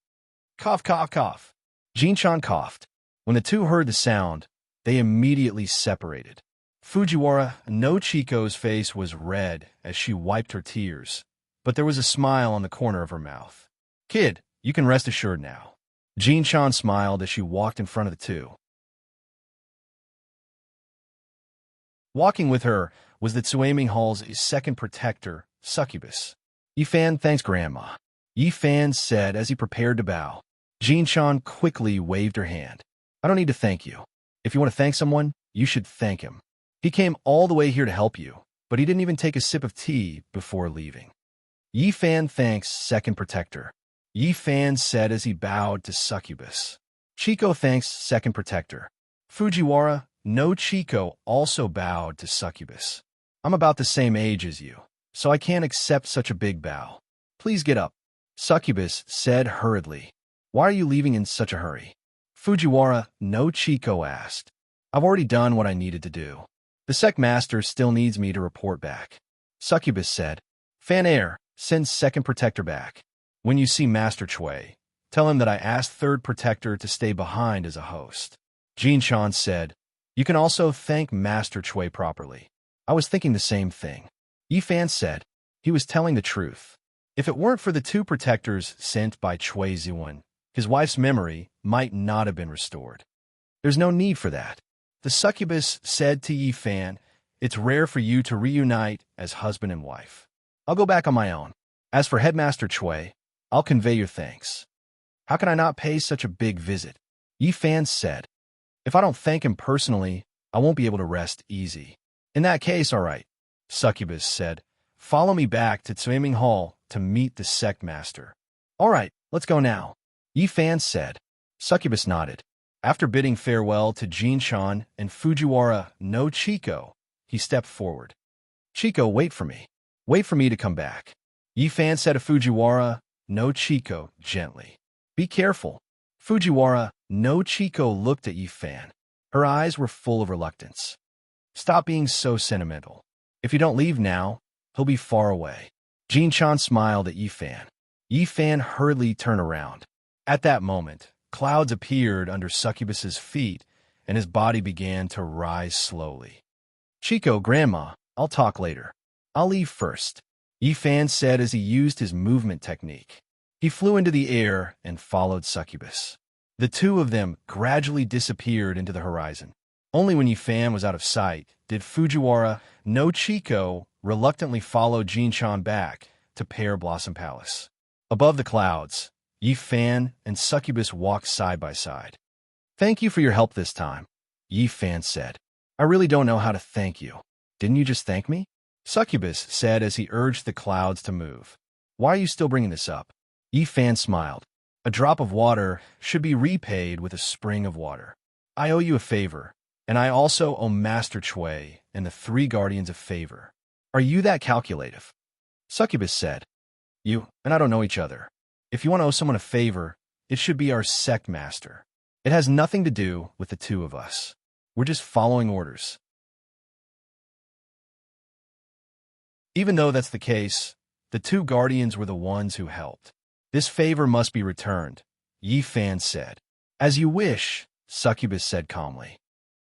Cough, cough, cough. Jinchan coughed. When the two heard the sound, they immediately separated. Fujiwara no Chiko's face was red as she wiped her tears, but there was a smile on the corner of her mouth. Kid, you can rest assured now. Jinchan smiled as she walked in front of the two. Walking with her was the Tsuaming Hall's second protector, Succubus. Yifan thanks Grandma, Yifan said as he prepared to bow. Jinchan quickly waved her hand. I don't need to thank you. If you want to thank someone, you should thank him. He came all the way here to help you, but he didn't even take a sip of tea before leaving. Yifan thanks second protector, Yifan said as he bowed to Succubus. Chiko thanks second protector. Fujiwara no Chiko also bowed to Succubus. I'm about the same age as you, so I can't accept such a big bow. Please get up. Succubus said hurriedly. Why are you leaving in such a hurry? Fujiwara no Chiko asked. I've already done what I needed to do. The sect master still needs me to report back. Succubus said. Fan Air, send second protector back. When you see Master Chui, tell him that I asked third protector to stay behind as a host. Jinchan said. You can also thank Master Chui properly. I was thinking the same thing. Yifan said. He was telling the truth. If it weren't for the two protectors sent by Chui Ziwen, his wife's memory might not have been restored. There's no need for that. The succubus said to Yifan, it's rare for you to reunite as husband and wife. I'll go back on my own. As for Headmaster Chui, I'll convey your thanks. How can I not pay such a big visit? Yifan said. If I don't thank him personally, I won't be able to rest easy. In that case, all right, Succubus said. Follow me back to Tsuaming Hall to meet the sect master. All right, let's go now. Yifan said. Succubus nodded. After bidding farewell to Jinchan and Fujiwara no Chiko, he stepped forward. Chiko, wait for me. Wait for me to come back. Yifan said to Fujiwara no Chiko gently. Be careful. Fujiwara no Chiko looked at Yifan. Her eyes were full of reluctance. Stop being so sentimental. If you don't leave now, he'll be far away. Jinchan smiled at Yifan. Yifan hurriedly turned around. At that moment, clouds appeared under Succubus's feet, and his body began to rise slowly. Chiko, Grandma, I'll talk later. I'll leave first, Yifan said as he used his movement technique. He flew into the air and followed Succubus. The two of them gradually disappeared into the horizon. Only when Yifan was out of sight did Fujiwara no Chiko reluctantly follow Jinchan back to Pear Blossom Palace. Above the clouds, Yifan and Succubus walked side by side. Thank you for your help this time, Yifan said. I really don't know how to thank you. Didn't you just thank me? Succubus said as he urged the clouds to move. Why are you still bringing this up? Yifan smiled. A drop of water should be repaid with a spring of water. I owe you a favor, and I also owe Master Chui and the three guardians a favor. Are you that calculative? Succubus said. You and I don't know each other. If you want to owe someone a favor, it should be our sect master. It has nothing to do with the two of us. We're just following orders. Even though that's the case, the two guardians were the ones who helped. This favor must be returned, Yi Fan said. As you wish, Succubus said calmly.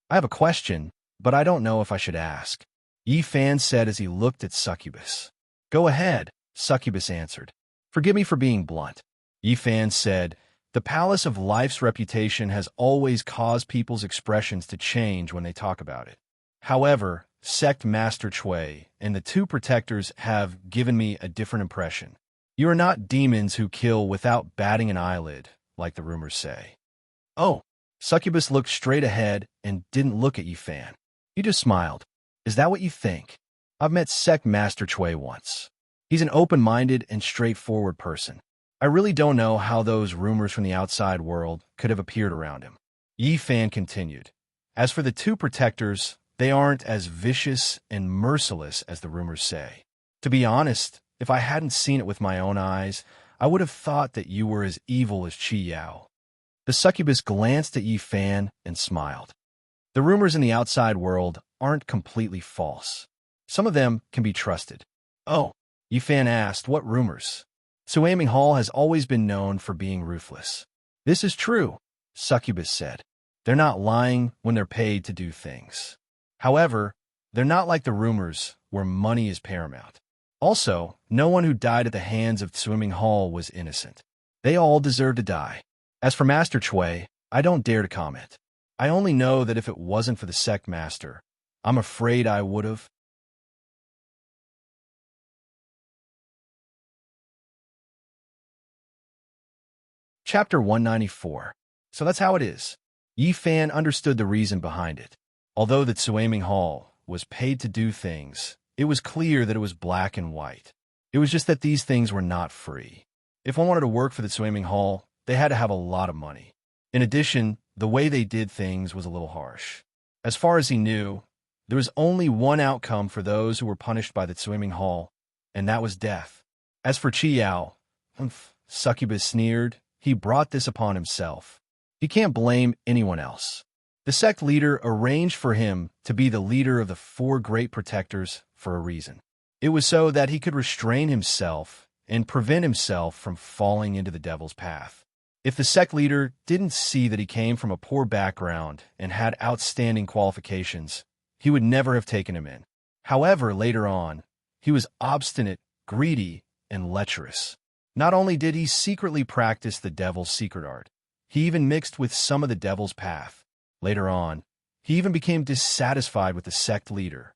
I have a question, but I don't know if I should ask, Yi Fan said as he looked at Succubus. Go ahead, Succubus answered. Forgive me for being blunt. Yi Fan said, the Palace of Life's reputation has always caused people's expressions to change when they talk about it. However, Sect Master Chui and the two protectors have given me a different impression. You are not demons who kill without batting an eyelid, like the rumors say. Oh, Succubus looked straight ahead and didn't look at Yi Fan. He just smiled. Is that what you think? I've met Sect Master Chui once. He's an open-minded and straightforward person. I really don't know how those rumors from the outside world could have appeared around him. Yi Fan continued. As for the two protectors, they aren't as vicious and merciless as the rumors say. To be honest, if I hadn't seen it with my own eyes, I would have thought that you were as evil as Qi Yao. The succubus glanced at Yi Fan and smiled. The rumors in the outside world aren't completely false. Some of them can be trusted. Oh, Yi Fan asked, what rumors? Suaming Hall has always been known for being ruthless. This is true, Succubus said. They're not lying when they're paid to do things. However, they're not like the rumors where money is paramount. Also, no one who died at the hands of Suaming Hall was innocent. They all deserve to die. As for Master Chui, I don't dare to comment. I only know that if it wasn't for the Sect Master, I'm afraid I would have. Chapter 194. So that's how it is. Yi Fan understood the reason behind it. Although the Suaming Hall was paid to do things, it was clear that it was black and white. It was just that these things were not free. If one wanted to work for the Suaming Hall, they had to have a lot of money. In addition, the way they did things was a little harsh. As far as he knew, there was only one outcome for those who were punished by the Suaming Hall, and that was death. As for Qi Yao, Succubus sneered, he brought this upon himself. He can't blame anyone else. The sect leader arranged for him to be the leader of the four great protectors for a reason. It was so that he could restrain himself and prevent himself from falling into the devil's path. If the sect leader didn't see that he came from a poor background and had outstanding qualifications, he would never have taken him in. However, later on, he was obstinate, greedy, and lecherous. Not only did he secretly practice the devil's secret art, he even mixed with some of the devil's path. Later on, he even became dissatisfied with the sect leader.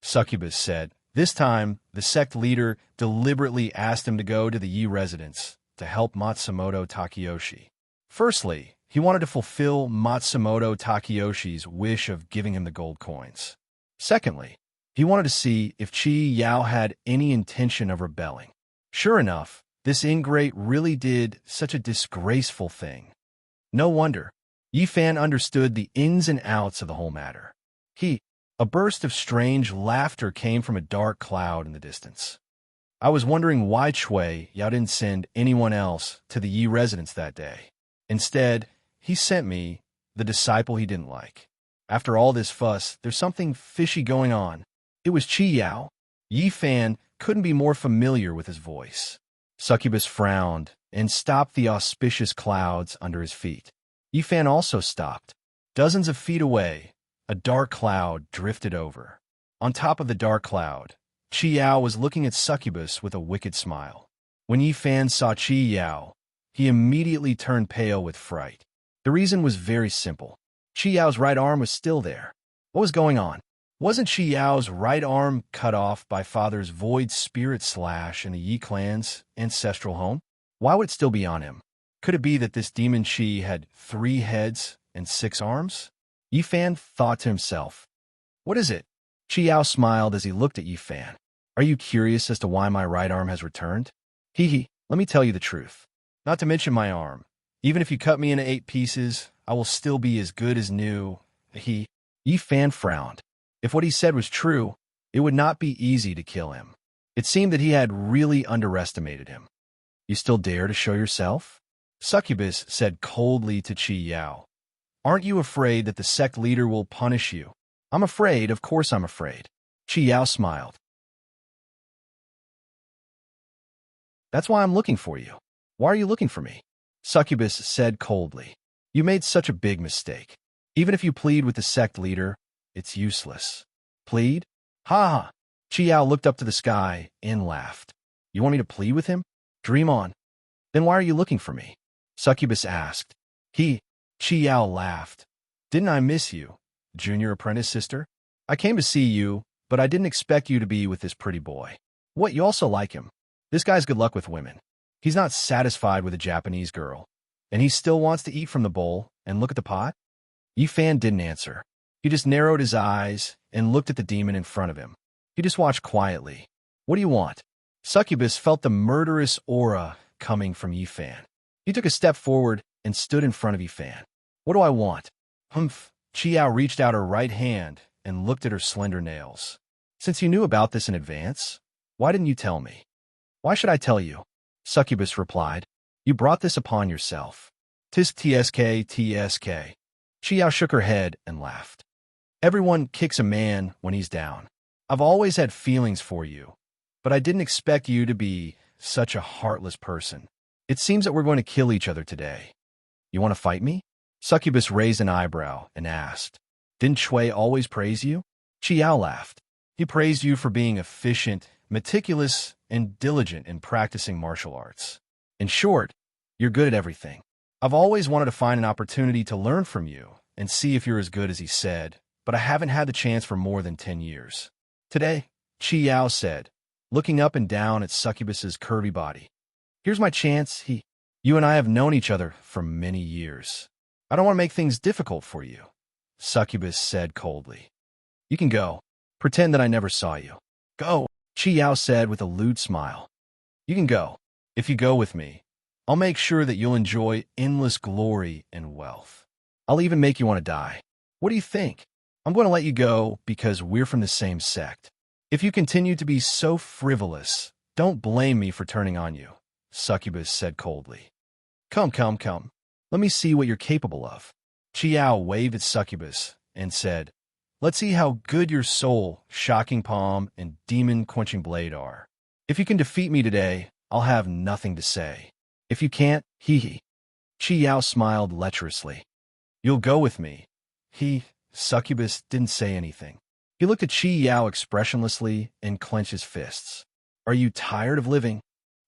Succubus said, this time, the sect leader deliberately asked him to go to the Yi residence to help Matsumoto Takeyoshi. Firstly, he wanted to fulfill Matsumoto Takeyoshi's wish of giving him the gold coins. Secondly, he wanted to see if Qi Yao had any intention of rebelling. Sure enough, this ingrate really did such a disgraceful thing. No wonder. Yi Fan understood the ins and outs of the whole matter. A burst of strange laughter came from a dark cloud in the distance. I was wondering why Chui Yao didn't send anyone else to the Yi residence that day. Instead, he sent me, the disciple he didn't like. After all this fuss, there's something fishy going on. It was Qi Yao. Yi Fan couldn't be more familiar with his voice. Succubus frowned and stopped the auspicious clouds under his feet. Yi Fan also stopped. Dozens of feet away, a dark cloud drifted over. On top of the dark cloud, Qi Yao was looking at Succubus with a wicked smile. When Yi Fan saw Qi Yao, he immediately turned pale with fright. The reason was very simple. Qi Yao's right arm was still there. What was going on? Wasn't Qi Yao's right arm cut off by Father's void spirit slash in the Yi clan's ancestral home? Why would it still be on him? Could it be that this demon Qi had 3 heads and 6 arms? Yi Fan thought to himself. What is it? Qi Yao smiled as he looked at Yi Fan. Are you curious as to why my right arm has returned? Let me tell you the truth. Not to mention my arm. Even if you cut me into 8 pieces, I will still be as good as new. Yi Fan frowned. If what he said was true, it would not be easy to kill him. It seemed that he had really underestimated him. You still dare to show yourself? Succubus said coldly to Qi Yao. Aren't you afraid that the sect leader will punish you? I'm afraid, of course I'm afraid. Qi Yao smiled. That's why I'm looking for you. Why are you looking for me? Succubus said coldly. You made such a big mistake. Even if you plead with the sect leader, it's useless. Plead? Ha ha. Chiao looked up to the sky and laughed. You want me to plead with him? Dream on. Then why are you looking for me? Succubus asked. Chiao laughed. Didn't I miss you, junior apprentice sister? I came to see you, but I didn't expect you to be with this pretty boy. What, you also like him? This guy's good luck with women. He's not satisfied with a Japanese girl, and he still wants to eat from the bowl and look at the pot? Yifan didn't answer. He just narrowed his eyes and looked at the demon in front of him. He just watched quietly. What do you want? Succubus felt the murderous aura coming from Yifan. He took a step forward and stood in front of Yifan. What do I want? Humph. Chiao reached out her right hand and looked at her slender nails. Since you knew about this in advance, why didn't you tell me? Why should I tell you? Succubus replied. You brought this upon yourself. Tisk tsk. Chiao shook her head and laughed. Everyone kicks a man when he's down. I've always had feelings for you, but I didn't expect you to be such a heartless person. It seems that we're going to kill each other today. You want to fight me? Succubus raised an eyebrow and asked. Didn't Shui always praise you? Chiao laughed. He praised you for being efficient, meticulous, and diligent in practicing martial arts. In short, you're good at everything. I've always wanted to find an opportunity to learn from you and see if you're as good as he said, but I haven't had the chance for more than 10 years. Today, Chiao said, looking up and down at Succubus's curvy body. Here's my chance. You and I have known each other for many years. I don't want to make things difficult for you, Succubus said coldly. You can go. Pretend that I never saw you. Go, Chiao said with a lewd smile. You can go. If you go with me, I'll make sure that you'll enjoy endless glory and wealth. I'll even make you want to die. What do you think? I'm going to let you go because we're from the same sect. If you continue to be so frivolous, don't blame me for turning on you, Succubus said coldly. Come. Let me see what you're capable of. Chiao waved at Succubus and said, Let's see how good your soul, shocking palm, and demon-quenching blade are. If you can defeat me today, I'll have nothing to say. If you can't, Chiao smiled lecherously. You'll go with me. Succubus didn't say anything. He looked at Chiao expressionlessly and clenched his fists. Are you tired of living?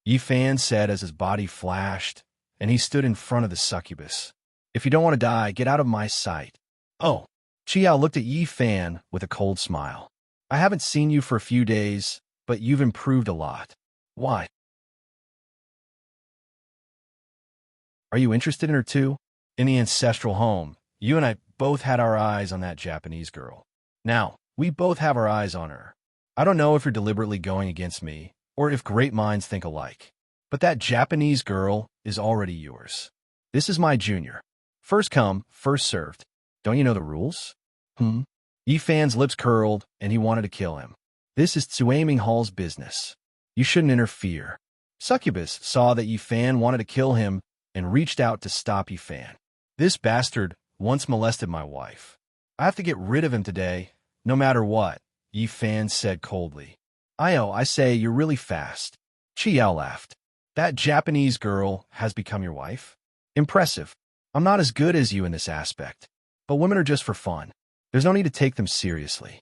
Yifan said as his body flashed, and he stood in front of the succubus. If you don't want to die, get out of my sight. Oh. Chiao looked at Yifan with a cold smile. I haven't seen you for a few days, but you've improved a lot. Why? Are you interested in her too? In the ancestral home, you and I both had our eyes on that Japanese girl. Now, we both have our eyes on her. I don't know if you're deliberately going against me, or if great minds think alike. But that Japanese girl is already yours. This is my junior. First come, first served. Don't you know the rules? Yifan's lips curled, and he wanted to kill him. This is Tsuaming Hall's business. You shouldn't interfere. Succubus saw that Yifan wanted to kill him and reached out to stop Yifan. This bastard once molested my wife. I have to get rid of him today, no matter what, Yifan said coldly. I say, you're really fast. Chiao laughed. That Japanese girl has become your wife? Impressive. I'm not as good as you in this aspect, but women are just for fun. There's no need to take them seriously.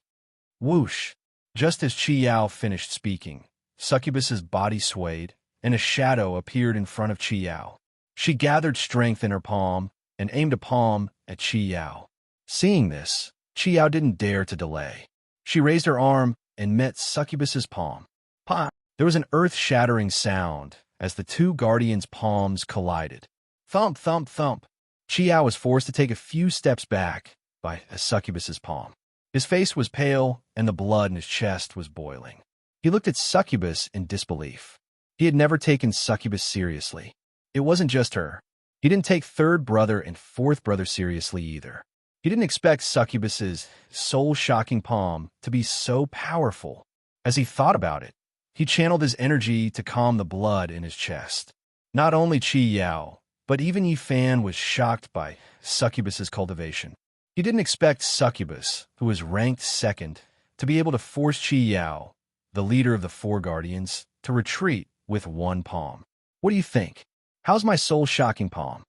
Whoosh. Just as Chiao finished speaking, Succubus's body swayed, and a shadow appeared in front of Chiao. She gathered strength in her palm and aimed a palm at Chiao. Seeing this, Chiao didn't dare to delay. She raised her arm and met Succubus's palm. Pa! There was an earth-shattering sound as the two guardians' palms collided. Thump, thump, thump. Chiao was forced to take a few steps back by Succubus's palm. His face was pale, and the blood in his chest was boiling. He looked at Succubus in disbelief. He had never taken Succubus seriously. It wasn't just her. He didn't take third brother and fourth brother seriously either. He didn't expect Succubus's soul-shocking palm to be so powerful. As he thought about it, he channeled his energy to calm the blood in his chest. Not only Chiao, but even Yifan was shocked by Succubus's cultivation. He didn't expect Succubus, who was ranked second, to be able to force Chiao, the leader of the four guardians, to retreat with one palm. What do you think? How's my soul-shocking palm?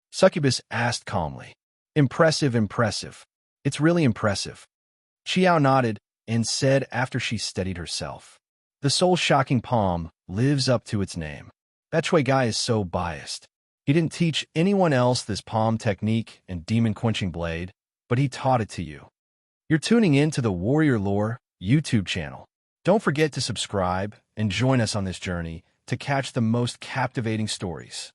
Succubus asked calmly. Impressive, impressive. It's really impressive. Chiao nodded and said after she steadied herself. The soul-shocking palm lives up to its name. That Chui guy is so biased. He didn't teach anyone else this palm technique and demon-quenching blade, but he taught it to you. You're tuning in to the Warrior Lore YouTube channel. Don't forget to subscribe and join us on this journey to catch the most captivating stories.